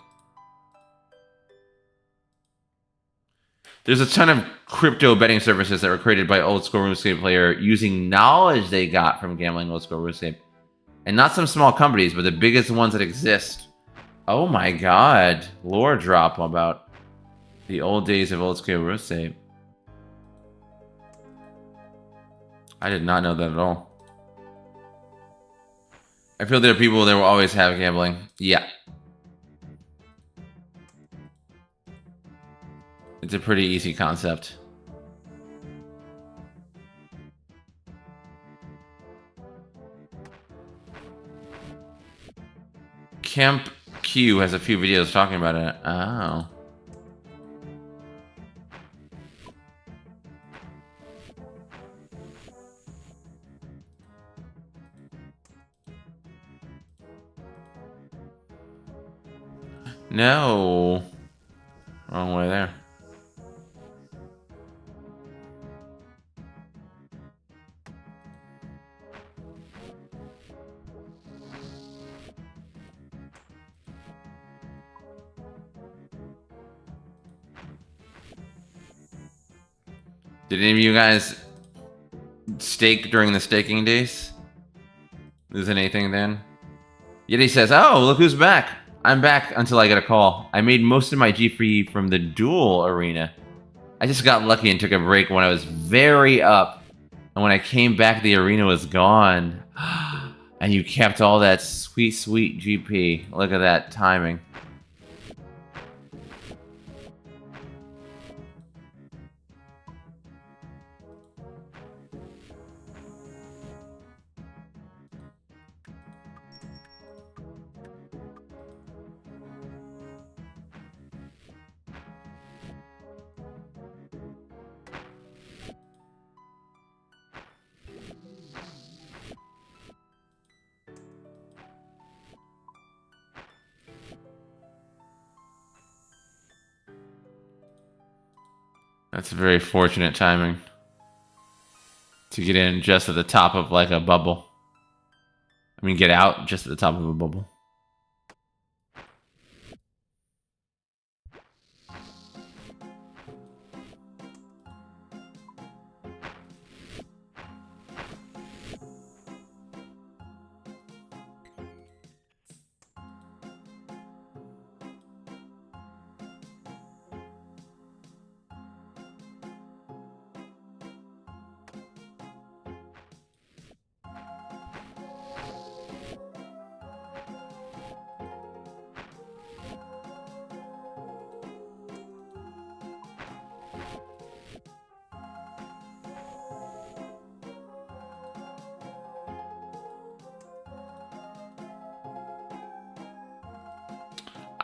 There's a ton of crypto betting services that were created by old school RuneScape player using knowledge they got from gambling old school RuneScape. And not some small companies, but the biggest ones that exist. Oh my God. Lore drop about the old days of old school RuneScape. I did not know that at all. I feel there are people that will always have gambling. Yeah. It's a pretty easy concept. Camp Q has a few videos talking about it. Oh. No. Wrong way there. Did any of you guys stake during the staking days? Lose anything then? Yeti says, oh, look who's back. I'm back until I get a call. I made most of my G3 from the duel arena. I just got lucky and took a break when I was very up. And when I came back, the arena was gone. And you kept all that sweet, sweet GP. Look at that timing. That's very fortunate timing to get in just at the top of like a bubble. I mean, get out just at the top of a bubble.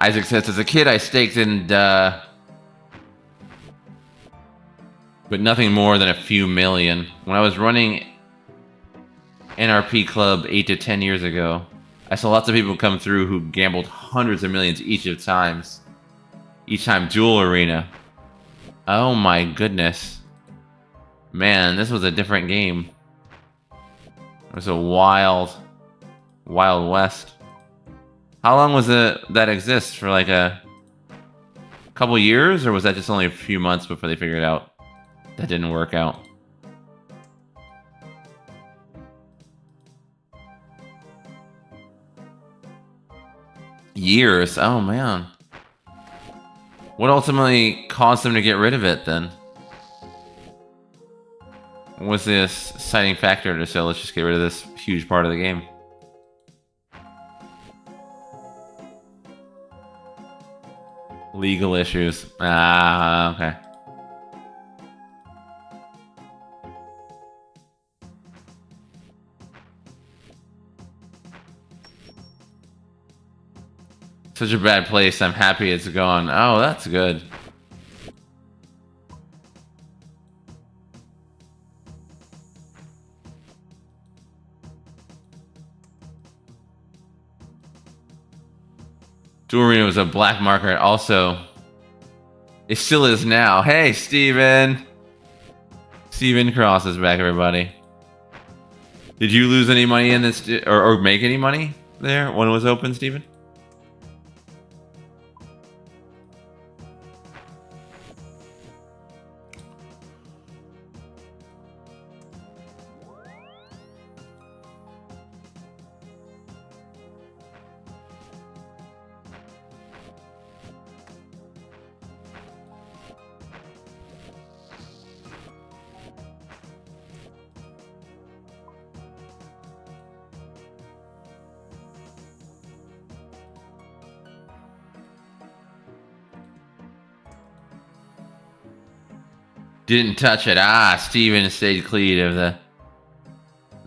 Isaac says, as a kid, I staked in, but nothing more than a few million. When I was running NRP Club 8 to 10 years ago, I saw lots of people come through who gambled hundreds of millions each time. Duel Arena. Oh my goodness. Man, this was a different game. It was a wild west. How long was it that exist? For like a couple years? Or was that just only a few months before they figured out that didn't work out? Years? Oh man. What ultimately caused them to get rid of it then? What was this deciding factor to say, let's just get rid of this huge part of the game? Legal issues. Ah, okay. Such a bad place. I'm happy it's gone. Oh, that's good. Duel Arena was a black market. Also, it still is now. Hey, Steven! Steven Cross is back, everybody. Did you lose any money in this, or make any money there when it was open, Steven? Didn't touch it. Ah, Steven stayed clean of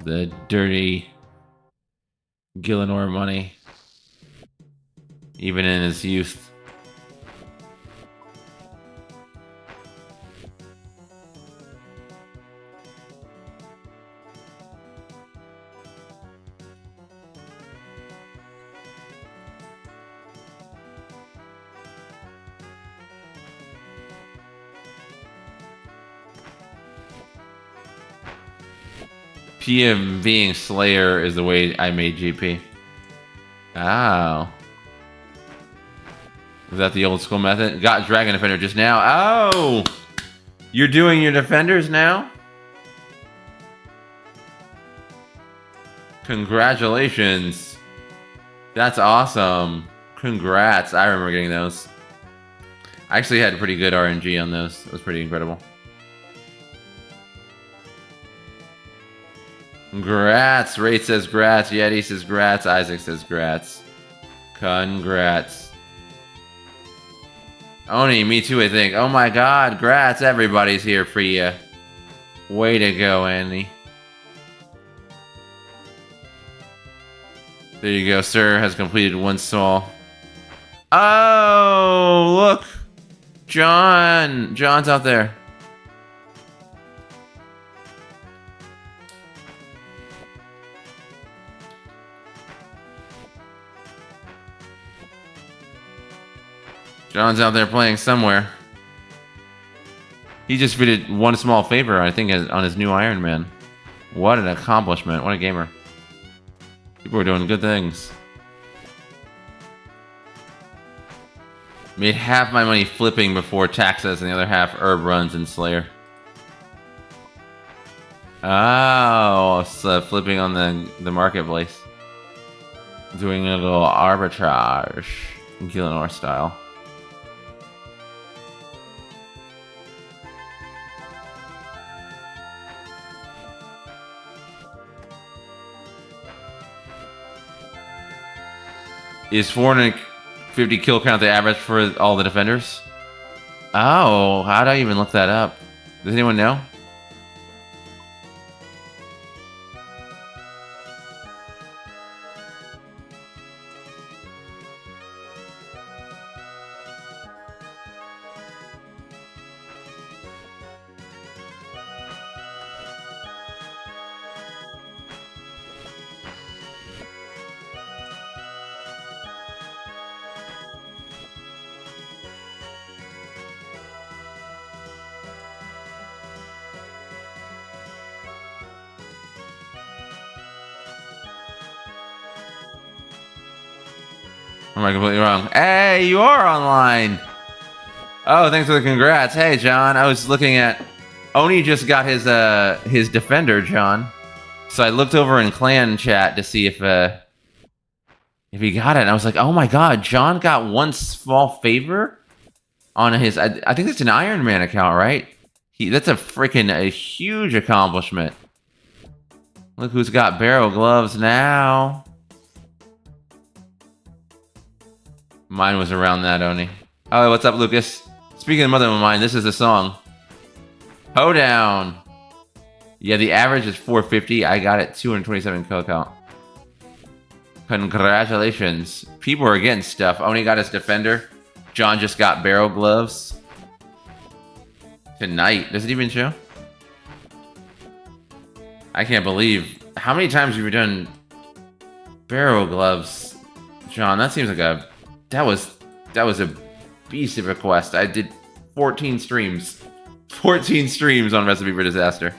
the dirty Gielinor money, even in his youth. PMVing Slayer is the way I made GP. Oh. Was that the old school method? Got Dragon Defender just now. Oh! You're doing your defenders now? Congratulations. That's awesome. Congrats. I remember getting those. I actually had pretty good RNG on those. It was pretty incredible. Grats. Ray says grats. Yeti says grats. Isaac says grats. Congrats. Oni, me too, I think. Oh my god, grats. Everybody's here for you. Way to go, Andy. There you go, sir. Has completed one soul. Oh, look. John. John's out there. John's out there playing somewhere. He just did one small favor, I think, on his new Iron Man. What an accomplishment. What a gamer. People are doing good things. Made half my money flipping before taxes and the other half herb runs in Slayer. Oh, so flipping on the marketplace. Doing a little arbitrage. Gielinor style. Is 450 kill count the average for all the defenders? Oh, how'd I even look that up? Does anyone know? Or am I completely wrong? Hey, you are online. Oh, thanks for the congrats. Hey, John. I was looking at... Oni just got his defender, John. So I looked over in clan chat to see if he got it. And I was like, oh my god, John got one small favor on his... I think it's an Iron Man account, right? That's a huge accomplishment. Look who's got barrel gloves now. Mine was around that, Oni. Oh, what's up, Lucas? Speaking of mother of mine, this is the song. Hoedown. Yeah, the average is 450. I got it 227 kill count. Congratulations. People are getting stuff. Oni got his defender. John just got barrel gloves. Tonight. Does it even show? I can't believe. How many times have you done barrel gloves, John? That seems like a... That was a beast of a quest. I did 14 streams. 14 streams on Recipe for Disaster.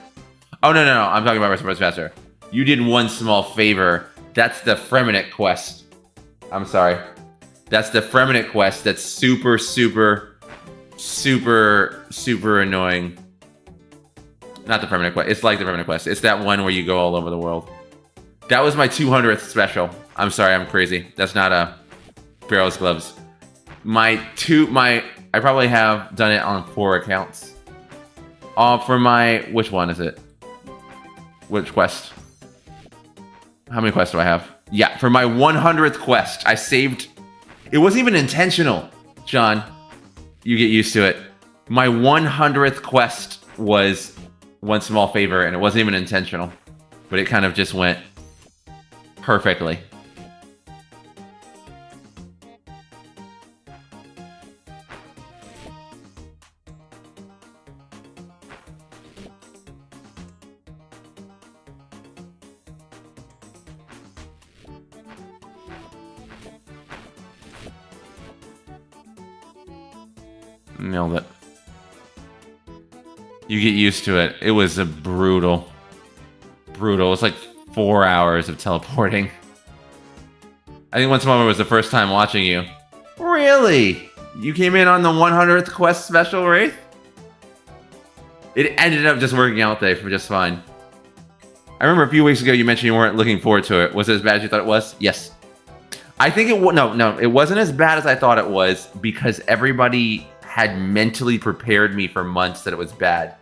Oh, no. I'm talking about Recipe for Disaster. You did one small favor. That's the Fremennik quest. I'm sorry. That's the Fremennik quest that's super, super, super, super annoying. Not the Fremennik quest. It's like the Fremennik quest. It's that one where you go all over the world. That was my 200th special. I'm sorry, I'm crazy. That's not a barrels gloves. I probably have done it on 4 accounts. For my, which one is it? Which quest? How many quests do I have? Yeah, for my 100th quest, I saved... It wasn't even intentional, John. You get used to it. My 100th quest was one small favor, and it wasn't even intentional. But it kind of just went perfectly. Nailed it. You get used to it. It was a brutal. It was like 4 hours of teleporting. I think once in a while was the first time watching you. Really? You came in on the 100th quest special, Wraith? It ended up just working out there for just fine. I remember a few weeks ago you mentioned you weren't looking forward to it. Was it as bad as you thought it was? Yes. I think it was... No. It wasn't as bad as I thought it was because everybody had mentally prepared me for months that it was bad.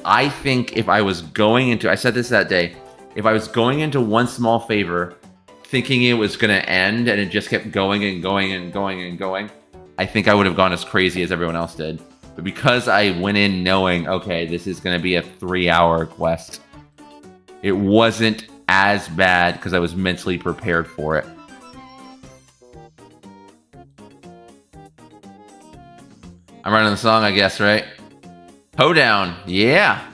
I think if I was going into... I said this that day. If I was going into one small favor, thinking it was going to end, and it just kept going and going and going and going, I think I would have gone as crazy as everyone else did. But because I went in knowing, okay, this is going to be a 3-hour quest, it wasn't as bad because I was mentally prepared for it. I'm running the song, I guess, right? Hoedown, yeah.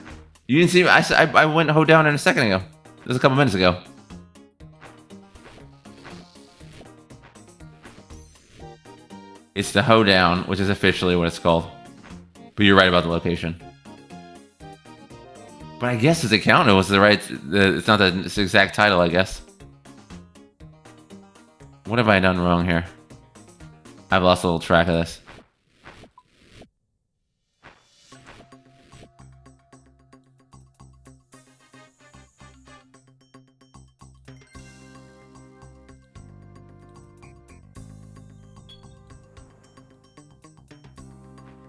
You didn't see me? I went Hoedown in a second ago. It was a couple minutes ago. It's the Hoedown, which is officially what it's called. But you're right about the location. But I guess his account was the right... It's not the exact title, I guess. What have I done wrong here? I've lost a little track of this.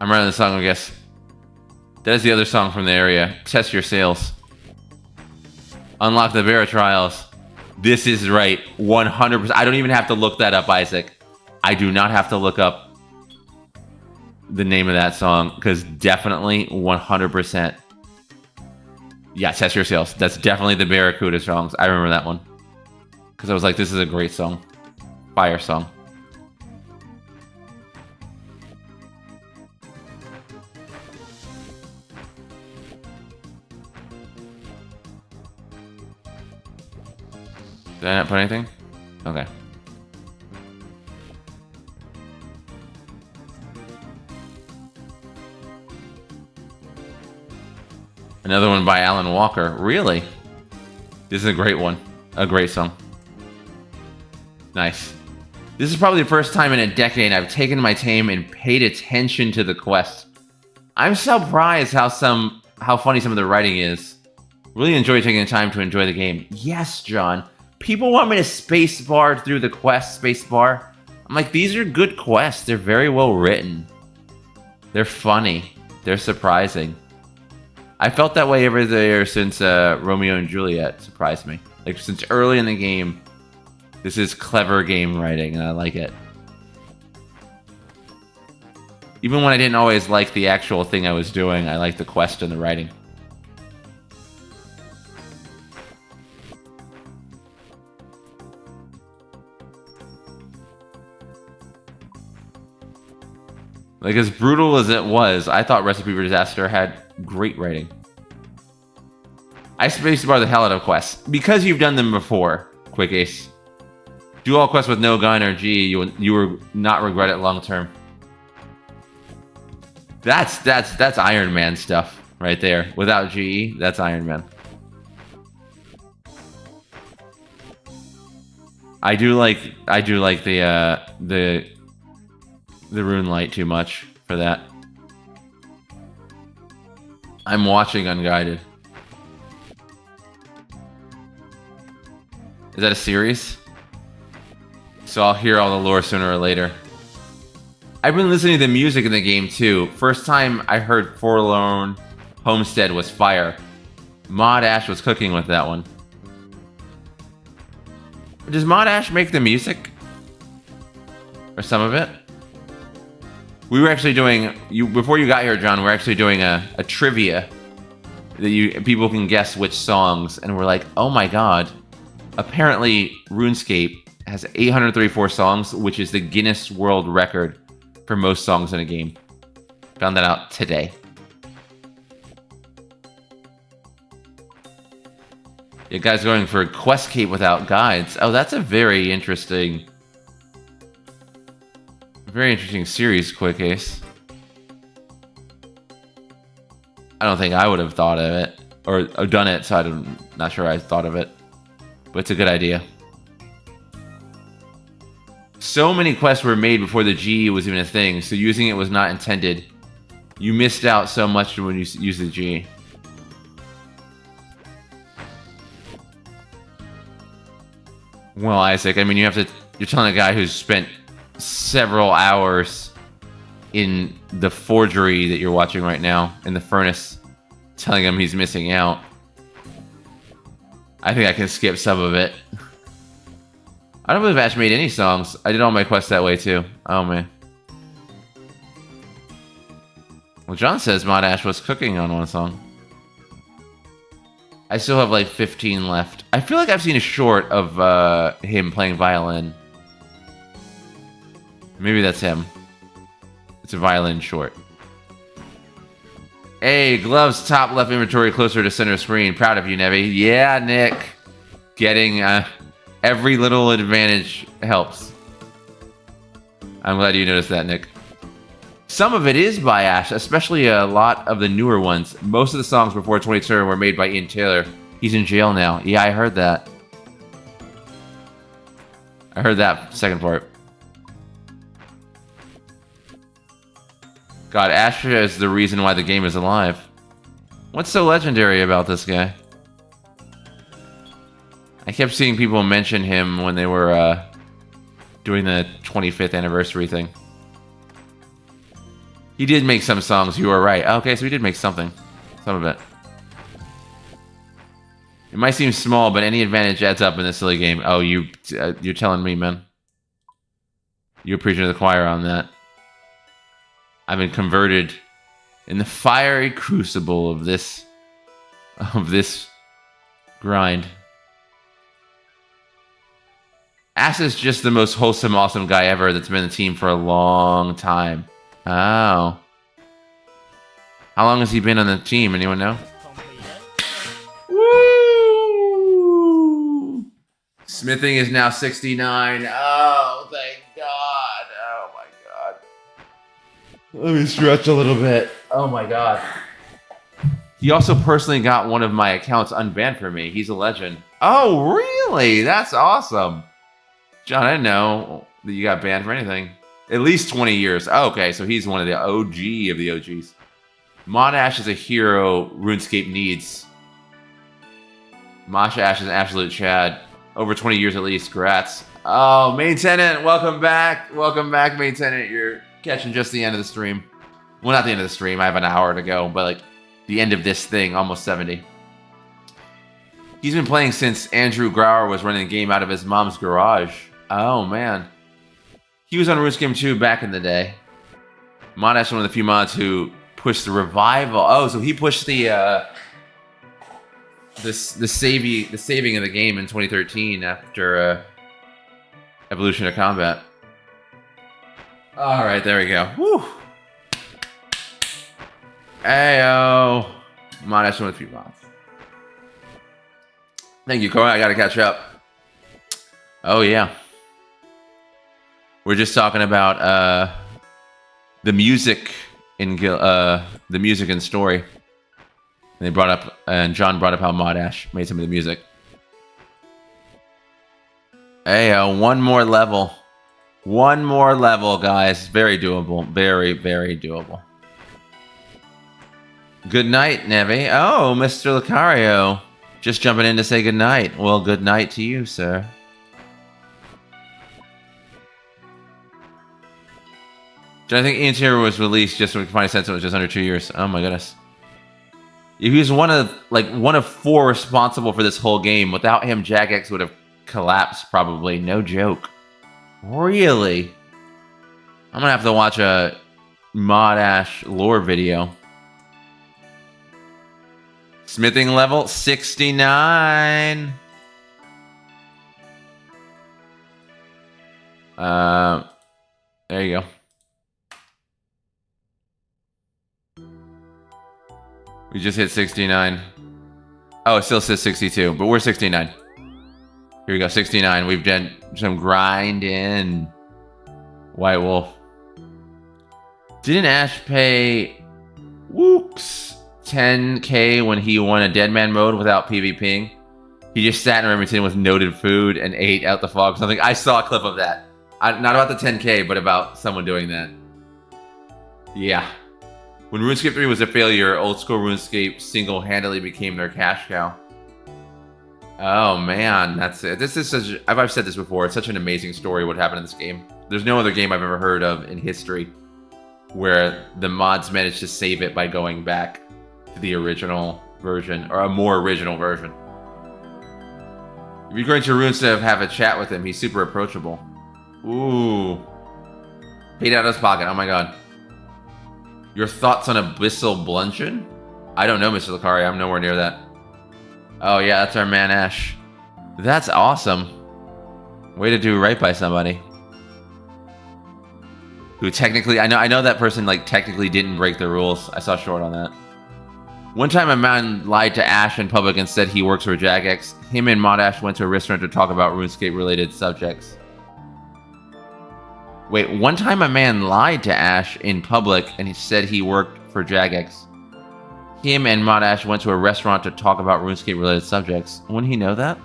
I'm running the song, I guess. That is the other song from the area. Test your sales. Unlock the Vera Trials. This is right. 100%. I don't even have to look that up, Isaac. I do not have to look up the name of that song, because definitely 100%. Yeah, Test Your Sales. That's definitely the Barracuda songs. I remember that one. Because I was like, this is a great song. Fire song. Did I not put anything? Okay. Another one by Alan Walker. Really? This is a great one. A great song. Nice. This is probably the first time in a decade I've taken my time and paid attention to the quest. I'm surprised how funny some of the writing is. Really enjoy taking the time to enjoy the game. Yes, John. People want me to spacebar through the quest, spacebar. I'm like, these are good quests. They're very well written. They're funny. They're surprising. I felt that way ever there since Romeo and Juliet surprised me. Like, since early in the game, this is clever game writing, and I like it. Even when I didn't always like the actual thing I was doing, I liked the quest and the writing. Like, as brutal as it was, I thought Recipe for Disaster had great writing. I spacebar the hell out of quests. Because you've done them before, Quick Ace. Do all quests with no gun or G, you will not regret it long term. That's Iron Man stuff right there. Without GE, that's Iron Man. I do like the Rune Light too much for that. I'm watching Unguided. Is that a series? So I'll hear all the lore sooner or later. I've been listening to the music in the game too. First time I heard Forlorn Homestead was fire. Mod Ash was cooking with that one. Does Mod Ash make the music? Or some of it? We were actually doing, before you got here, John, we're actually doing a trivia that people can guess which songs, and we're like, oh my god. Apparently, RuneScape has 834 songs, which is the Guinness World Record for most songs in a game. Found that out today. You guys going for Questcape without guides. Oh, that's a very interesting series, Quick Ace. I don't think I would have thought of it or done it, so I'm not sure I thought of it. But it's a good idea. So many quests were made before the G was even a thing, so using it was not intended. You missed out so much when you use the G. Well, Isaac, I mean, you're telling a guy who's spent several hours in the forgery that you're watching right now, in the furnace, telling him he's missing out. I think I can skip some of it. I don't believe Ash made any songs. I did all my quests that way too. Oh man. Well, John says Mod Ash was cooking on one song. I still have like 15 left. I feel like I've seen a short of him playing violin. Maybe that's him. It's a violin short. Hey, gloves top left inventory closer to center screen. Proud of you, Nevi. Yeah, Nick. Getting every little advantage helps. I'm glad you noticed that, Nick. Some of it is by Ash, especially a lot of the newer ones. Most of the songs before 2010 were made by Ian Taylor. He's in jail now. Yeah, I heard that. I heard that second part. God, Ash is the reason why the game is alive. What's so legendary about this guy? I kept seeing people mention him when they were doing the 25th anniversary thing. He did make some songs, you were right. Okay, so he did make something. Some of it. It might seem small, but any advantage adds up in this silly game. Oh, you're telling me, man. You're preaching to the choir on that. I've been converted in the fiery crucible of this grind. Ash is just the most wholesome, awesome guy ever that's been in the team for a long time. Oh. How long has he been on the team? Anyone know? Woo! Smithing is now 69. Oh, thank God. Oh, my God. Let me stretch a little bit. Oh, my God. He also personally got one of my accounts unbanned for me. He's a legend. Oh, really? That's awesome. John, I didn't know that you got banned for anything. At least 20 years. Oh, okay, so he's one of the OG of the OGs. Modash is a hero RuneScape needs. Mosh Ash is an absolute Chad. Over 20 years at least. Congrats. Oh, Main Tenant, welcome back. Welcome back, Main Tenant. You're catching just the end of the stream. Well, not the end of the stream. I have an hour to go, but like the end of this thing, almost 70. He's been playing since Andrew Grauer was running the game out of his mom's garage. Oh, man. He was on RuneScape 2 back in the day. Modash is one of the few mods who pushed the revival. Oh, so he pushed the saving of the game in 2013 after Evolution of Combat. All right, there we go. Woo. Ayo. Modash one of the few mods. Thank you, Corey. I gotta catch up. Oh yeah. We're just talking about the music in the music and story. And they brought up, and John brought up how Modash made some of the music. Hey, one more level. One more level, guys. Very doable. Very, very doable. Good night, Nevi. Oh, Mr. Lucario. Just jumping in to say good night. Well, good night to you, sir. I think Ian Tier was released just so we can find a sense it was just under 2 years. Oh my goodness. He was one of 4 responsible for this whole game. Without him, Jagex would have collapsed probably. No joke. Really? I'm gonna have to watch a Modash lore video. Smithing level 69. There you go. We just hit 69. Oh, it still says 62, but we're 69. Here we go, 69. We've done some grinding. White Wolf. Didn't Ash pay Wooks 10k when he won a Deadman mode without PvPing? He just sat in Remington with noted food and ate out the fog. Something. I saw a clip of that. Not about the 10k, but about someone doing that. Yeah. When RuneScape 3 was a failure, old school RuneScape single-handedly became their cash cow. Oh man, that's it. This is such. I've said this before. It's such an amazing story what happened in this game. There's no other game I've ever heard of in history where the mods managed to save it by going back to the original version, or a more original version. If you're going to RuneScape, have a chat with him. He's super approachable. Ooh. Paid out of his pocket. Oh my god. Your thoughts on Abyssal Bludgeon? I don't know, Mr. Lucario. I'm nowhere near that. Oh yeah, that's our man Ash. That's awesome. Way to do right by somebody. Who technically, I know that person like technically didn't break the rules. I saw short on that. One time a man lied to Ash in public and said he works for Jagex. Him and Modash went to a restaurant to talk about RuneScape related subjects. Wait, one time a man lied to Ash in public and he said he worked for Jagex. Him and Modash went to a restaurant to talk about RuneScape related subjects. Wouldn't he know that?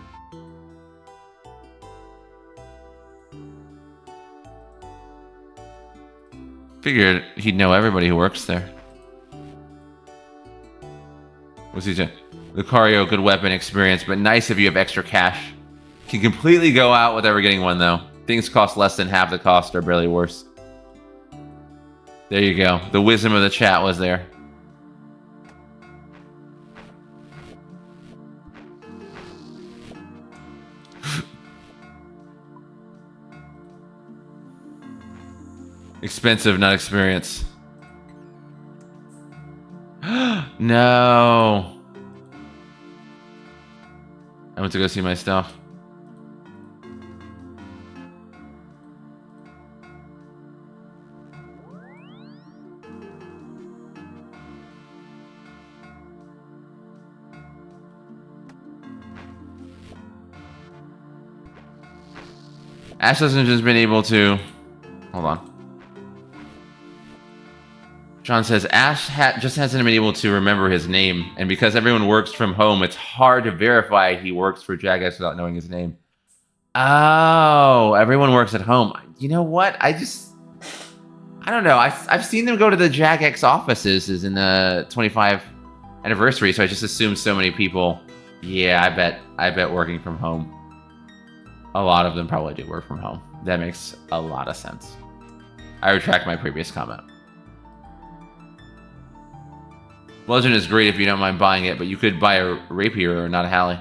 Figured he'd know everybody who works there. What's he saying? Lucario, good weapon experience, but nice if you have extra cash. Can completely go out without ever getting one though. Things cost less than half the cost or barely worse. There you go. The wisdom of the chat was there. Expensive, not experience. No. I went to go see my stuff. Ash hasn't just been able to... Hold on. John says, Ash just hasn't been able to remember his name, and because everyone works from home, it's hard to verify he works for Jagex without knowing his name. Oh, everyone works at home. You know what? I don't know. I've seen them go to the Jagex offices in the 25 anniversary, so I just assumed so many people. Yeah, I bet working from home. A lot of them probably do work from home. That makes a lot of sense. I retract my previous comment. Bludgeon is great if you don't mind buying it, but you could buy a rapier or not a Hallie.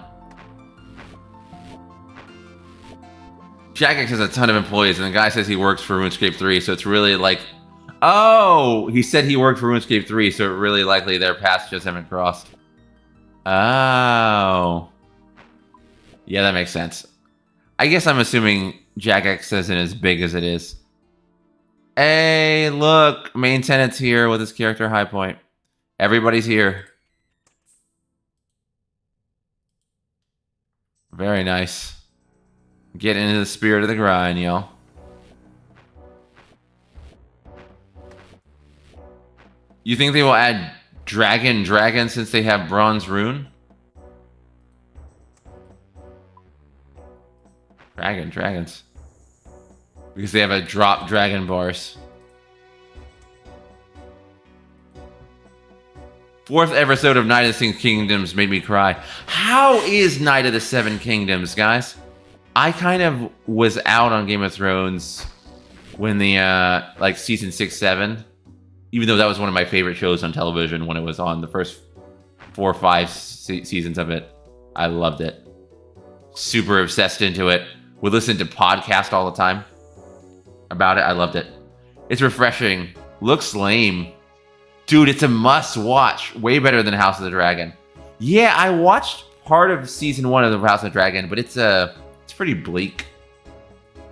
Jagex has a ton of employees, and the guy says he works for RuneScape 3, so it's really like... Oh! He said he worked for RuneScape 3, so it's really likely their paths just haven't crossed. Oh. Yeah, that makes sense. I guess I'm assuming Jagex isn't as big as it is. Hey, look! Main tenant's here with his character high point. Everybody's here. Very nice. Get into the spirit of the grind, y'all. You think they will add dragon since they have bronze rune? Dragons. Because they have a drop dragon bars. 4th episode of Night of the 7 Kingdoms made me cry. How is Night of the 7 Kingdoms, guys? I kind of was out on Game of Thrones when the, like, season 6, 7. Even though that was one of my favorite shows on television when it was on the first 4 or 5 seasons of it. I loved it. Super obsessed into it. Would listen to podcasts all the time about it. I loved it. It's refreshing. Looks lame. Dude, it's a must-watch. Way better than House of the Dragon. Yeah, I watched part of season 1 of the House of the Dragon, but it's pretty bleak.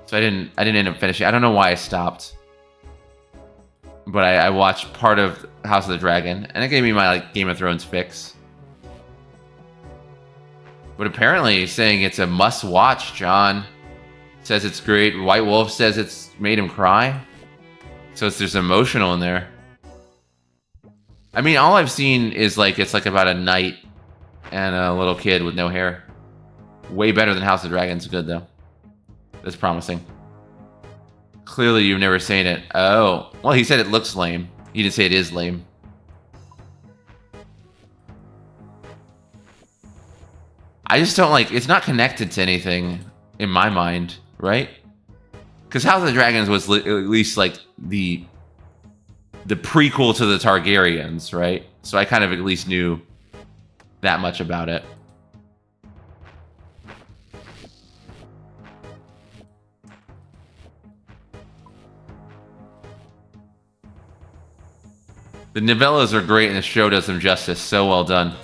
So I didn't end up finishing. I don't know why I stopped. But I watched part of House of the Dragon, and it gave me my like Game of Thrones fix. But apparently he's saying it's a must-watch, John. Says it's great. White Wolf says it's made him cry. So there's emotional in there. I mean, all I've seen is like it's like about a knight and a little kid with no hair. Way better than House of Dragon's good though. That's promising. Clearly you've never seen it. Oh, well he said it looks lame. He didn't say it is lame. I just don't like, it's not connected to anything in my mind, right? Because House of the Dragons was at least like the prequel to the Targaryens, right? So I kind of at least knew that much about it. The novellas are great and the show does them justice. So well done.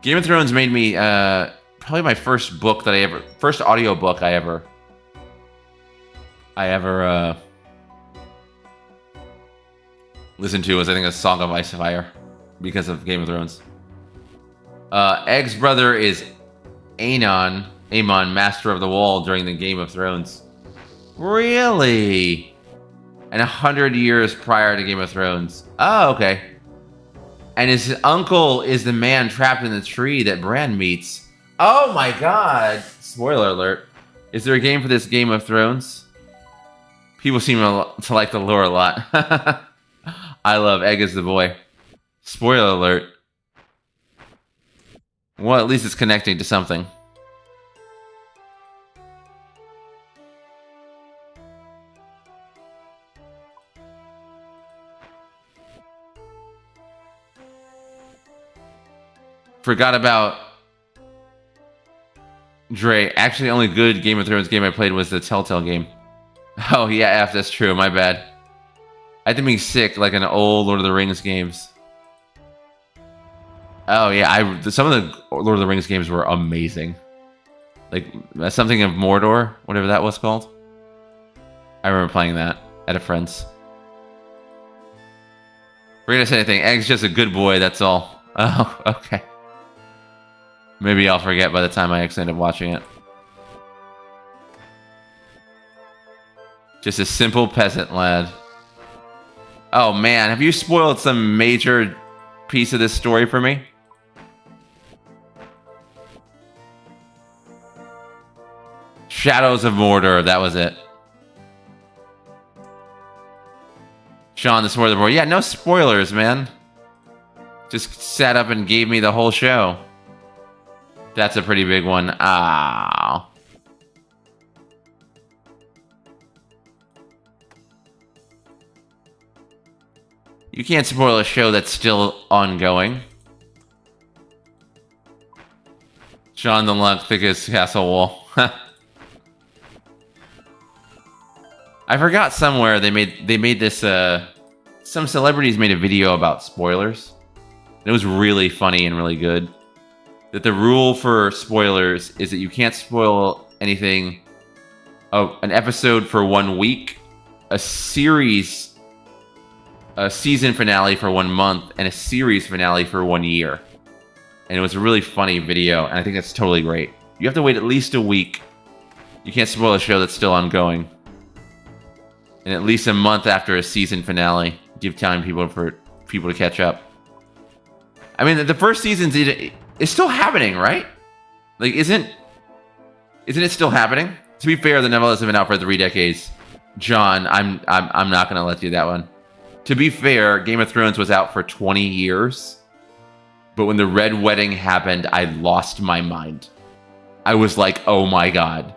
Game of Thrones made me probably my first book that first audio book I ever listened to was I think A Song of Ice and Fire because of Game of Thrones. Egg's brother is Aemon, Master of the Wall during the Game of Thrones. Really? And 100 years prior to Game of Thrones. Oh, okay. And his uncle is the man trapped in the tree that Bran meets. Oh my god! Spoiler alert. Is there a game for this Game of Thrones? People seem to like the lore a lot. I love Egg is the boy. Spoiler alert. Well, at least it's connecting to something. Forgot about Dre. Actually, the only good Game of Thrones game I played was the Telltale game. Oh, yeah, F, that's true. My bad. I had to be sick like an old Lord of the Rings games. Oh, yeah, some of the Lord of the Rings games were amazing. Like, something of Mordor, whatever that was called. I remember playing that at a friend's. Forget to say anything. Egg's just a good boy, that's all. Oh, okay. Maybe I'll forget by the time I actually end up watching it. Just a simple peasant lad. Oh man, have you spoiled some major piece of this story for me? Shadows of Mordor, that was it. Sean, the spoiler board. Yeah, no spoilers, man. Just sat up and gave me the whole show. That's a pretty big one. Ah. You can't spoil a show that's still ongoing. Sean the Lunk, thickest castle wall. I forgot somewhere they made this. Some celebrities made a video about spoilers. It was really funny and really good. That the rule for spoilers is that you can't spoil anything. Oh, an episode for 1 week, a series. A season finale for 1 month, and a series finale for 1 year. And it was a really funny video, and I think that's totally great. You have to wait at least a week. You can't spoil a show that's still ongoing. And at least a month after a season finale. Give time for people to catch up. I mean, the first season's it's still happening, right? Like, isn't it still happening? To be fair, the novellas have been out for 3 decades. John, I'm not gonna let you that one. To be fair, Game of Thrones was out for 20 years. But when the Red Wedding happened, I lost my mind. I was like, oh my god.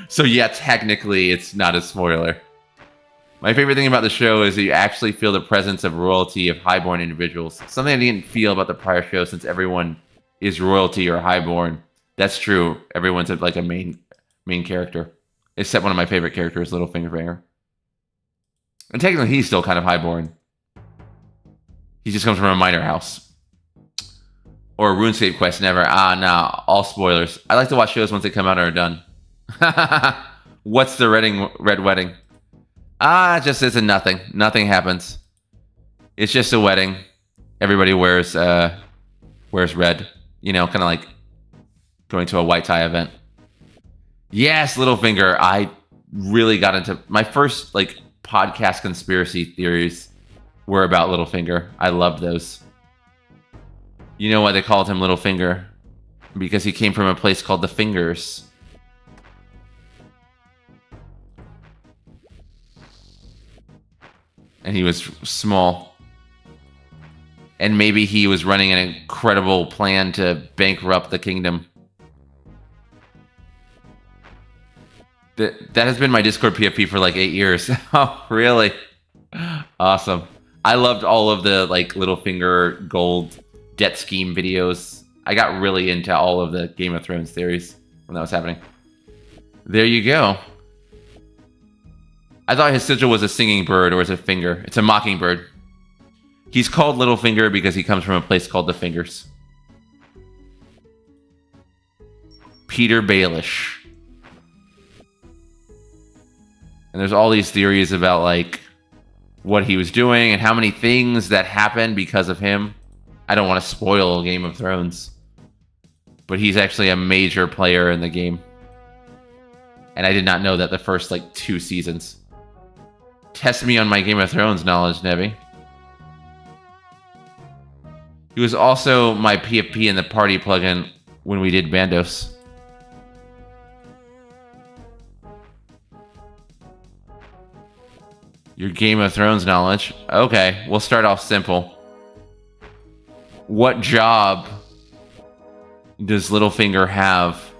So yeah, technically, it's not a spoiler. My favorite thing about the show is that you actually feel the presence of royalty of highborn individuals. Something I didn't feel about the prior show since everyone is royalty or highborn. That's true. Everyone's like a main character. Except one of my favorite characters, Littlefinger. And technically, he's still kind of highborn. He just comes from a minor house. Or a RuneScape quest, never. Ah, nah, all spoilers. I like to watch shows once they come out and are done. What's the Red Wedding? Ah, it just isn't nothing. Nothing happens. It's just a wedding. Everybody wears red. You know, kind of like going to a white tie event. Yes, Littlefinger. I really got into my first podcast conspiracy theories were about Littlefinger. I loved those. You know why they called him Littlefinger? Because he came from a place called the Fingers. And he was small. And maybe he was running an incredible plan to bankrupt the kingdom. That has been my Discord PFP for 8 years. Oh, really? Awesome. I loved all of the Littlefinger gold debt scheme videos. I got really into all of the Game of Thrones theories when that was happening. There you go. I thought his sigil was a singing bird or is it a finger. It's a mockingbird. He's called Littlefinger because he comes from a place called the Fingers. Peter Baelish. And there's all these theories about what he was doing and how many things that happened because of him. I don't want to spoil Game of Thrones. But he's actually a major player in the game. And I did not know that the first 2 seasons. Test me on my Game of Thrones knowledge, Nebby. He was also my PFP in the party plugin when we did Bandos. Your Game of Thrones knowledge. Okay, we'll start off simple. What job does Littlefinger have?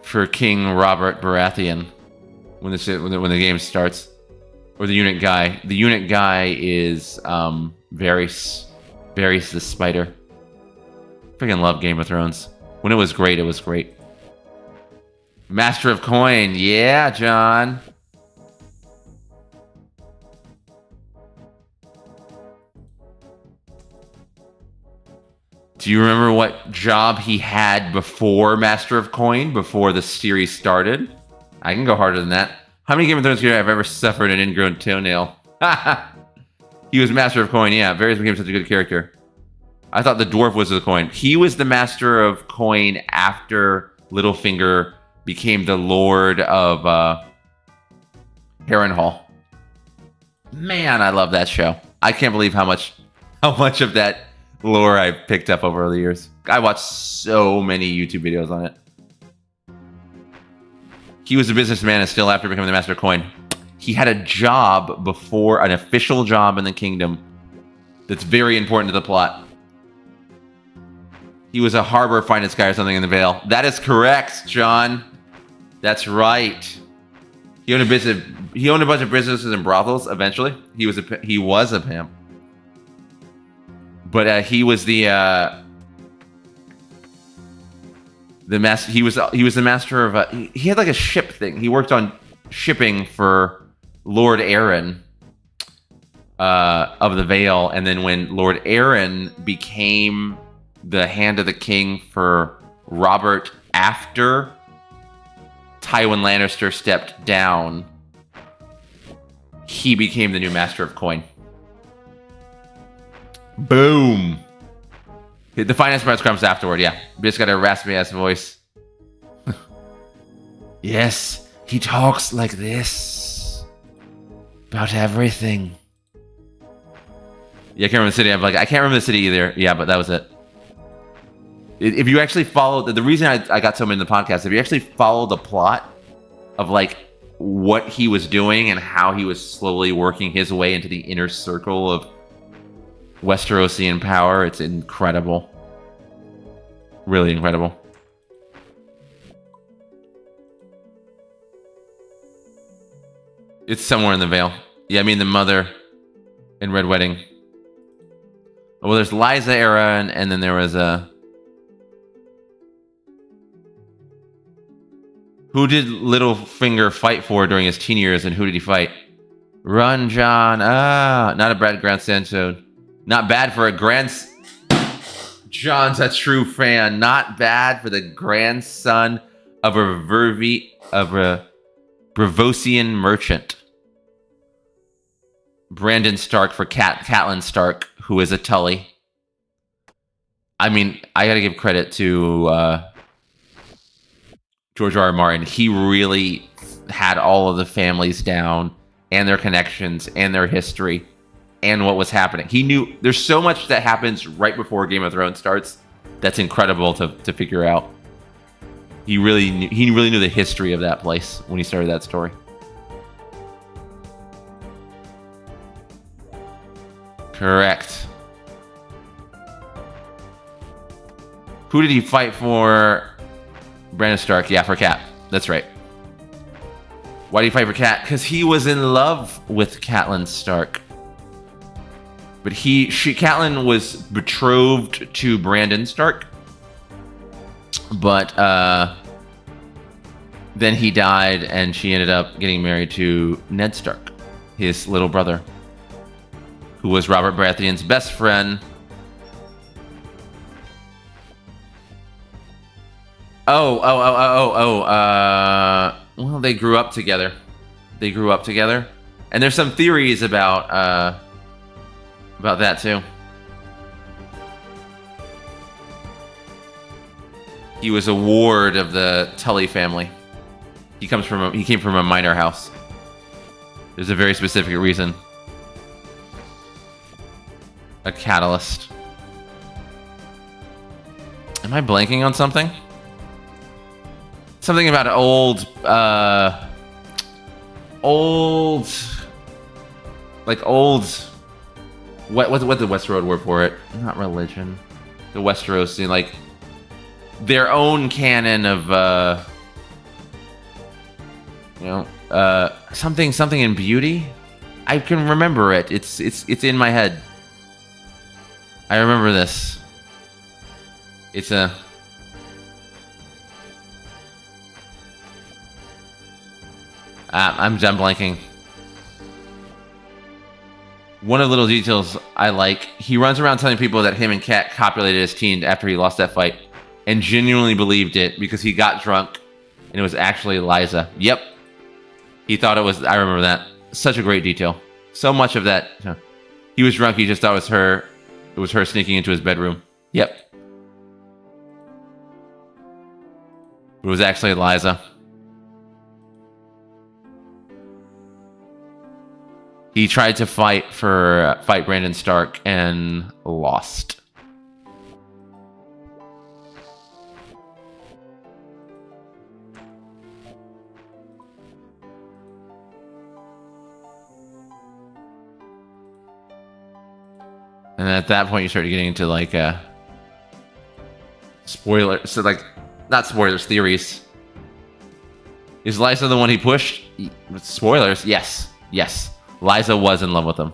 For King Robert Baratheon when the game starts, or the unit guy. The unit guy is Varys the Spider. Freaking love Game of Thrones. When it was great, it was great. Master of Coin, yeah, John. Do you remember what job he had before Master of Coin, before the series started? I can go harder than that. How many Game of Thrones characters have ever suffered an ingrown toenail? He was Master of Coin, yeah. Varys became such a good character. I thought the dwarf was the coin. He was the Master of Coin after Littlefinger became the Lord of Harrenhal. Man, I love that show. I can't believe how much of that lore I picked up over the years. I watched so many YouTube videos on it. He was a businessman and still after becoming the master of coin. He had a job before, an official job in the kingdom that's very important to the plot. He was a harbor finance guy or something in the Vale. That is correct, John. That's right. He owned a business. He owned a bunch of businesses and brothels. Eventually, he was a pimp. But he was the master. He was the master of. He had like a ship thing. He worked on shipping for Lord Aaron of the Vale, and then when Lord Aaron became the hand of the king for Robert after Tywin Lannister stepped down, he became the new master of coin. Boom. The finance press comes afterward, yeah. Just got a raspy ass voice. Yes, he talks like this. About everything. Yeah, I can't remember the city. I can't remember the city either. Yeah, but that was it. If you actually follow the reason I got so many in the podcast, if you actually follow the plot of like what he was doing and how he was slowly working his way into the inner circle of Westerosian power, it's incredible. Really incredible. It's somewhere in the Vale. Yeah, I mean the mother in Red Wedding. Well, there's Lysa era, and then there was a... Who did Littlefinger fight for during his teen years, and who did he fight? Run, John. Not a bad grandson. Not bad for a John's a true fan. Not bad for the grandson of a Bravosian merchant. Brandon Stark for Catelyn Stark, who is a Tully. I mean, I gotta give credit to George R. R. Martin. He really had all of the families down and their connections and their history and what was happening. He knew there's so much that happens right before Game of Thrones starts that's incredible to figure out. He really knew the history of that place when he started that story. Correct. Who did he fight for? Brandon Stark, yeah, for Cat. That's right. Why did he fight for Cat? Because he was in love with Catelyn Stark. But Catelyn was betrothed to Brandon Stark. But then he died, and she ended up getting married to Ned Stark, his little brother, who was Robert Baratheon's best friend. Well, they grew up together. And there's some theories about that too. He was a ward of the Tully family. He came from a minor house. There's a very specific reason. A catalyst. Am I blanking on something? Something about old, what's the Westeroid word for it? Not religion. The Westerosi, like their own canon of, something in beauty. I can remember it. It's in my head. I remember this. It's a... I'm blanking. One of the little details I like, he runs around telling people that him and Cat copulated as teens after he lost that fight, and genuinely believed it because he got drunk and it was actually Lysa. Yep. He thought it was... I remember that. Such a great detail. So much of that. He was drunk, he just thought it was her. It was her sneaking into his bedroom. Yep. It was actually Lysa. He tried to fight Brandon Stark and lost. And at that point, you start getting into like spoiler. So like, not spoilers, theories. Is Liza the one he pushed? Spoilers. Yes. Yes. Liza was in love with him.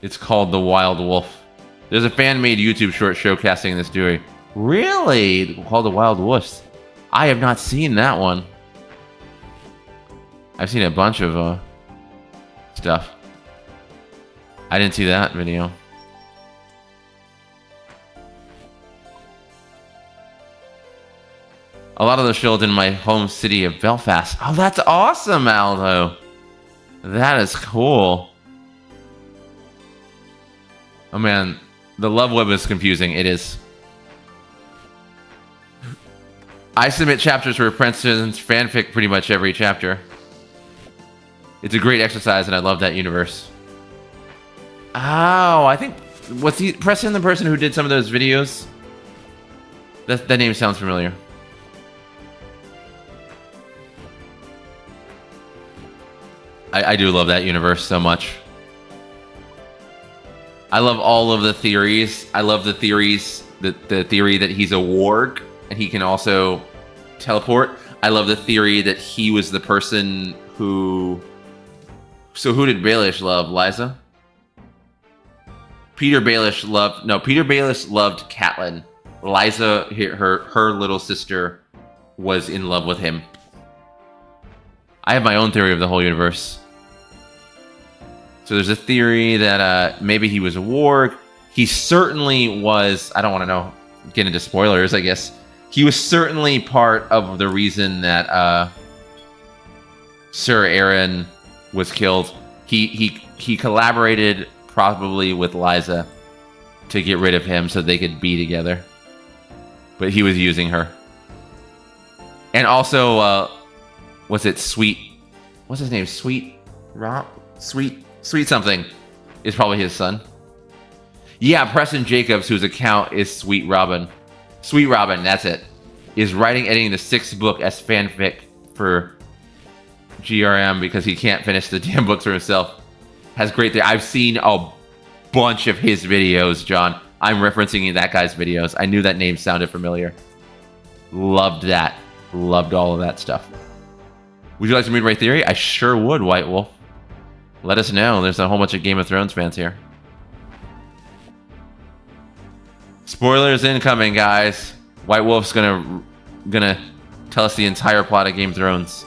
It's called The Wild Wolf. There's a fan-made YouTube short showcasing this theory. Really? Called The Wild Wolves. I have not seen that one. I've seen a bunch of stuff. I didn't see that video. A lot of those filmed in my home city of Belfast. Oh, that's awesome, Aldo. That is cool. Oh man, the love web is confusing. It is. I submit chapters for Princeton's fanfic pretty much every chapter. It's a great exercise, and I love that universe. Oh, I think was he Preston the person who did some of those videos? That name sounds familiar. I do love that universe so much. I love all of the theories. I love the theories, the theory that he's a warg and he can also teleport. I love the theory that he was the person who... So who did Baelish love? Liza? Peter Baelish loved... No, Peter Baelish loved Catelyn. Liza, her little sister, was in love with him. I have my own theory of the whole universe. So there's a theory that maybe he was a warg. He certainly was... I don't want to know. Get into spoilers, I guess. He was certainly part of the reason that Sir Aaron was killed. He collaborated probably with Liza to get rid of him so they could be together. But he was using her. And also, was it Sweet? What's his name? Sweet something is probably his son. Yeah, Preston Jacobs, whose account is Sweet Robin. Sweet Robin, that's it. Is editing the 6th book as fanfic for GRM because he can't finish the damn books for himself. Has great... I've seen a bunch of his videos, John. I'm referencing that guy's videos. I knew that name sounded familiar. Loved that. Loved all of that stuff. Would you like to read my theory? I sure would, White Wolf. Let us know. There's a whole bunch of Game of Thrones fans here. Spoilers incoming, guys. White Wolf's gonna tell us the entire plot of Game of Thrones.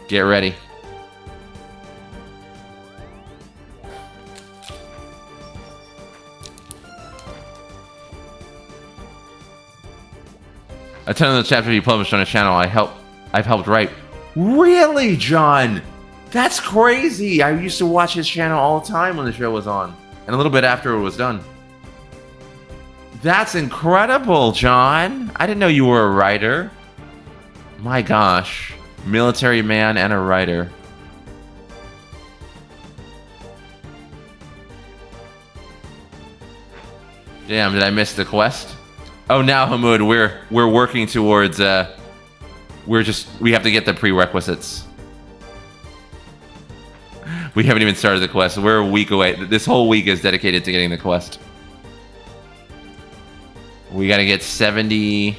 Get ready. A ton of the chapters you published on a channel I've helped write. Really, John? That's crazy. I used to watch his channel all the time when the show was on, and a little bit after it was done. That's incredible, John. I didn't know you were a writer. My gosh. Military man and a writer. Damn, did I miss the quest? Oh, now, Hamoud, we're working towards, we have to get the prerequisites. We haven't even started the quest. We're a week away. This whole week is dedicated to getting the quest. We gotta get 70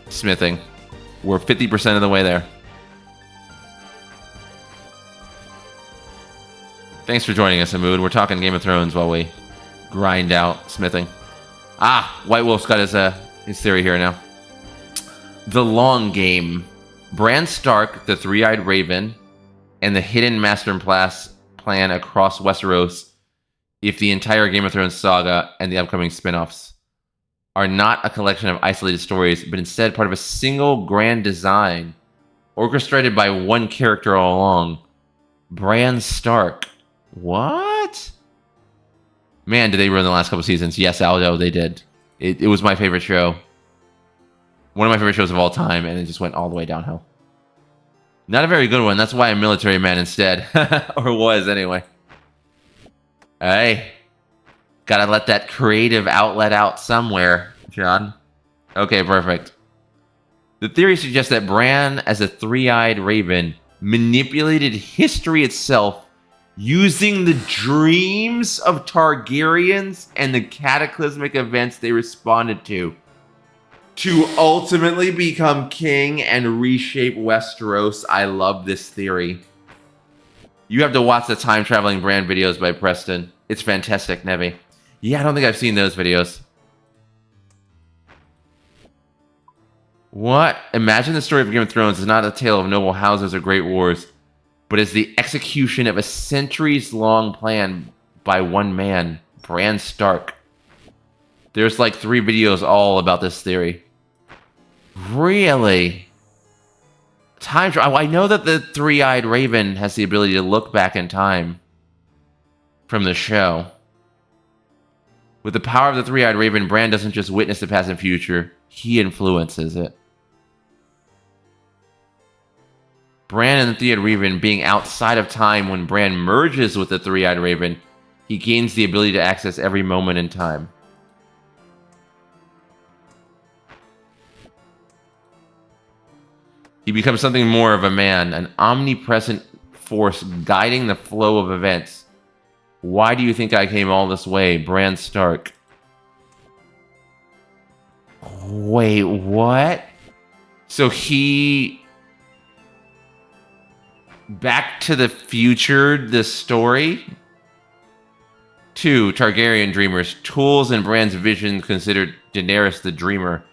smithing. We're 50% of the way there. Thanks for joining us, Hamoud. We're talking Game of Thrones while we grind out smithing. Ah, White Wolf's got his theory here now. The long game. Bran Stark, the three-eyed raven, and the hidden master plan across Westeros, if the entire Game of Thrones saga and the upcoming spin-offs are not a collection of isolated stories, but instead part of a single grand design, orchestrated by one character all along. Bran Stark. What? Man, did they ruin the last couple seasons. Yes, Aldo, they did. It was my favorite show. One of my favorite shows of all time, and it just went all the way downhill. Not a very good one. That's why I'm military man instead. Or was, anyway. Hey. Gotta let that creative outlet out somewhere, John. Okay, perfect. The theory suggests that Bran, as a three-eyed raven, manipulated history itself using the dreams of Targaryens and the cataclysmic events they responded to ultimately become king and reshape Westeros. I love this theory. You have to watch the time traveling Bran videos by Preston. It's fantastic, Nevi. Yeah, I don't think I've seen those videos. What? Imagine the story of Game of Thrones is not a tale of noble houses or great wars, but is the execution of a centuries-long plan by one man, Bran Stark. There's like 3 videos all about this theory. Really? Time travel. I know that the three-eyed raven has the ability to look back in time from the show. With the power of the three-eyed raven, Bran doesn't just witness the past and future, he influences it. Bran and the three-eyed raven being outside of time when Bran merges with the three-eyed raven, he gains the ability to access every moment in time. He becomes something more of a man, an omnipresent force guiding the flow of events. Why do you think I came all this way, Bran Stark? Wait, what? So he... Back to the Future, this story? 2 Targaryen dreamers. Tools in Bran's vision considered Daenerys the Dreamer,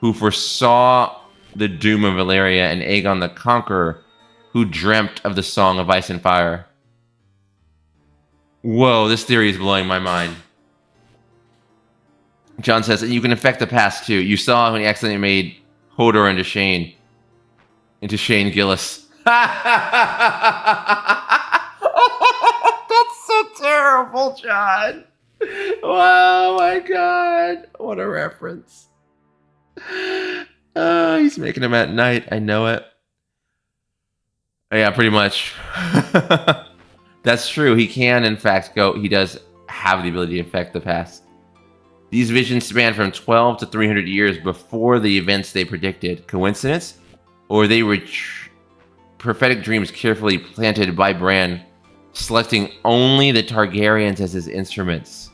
who foresaw the doom of Valyria, and Aegon the Conqueror, who dreamt of the Song of Ice and Fire. Whoa, this theory is blowing my mind. John says, you can affect the past too. You saw when he accidentally made Hodor into Shane Gillis. That's so terrible, John. Oh my god. What a reference. He's making them at night. I know it. Yeah, pretty much. That's true. He can, in fact, go. He does have the ability to affect the past. These visions span from 12 to 300 years before the events they predicted. Coincidence? Or they were prophetic dreams carefully planted by Bran, selecting only the Targaryens as his instruments.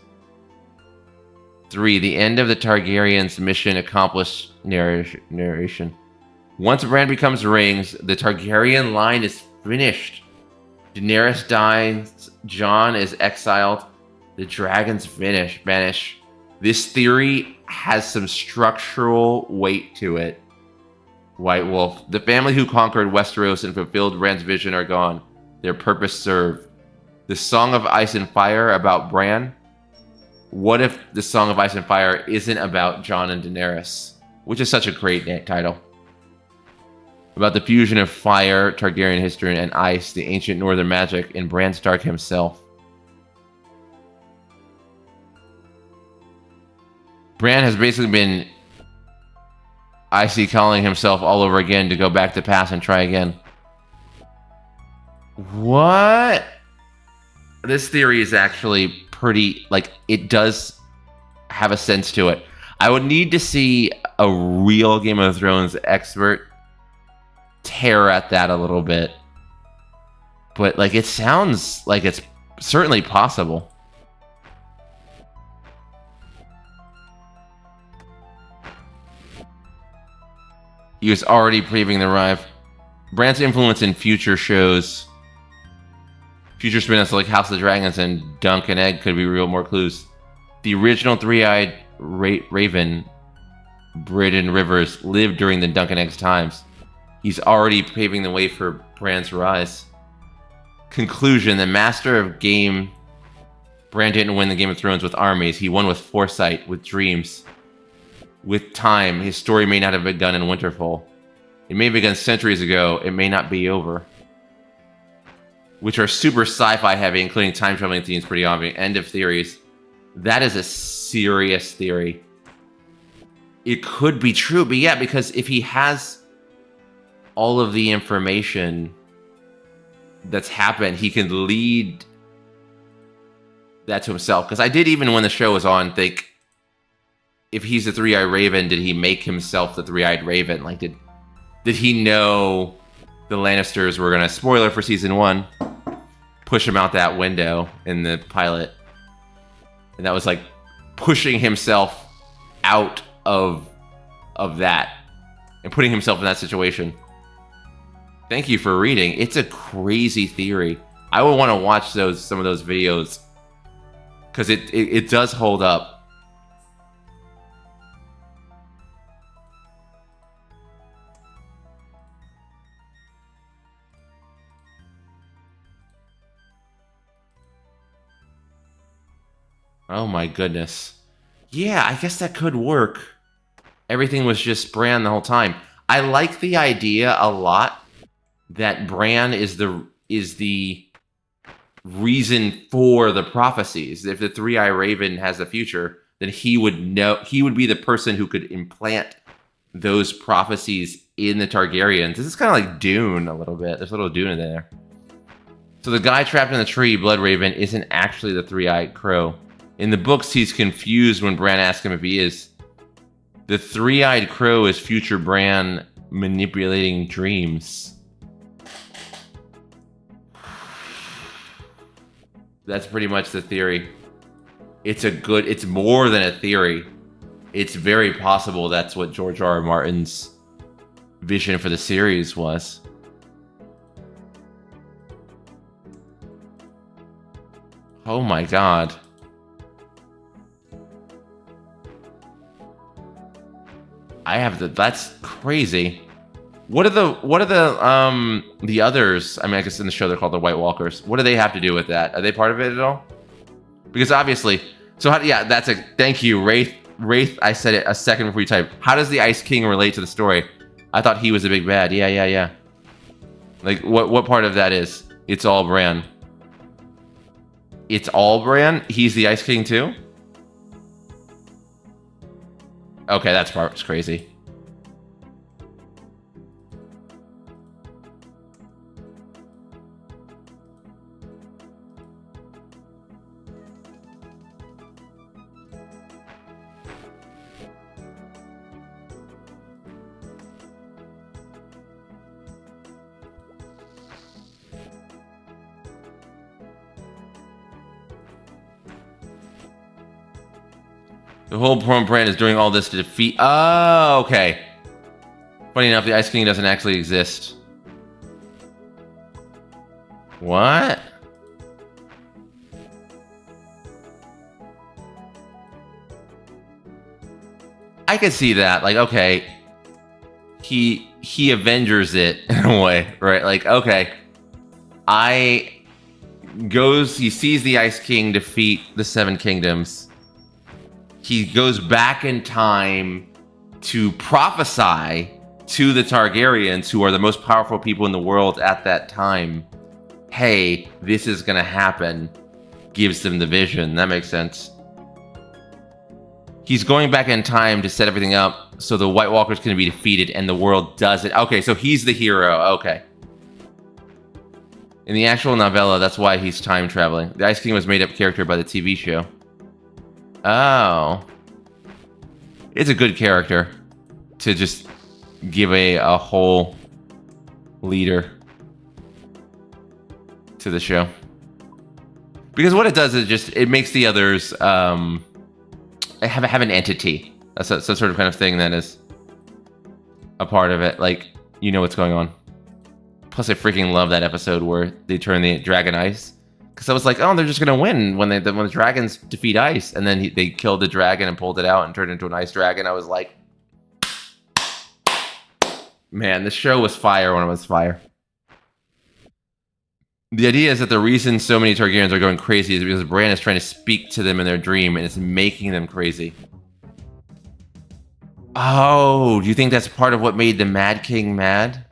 3. The end of the Targaryens' mission accomplished narration. Once Bran becomes rings, the Targaryen line is finished. Daenerys dies, Jon is exiled, the dragons vanish. This theory has some structural weight to it. White Wolf. The family who conquered Westeros and fulfilled Bran's vision are gone. Their purpose served. The Song of Ice and Fire about Bran? What if the Song of Ice and Fire isn't about Jon and Daenerys? Which is such a great title. About the fusion of fire, Targaryen history, and ice, the ancient northern magic, and Bran Stark himself. Bran has basically been icy calling himself all over again to go back to past and try again. What? This theory is actually pretty, like, it does have a sense to it. I would need to see a real Game of Thrones expert tear at that a little bit. But, like, it sounds like it's certainly possible. He was already paving the rise. Bran's influence in future shows, future spin-offs like House of the Dragons and Dunk and Egg could be real more clues. The original three-eyed raven, Bryden Rivers, lived during the Dunk and Egg's times. He's already paving the way for Bran's rise. Conclusion: the master of game. Bran didn't win the Game of Thrones with armies. He won with foresight, with dreams. With time, his story may not have begun in Winterfell. It may have begun centuries ago. It may not be over. Which are super sci-fi heavy, including time traveling themes, pretty obvious. End of theories. That is a serious theory. It could be true, but yeah, because if he has all of the information that's happened, he can lead that to himself. Because I did, even when the show was on, think, if he's the three-eyed raven, did he make himself the three-eyed raven? Like, did he know the Lannisters were gonna, spoiler for season 1, push him out that window in the pilot. And that was like pushing himself out of that and putting himself in that situation. Thank you for reading. It's a crazy theory. I would want to watch some of those videos because it does hold up. Oh my goodness. Yeah, I guess that could work. Everything was just Bran the whole time. I like the idea a lot that Bran is the reason for the prophecies. If the Three-Eye Raven has a future, then he would be the person who could implant those prophecies in the Targaryens. This is kind of like Dune a little bit. There's a little Dune in there. So the guy trapped in the tree, Bloodraven, isn't actually the Three-Eyed Crow. In the books, he's confused when Bran asks him if he is. The Three-Eyed Crow is future Bran manipulating dreams. That's pretty much the theory. It's more than a theory. It's very possible that's what George R.R. Martin's vision for the series was. Oh my god. That's crazy. What are the others? I mean, I guess in the show they're called the White Walkers. What do they have to do with that? Are they part of it at all? Because obviously, thank you, Wraith. Wraith, I said it a second before you typed. How does the Ice King relate to the story? I thought he was a big bad. Yeah. Like, what part of that is? It's all Bran. It's all Bran? He's the Ice King too? Okay, that part's crazy. The whole point Bran is doing all this to defeat... Oh, okay. Funny enough, the Ice King doesn't actually exist. What? I could see that. Like, okay. He Avengers it in a way, right? Like, okay. He sees the Ice King defeat the Seven Kingdoms. He goes back in time to prophesy to the Targaryens, who are the most powerful people in the world at that time. Hey, this is going to happen. Gives them the vision. That makes sense. He's going back in time to set everything up so the White Walkers can be defeated and the world does it. Okay, so he's the hero. Okay. In the actual novella, that's why he's time traveling. The Ice King was made up character by the TV show. Oh. It's a good character to just give a whole leader to the show. Because what it does is it makes the others have an entity. That's some sort of kind of thing that is a part of it. Like, you know what's going on. Plus, I freaking love that episode where they turn the dragon ice. Because I was like, oh, they're just going to win when the dragons defeat ice. And then they killed the dragon and pulled it out and turned it into an ice dragon. I was like, man, the show was fire when it was fire. The idea is that the reason so many Targaryens are going crazy is because Bran is trying to speak to them in their dream and it's making them crazy. Oh, do you think that's part of what made the Mad King mad?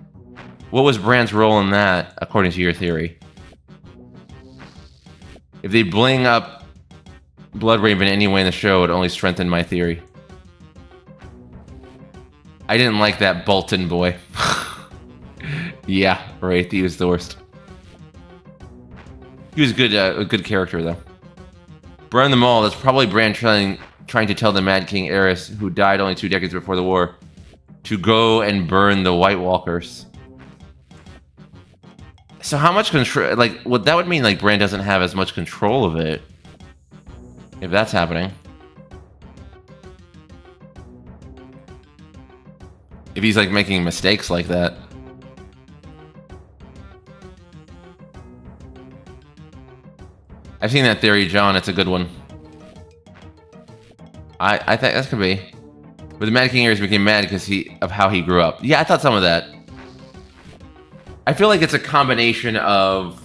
What was Bran's role in that, according to your theory? If they bling up Bloodraven anyway in the show, it only strengthened my theory. I didn't like that Bolton boy. Yeah, right. He was the worst. He was good, a good character though. Burn them all. That's probably Bran trying to tell the Mad King Aerys, who died only 2 decades before the war, to go and burn the White Walkers. So how much control? Like, what that would mean? Like, Bran doesn't have as much control of it. If that's happening. If he's like making mistakes like that. I've seen that theory, John. It's a good one. I think that could be. But the Mad King Aerys became mad because of how he grew up. Yeah, I thought some of that. I feel like it's a combination of,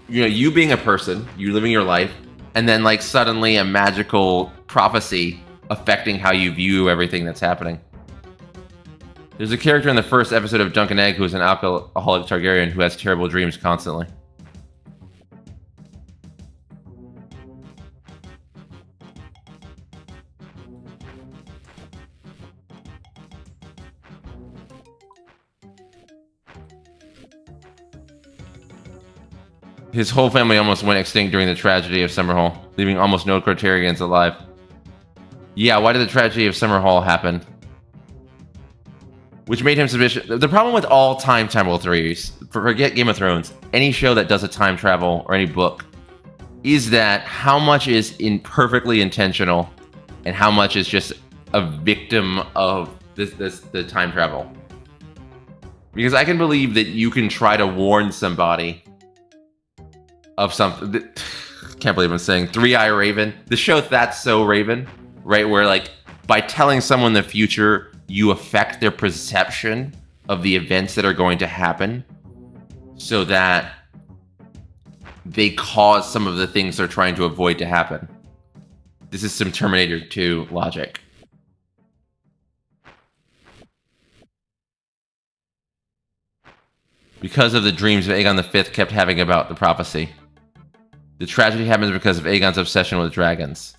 you know, you being a person, you living your life, and then like suddenly a magical prophecy affecting how you view everything that's happening. There's a character in the first episode of Dunk and Egg who's an alcoholic Targaryen who has terrible dreams constantly. His whole family almost went extinct during the tragedy of Summerhall, leaving almost no Targaryens alive. Yeah, why did the tragedy of Summerhall happen? Which made him suspicious. The problem with all time travel theories, forget Game of Thrones, any show that does a time travel or any book, is that how much is perfectly intentional and how much is just a victim of the time travel. Because I can believe that you can try to warn somebody of something. Can't believe I'm saying Three-Eye Raven. The show That's So Raven, right? Where like by telling someone the future, you affect their perception of the events that are going to happen so that they cause some of the things they're trying to avoid to happen. This is some Terminator 2 logic. Because of the dreams Aegon V kept having about the prophecy. The tragedy happens because of Aegon's obsession with dragons.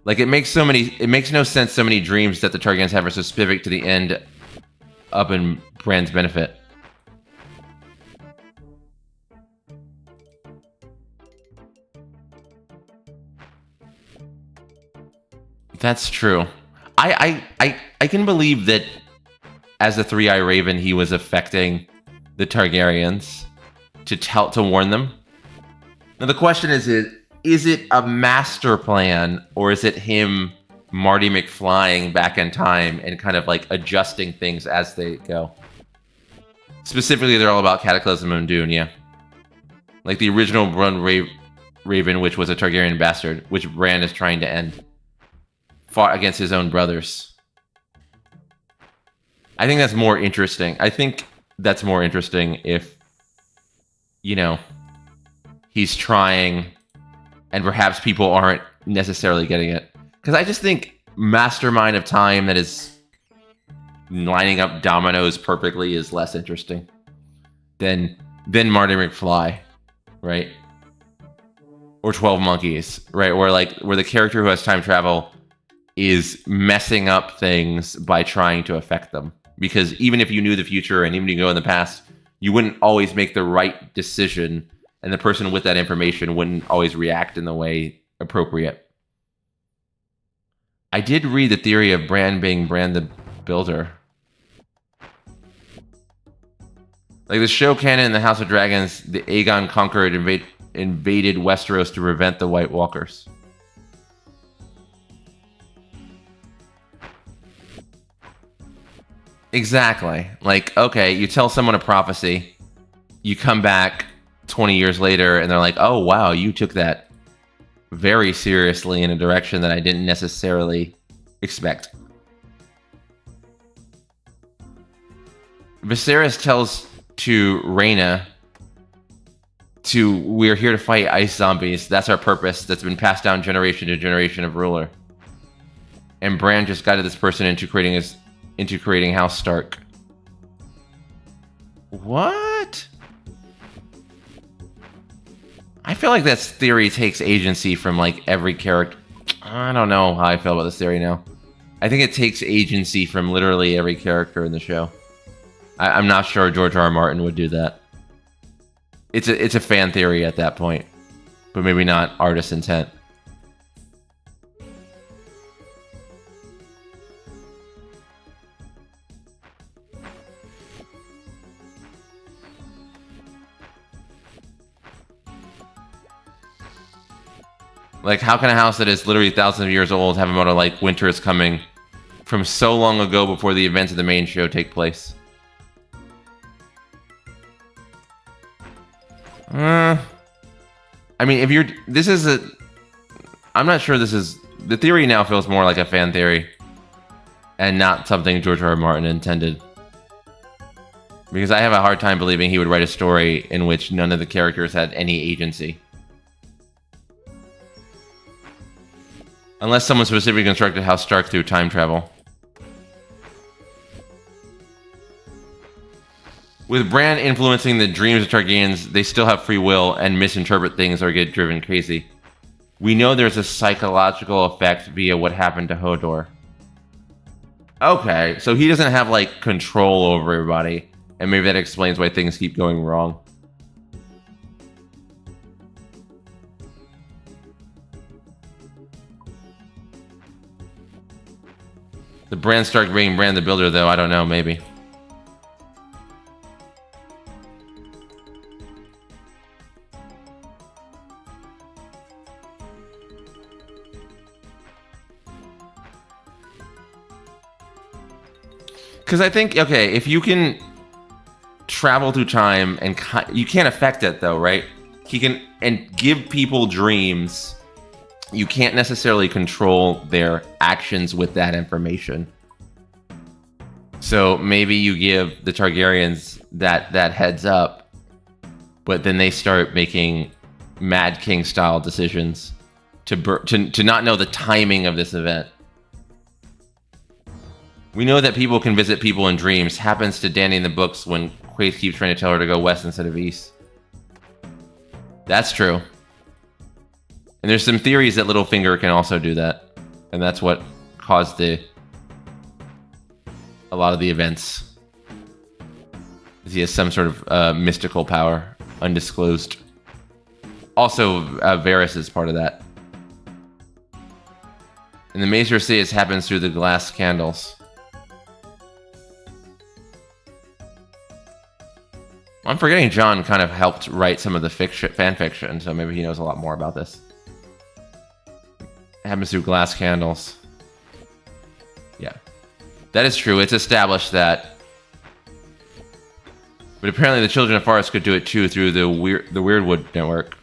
Like, it makes no sense so many dreams that the Targaryens have are so specific to the end up in Bran's benefit. That's true. I can believe that as a Three-Eye Raven, he was affecting the Targaryens to warn them. Now the question is it a master plan, or is it him, Marty McFlying back in time and kind of like adjusting things as they go? Specifically, they're all about Cataclysm and Dune, yeah. Like the original Brun Raven, which was a Targaryen bastard, which Bran is trying to end. Fought against his own brothers. I think that's more interesting. I think that's more interesting if, you know, he's trying and perhaps people aren't necessarily getting it. Because I just think Mastermind of Time that is lining up dominoes perfectly is less interesting than Marty McFly, right? Or 12 Monkeys, right? Where the character who has time travel is messing up things by trying to affect them. Because even if you knew the future and even if you go in the past, you wouldn't always make the right decision, and the person with that information wouldn't always react in the way appropriate. I did read the theory of Bran being Bran the Builder. Like the show canon in the House of Dragons, the Aegon conquered invaded Westeros to prevent the White Walkers. Exactly. Like, okay, you tell someone a prophecy, you come back 20 years later, and they're like, oh, wow, you took that very seriously in a direction that I didn't necessarily expect. Viserys tells to Rhaena, we're here to fight ice zombies. That's our purpose. That's been passed down generation to generation of ruler. And Bran just guided this person into creating House Stark. What? I feel like that theory takes agency from like every character. I don't know how I feel about this theory now. I think it takes agency from literally every character in the show. I'm not sure George R. R. Martin would do that. It's a fan theory at that point, but maybe not artist intent. Like, how can a house that is literally thousands of years old have a motto like "Winter is coming" from so long ago before the events of the main show take place? I mean, if you're... This is a... I'm not sure this is... The theory now feels more like a fan theory and not something George R. R. Martin intended. Because I have a hard time believing he would write a story in which none of the characters had any agency. Unless someone specifically constructed House Stark through time travel. With Bran influencing the dreams of Targaryens, they still have free will and misinterpret things or get driven crazy. We know there's a psychological effect via what happened to Hodor. Okay, so he doesn't have, like, control over everybody, and maybe that explains why things keep going wrong. The Bran Stark being Bran the Builder, though, I don't know, maybe. Because I think, okay, if you can travel through time and you can't affect it though, right? He can and give people dreams. You can't necessarily control their actions with that information. So maybe you give the Targaryens that heads up, but then they start making Mad King style decisions to not know the timing of this event. We know that people can visit people in dreams. Happens to Dany in the books when Quaithe keeps trying to tell her to go west instead of east. That's true. And there's some theories that Littlefinger can also do that. And that's what caused a lot of the events. He has some sort of mystical power, undisclosed. Also, Varys is part of that. And the Maester Sidious happens through the glass candles. I'm forgetting John kind of helped write some of the fan fiction, so maybe he knows a lot more about this. It happens through glass candles. Yeah. That is true. It's established that. But apparently the Children of Forest could do it too through the Weirdwood Network.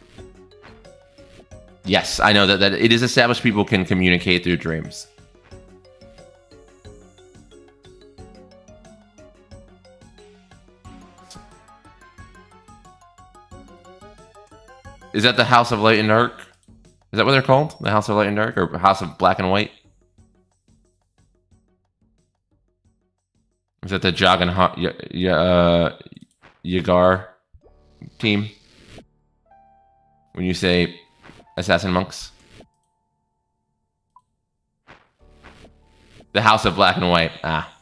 Yes, I know that it is established people can communicate through dreams. Is that the House of Light and Dark? Is that what they're called? The House of Light and Dark? Or House of Black and White? Is that the Jagan Yagar team? When you say assassin monks? The House of Black and White. Ah.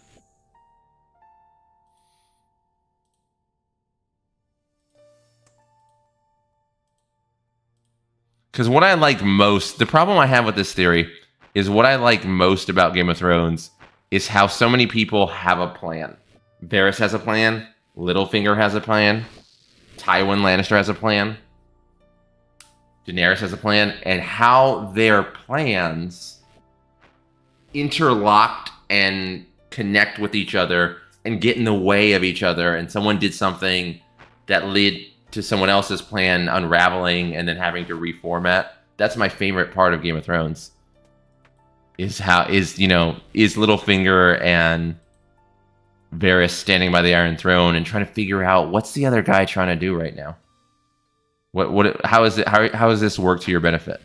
Because what I like most, the problem I have with this theory is what I like most about Game of Thrones is how so many people have a plan. Varys has a plan. Littlefinger has a plan. Tywin Lannister has a plan. Daenerys has a plan. And how their plans interlocked and connect with each other and get in the way of each other. And someone did something that led to someone else's plan unraveling and then having to reformat. That's my favorite part of Game of Thrones. Is Littlefinger and Varys standing by the Iron Throne and trying to figure out what's the other guy trying to do right now? How has this worked to your benefit?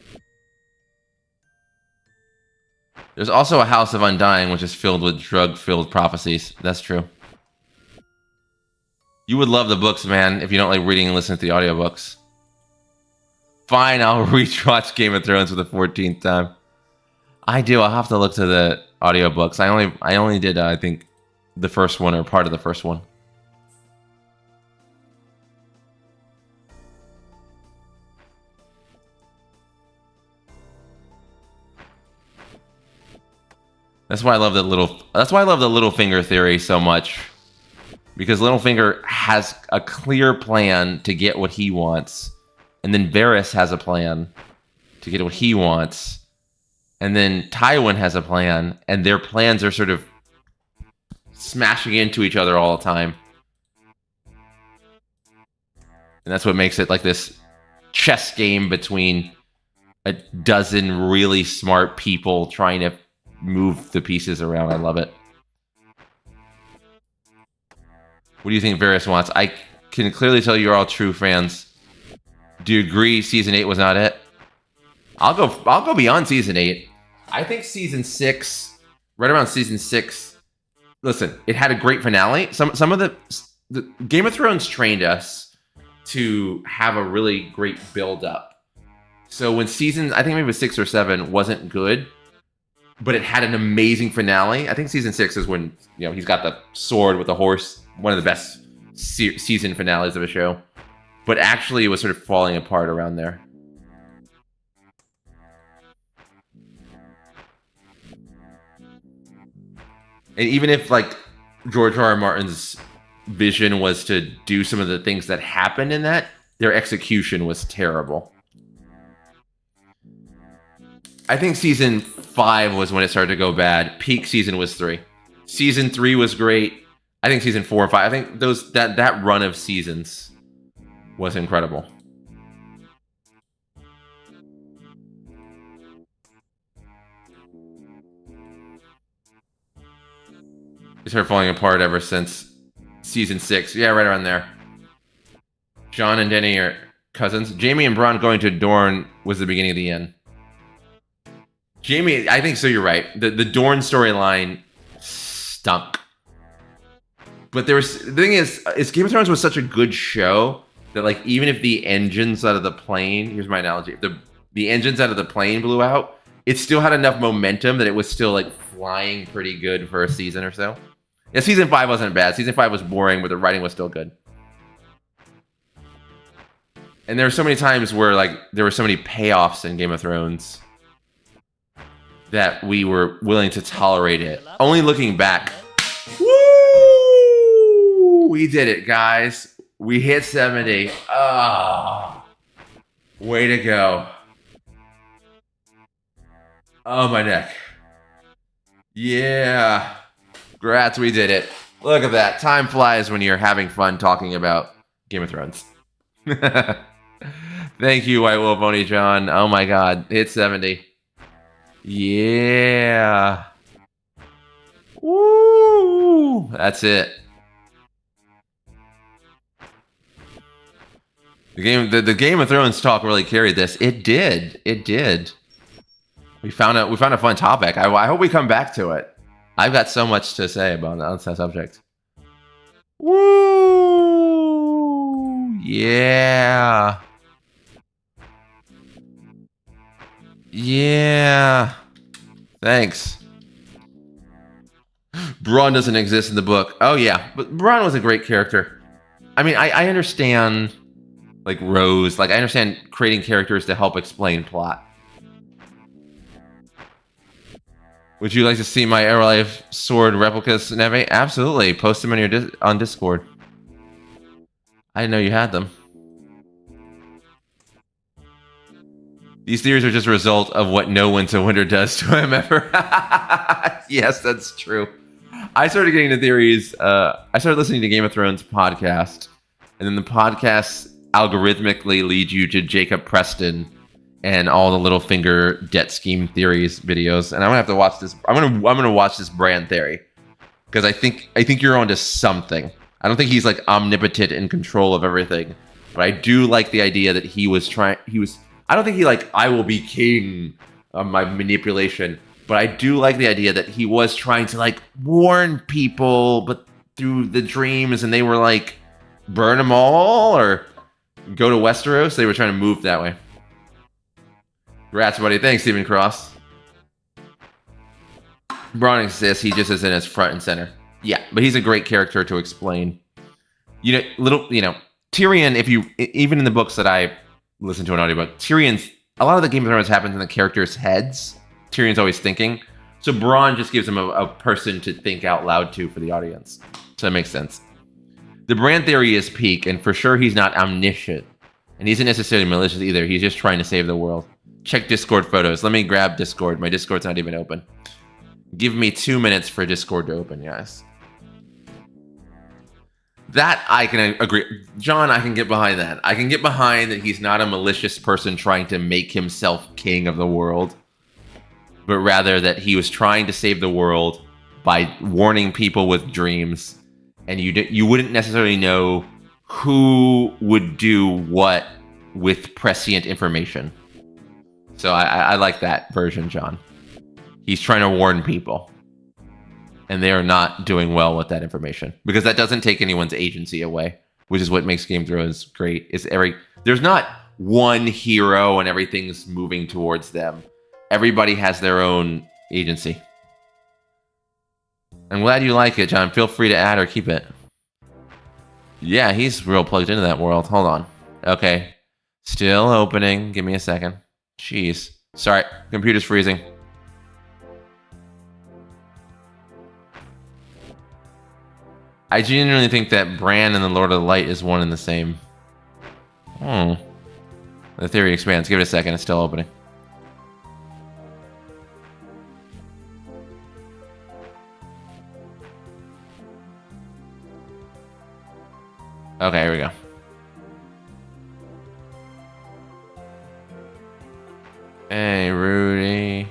There's also a House of Undying, which is filled with drug-filled prophecies. That's true. You would love the books, man, if you don't like reading and listening to the audiobooks. Fine, I'll rewatch Game of Thrones for the 14th time. I do. I'll have to look to the audiobooks. I only did, I think, the first one or part of the first one. That's why I love the Littlefinger theory so much. Because Littlefinger has a clear plan to get what he wants. And then Varys has a plan to get what he wants. And then Tywin has a plan, and their plans are sort of smashing into each other all the time. And that's what makes it like this chess game between a dozen really smart people trying to move the pieces around. I love it. What do you think Varys wants? I can clearly tell you're all true fans. Do you agree season 8 was not it? I'll go beyond season 8. I think season 6, right around season 6. Listen, it had a great finale. Some of the Game of Thrones trained us to have a really great build up. So when season, I think maybe it was 6 or 7, wasn't good, but it had an amazing finale. I think season 6 is when he's got the sword with the horse. One of the best season finales of a show. But actually, it was sort of falling apart around there. And even if, like, George R.R. Martin's vision was to do some of the things that happened in that, their execution was terrible. I think season 5 was when it started to go bad. Peak season was 3. Season 3 was great. I think season 4 and 5. I think that run of seasons was incredible. It started falling apart ever since season 6. Yeah, right around there. Jon and Dany are cousins. Jaime and Bronn going to Dorne was the beginning of the end. Jaime, I think so. You're right. The Dorne storyline stunk. But the thing is Game of Thrones was such a good show that, like, even if the engines out of the plane, here's my analogy, if the engines out of the plane blew out, it still had enough momentum that it was still, like, flying pretty good for a season or so. Yeah, season 5 wasn't bad. Season 5 was boring, but the writing was still good. And there were so many times where, like, there were so many payoffs in Game of Thrones that we were willing to tolerate it. Only looking back. Woo! We did it, guys. We hit 70. Oh, way to go. Oh, my neck. Yeah. Grats, we did it. Look at that. Time flies when you're having fun talking about Game of Thrones. Thank you, White Wolf Oni John. Oh, my God. Hit 70. Yeah. Woo! That's it. The Game of Thrones talk really carried this. It did. It did. We found a fun topic. I hope we come back to it. I've got so much to say about that subject. Woo! Yeah. Yeah. Thanks. Bronn doesn't exist in the book. Oh yeah, but Bronn was a great character. I mean, I understand, like, Rose. Like, I understand creating characters to help explain plot. Would you like to see my Air Life sword replicas, Neve? Absolutely. Post them on Discord. I didn't know you had them. These theories are just a result of what no Winter Winter does to him ever. Yes, that's true. I started getting into theories. I started listening to Game of Thrones podcast, and then the podcasts algorithmically lead you to Jacob Preston and all the Littlefinger debt scheme theories videos. And I'm gonna have to watch this. I'm gonna watch this Bran theory because I think you're onto something. I don't think he's, like, omnipotent in control of everything, but I do like the idea that he was. I don't think he, like, I will be king of my manipulation, but I do like the idea that he was trying to, like, warn people, but through the dreams, and they were like, burn them all or go to Westeros. They were trying to move that way. Congrats, buddy. Thanks, Stephen Cross. Bronn exists. He just isn't as front and center. Yeah, but he's a great character to explain. Tyrion, even in the books that I listen to an audiobook, a lot of the Game of Thrones happens in the characters' heads. Tyrion's always thinking. So Bronn just gives him a person to think out loud to for the audience. So that makes sense. The Bran theory is peak, and for sure he's not omniscient. And he isn't necessarily malicious either. He's just trying to save the world. Check Discord photos. Let me grab Discord. My Discord's not even open. Give me 2 minutes for Discord to open, guys. That I can agree. John, I can get behind that. I can get behind that he's not a malicious person trying to make himself king of the world, but rather that he was trying to save the world by warning people with dreams, and you wouldn't necessarily know who would do what with prescient information. So I like that version, John. He's trying to warn people, and they are not doing well with that information because that doesn't take anyone's agency away, which is what makes Game of Thrones great. There's not one hero and everything's moving towards them. Everybody has their own agency. I'm glad you like it, John. Feel free to add or keep it. Yeah, he's real plugged into that world. Hold on. Okay. Still opening. Give me a second. Jeez. Sorry. Computer's freezing. I genuinely think that Bran and the Lord of the Light is one and the same. The theory expands. Give it a second. It's still opening. Okay, here we go. Hey, Rudy.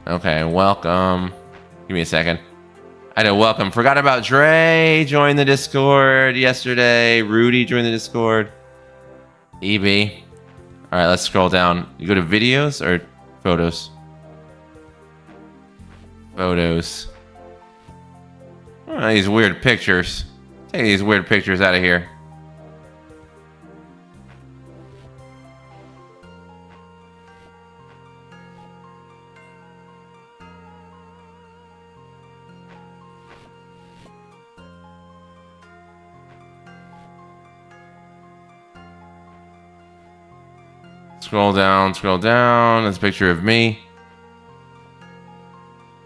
Okay, welcome. Give me a second. I know, welcome. Forgot about Dre. Joined the Discord yesterday. Rudy joined the Discord. EB. All right, let's scroll down. You go to videos or photos? Photos. Oh, these weird pictures. Take these weird pictures out of here. Scroll down, scroll down. There's a picture of me.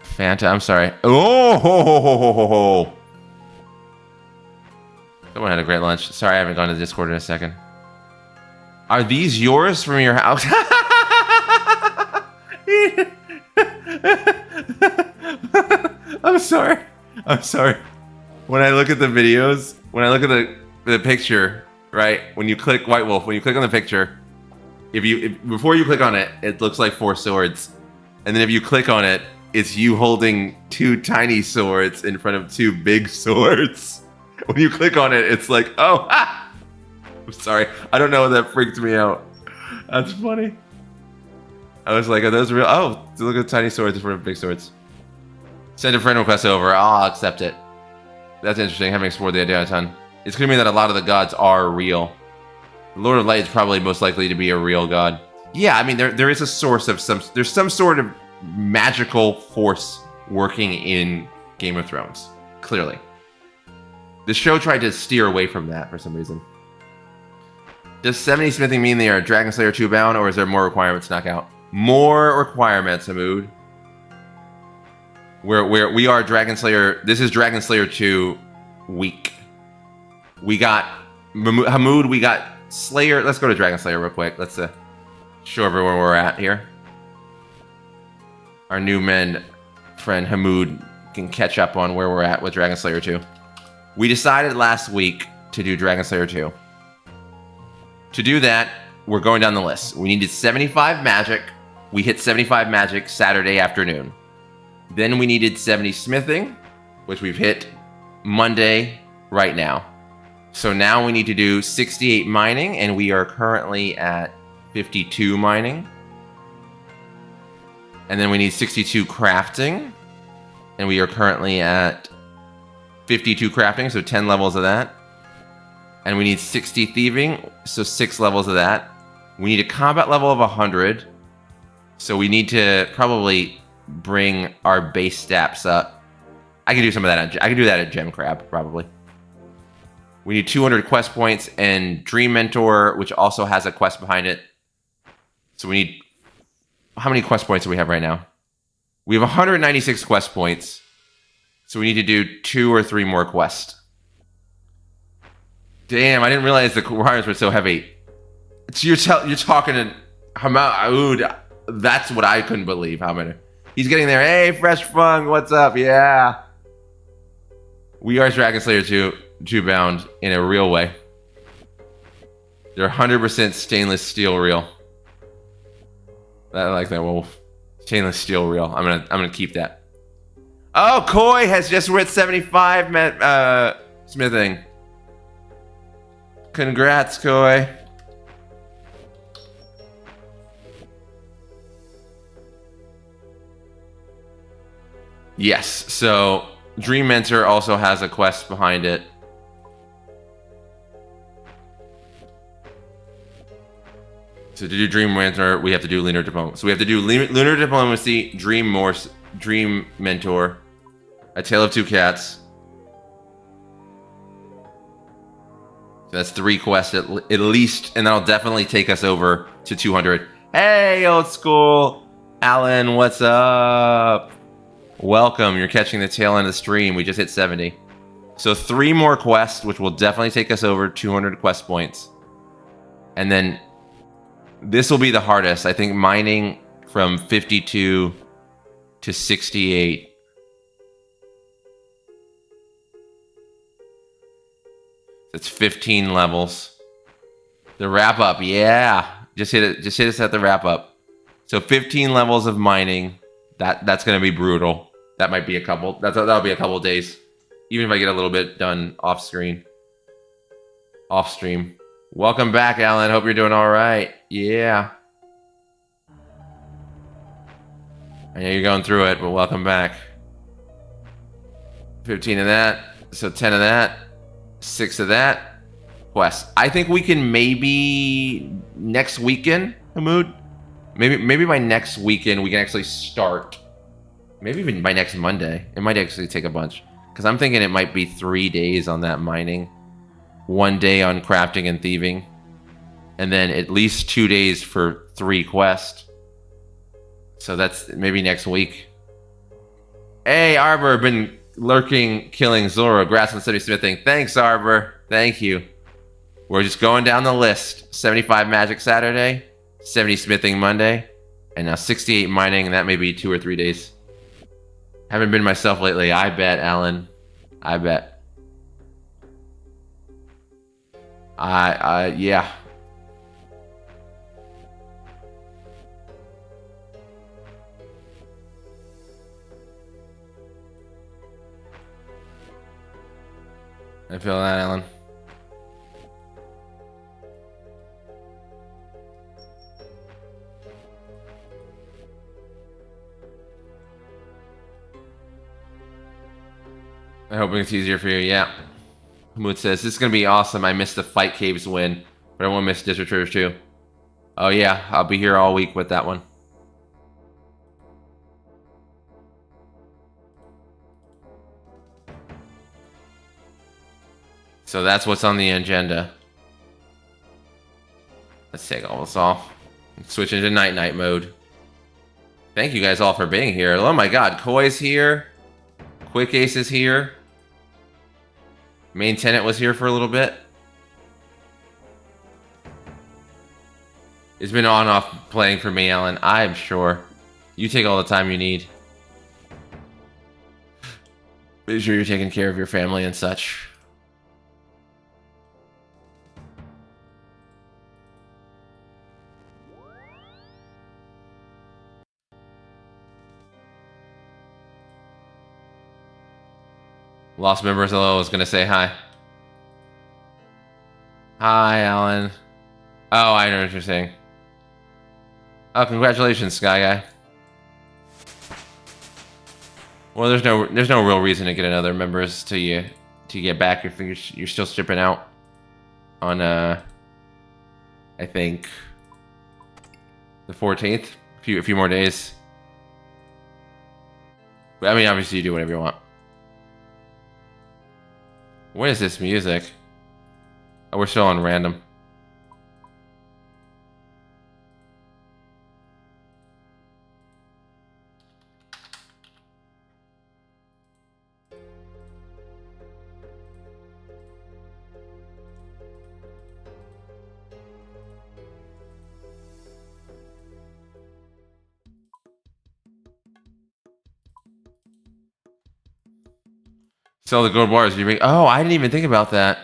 Fanta, I'm sorry. Oh! Someone had a great lunch. Sorry, I haven't gone to the Discord in a second. Are these yours from your house? I'm sorry. I'm sorry. When I look at the videos, when I look at the picture, right? When you click White Wolf, when you click on the picture, before you click on it, it looks like 4 swords. And then if you click on it, it's you holding 2 tiny swords in front of 2 big swords. When you click on it, it's like, oh, ah! I'm sorry. I don't know. That freaked me out. That's funny. I was like, are those real? Oh, look at the tiny swords in front of big swords. Send a friend request over. I'll accept it. That's interesting. Haven't explored the idea a ton. It's going to mean that a lot of the gods are real. The Lord of Light is probably most likely to be a real god. Yeah, I mean, there is a source of there's some sort of magical force working in Game of Thrones. Clearly. The show tried to steer away from that for some reason. Does 70 smithing mean they are Dragon Slayer 2 bound, or is there more requirements to knock out? More requirements, Hamoud. We are Dragon Slayer. This is Dragon Slayer 2 week. We got Hamoud, we got Slayer. Let's go to Dragon Slayer real quick. Let's show everyone where we're at here. Our new men friend Hamoud can catch up on where we're at with Dragon Slayer 2. We decided last week to do Dragon Slayer 2. To do that, we're going down the list. We needed 75 magic. We hit 75 magic Saturday afternoon. Then we needed 70 smithing, which we've hit Monday right now. So now we need to do 68 mining, and we are currently at 52 mining. And then we need 62 crafting, and we are currently at 52 crafting, so 10 levels of that. And we need 60 thieving, so 6 levels of that. We need a combat level of 100, so we need to probably bring our base stats up. I can do some of that. I can do that at Gem Crab, probably. We need 200 quest points and Dream Mentor, which also has a quest behind it. So we need... How many quest points do we have right now? We have 196 quest points. So we need to do 2 or 3 more quests. Damn, I didn't realize the requirements were so heavy. So you're talking to Hamoud. That's what I couldn't believe. How many? He's getting there. Hey, Fresh Fung, what's up? Yeah. We are Dragon Slayer 2 bound in a real way. They're 100% stainless steel real. I like that, Wolf. Stainless steel real. I'm gonna keep that. Oh, Koi has just hit 75 smithing. Congrats, Koi. Yes, so Dream Mentor also has a quest behind it. So to do Dream Mentor, we have to do Lunar Diplomacy. So we have to do Lunar Diplomacy, Dream Mentor, A Tale of Two Cats. So that's 3 quests at least, and that'll definitely take us over to 200. Hey, old school. Alan, what's up? Welcome. You're catching the tail end of the stream. We just hit 70. So 3 more quests, which will definitely take us over 200 quest points. And then this will be the hardest. I think mining from 52 to 68. That's 15 levels. The wrap up, yeah. Just hit it. Just hit us at the wrap up. So 15 levels of mining. That's gonna be brutal. That might be a couple. That'll be a couple days. Even if I get a little bit done off screen, off stream. Welcome back, Alan. Hope you're doing all right. Yeah. I know you're going through it, but welcome back. 15 of that. So 10 of that. 6 of that. Quest. I think we can maybe next weekend, Hamoud. Maybe by next weekend we can actually start. Maybe even by next Monday. It might actually take a bunch. Because I'm thinking it might be 3 days on that mining. 1 day on crafting and thieving. And then at least 2 days for 3 quests. So that's maybe next week. Hey, Arbor, been lurking, killing Zoro. Grass and City Smithing. Thanks, Arbor. Thank you. We're just going down the list. 75 Magic Saturday. 70 Smithing Monday. And now 68 mining. And that may be 2 or 3 days. Haven't been myself lately. I bet, Alan. I bet. Yeah. I feel that, Alan. I hope it's easier for you. Yeah. Mood says, this is going to be awesome. I missed the Fight Caves win, but I won't miss District Traverse 2. Oh, yeah. I'll be here all week with that one. So that's what's on the agenda. Let's take all this off. Switch into night-night mode. Thank you guys all for being here. Oh my god, Koi's here. Quick Ace is here. Main Tenant was here for a little bit. It's been on and off playing for me, Alan. I'm sure. You take all the time you need. Make sure you're taking care of your family and such. Lost members, hello. I was gonna say hi. Hi, Alan. Oh, I know what you're saying. Oh, congratulations, Sky Guy. Well, there's no real reason to get another members till you get back. You're still stripping out on I think the 14th. A few more days. But, I mean, obviously you do whatever you want. What is this music? Oh, we're still on random. Sell the gold bars. You bring. Oh, I didn't even think about that.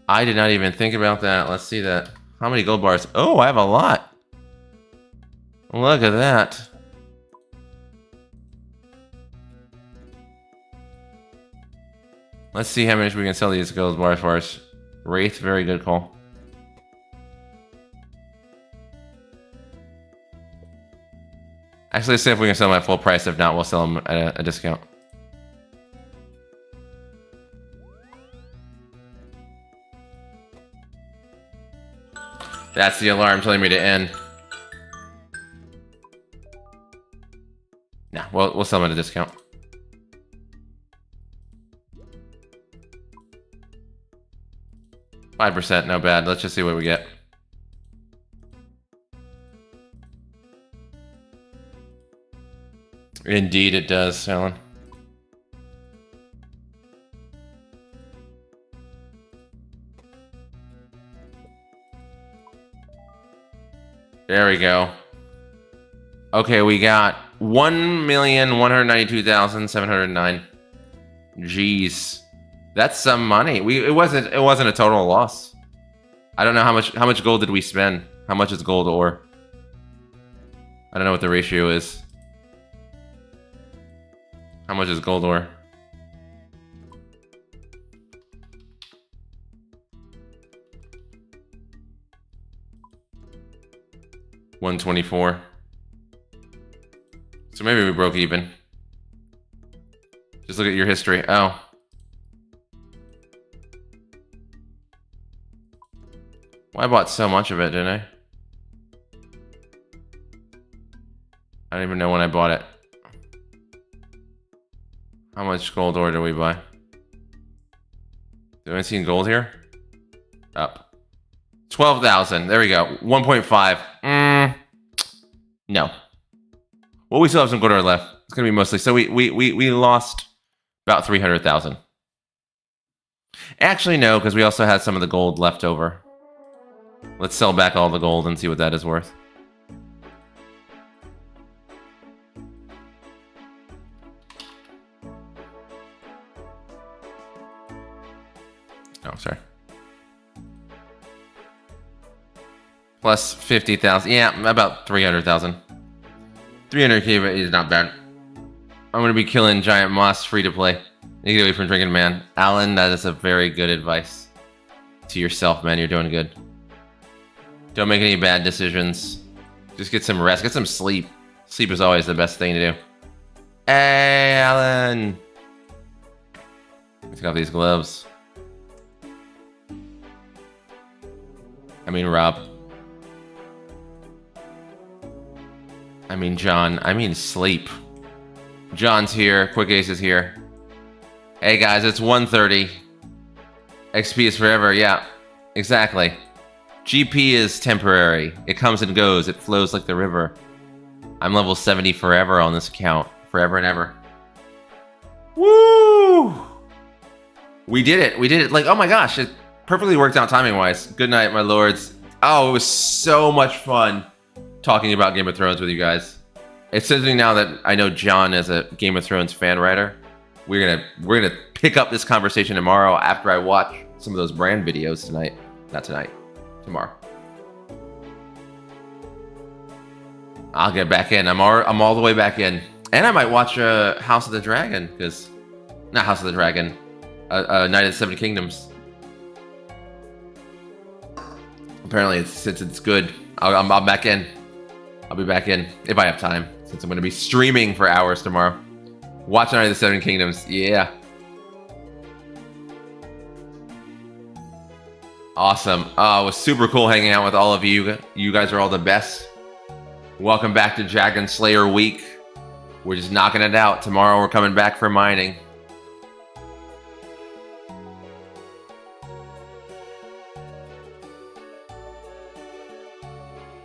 I did not even think about that. Let's see that. How many gold bars? Oh, I have a lot. Look at that. Let's see how much we can sell these gold bars for us. Wraith, very good call. Actually, let's see if we can sell them at full price. If not, we'll sell them at a discount. That's the alarm telling me to end. Nah, we'll sell them at a discount. %, no bad. Let's just see what we get. Indeed it does, Alan. There we go. Okay, we got 1,192,709. Jeez. That's some money. It wasn't a total loss. I don't know how much gold did we spend? How much is gold ore? I don't know what the ratio is. How much is gold ore? $124. So maybe we broke even. Just look at your history. Oh. Well, I bought so much of it, didn't I? I don't even know when I bought it. How much gold ore do we buy? Do I see gold here? Up. 12,000. There we go. 1.5. No. Well, we still have some gold ore left. It's gonna be mostly. So we lost about 300,000. Actually, no, because we also had some of the gold left over. Let's sell back all the gold and see what that is worth. Oh, sorry. Plus 50,000. Yeah, about 300,000. 300k is not bad. I'm gonna be killing giant moss free to play. You get away from drinking, man. Alan, that is a very good advice to yourself, man. You're doing good. Don't make any bad decisions. Just get some rest. Get some sleep. Sleep is always the best thing to do. Hey, Alan. Let's take off these gloves. I mean, Rob. I mean, John. I mean, sleep. John's here. Quick Ace is here. Hey, guys, it's 1:30. XP is forever. Yeah, exactly. GP is temporary. It comes and goes. It flows like the river. I'm level 70 forever on this account. Forever and ever. Woo! We did it. We did it. Like, oh my gosh. It perfectly worked out timing-wise. Good night, my lords. Oh, it was so much fun talking about Game of Thrones with you guys. It says to me now that I know John is a Game of Thrones fan writer. We're gonna pick up this conversation tomorrow after I watch some of those brand videos tonight. Not tonight. Tomorrow. I'll get back in. I'm all the way back in, and I might watch House of the Dragon, because not House of the Dragon, Knight of the Seven Kingdoms. Apparently, since it's good, I'm back in. I'll be back in if I have time, since I'm going to be streaming for hours tomorrow. Watch Knight of the Seven Kingdoms. Yeah. Awesome. It was super cool hanging out with all of you. You guys are all the best. Welcome back to Dragon Slayer Week. We're just knocking it out. Tomorrow we're coming back for mining.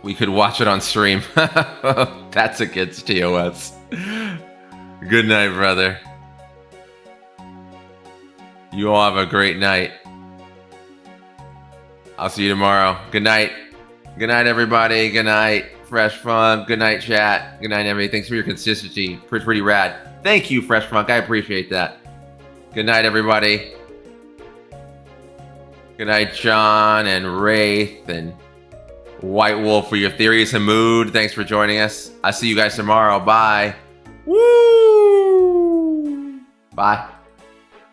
We could watch it on stream. That's against TOS. Good night, brother. You all have a great night. I'll see you tomorrow. Good night. Good night, everybody. Good night, Fresh Funk. Good night, chat. Good night, everybody. Thanks for your consistency. Pretty rad. Thank you, Fresh Funk. I appreciate that. Good night, everybody. Good night, John and Wraith and White Wolf for your theories and mood. Thanks for joining us. I'll see you guys tomorrow. Bye. Woo! Bye.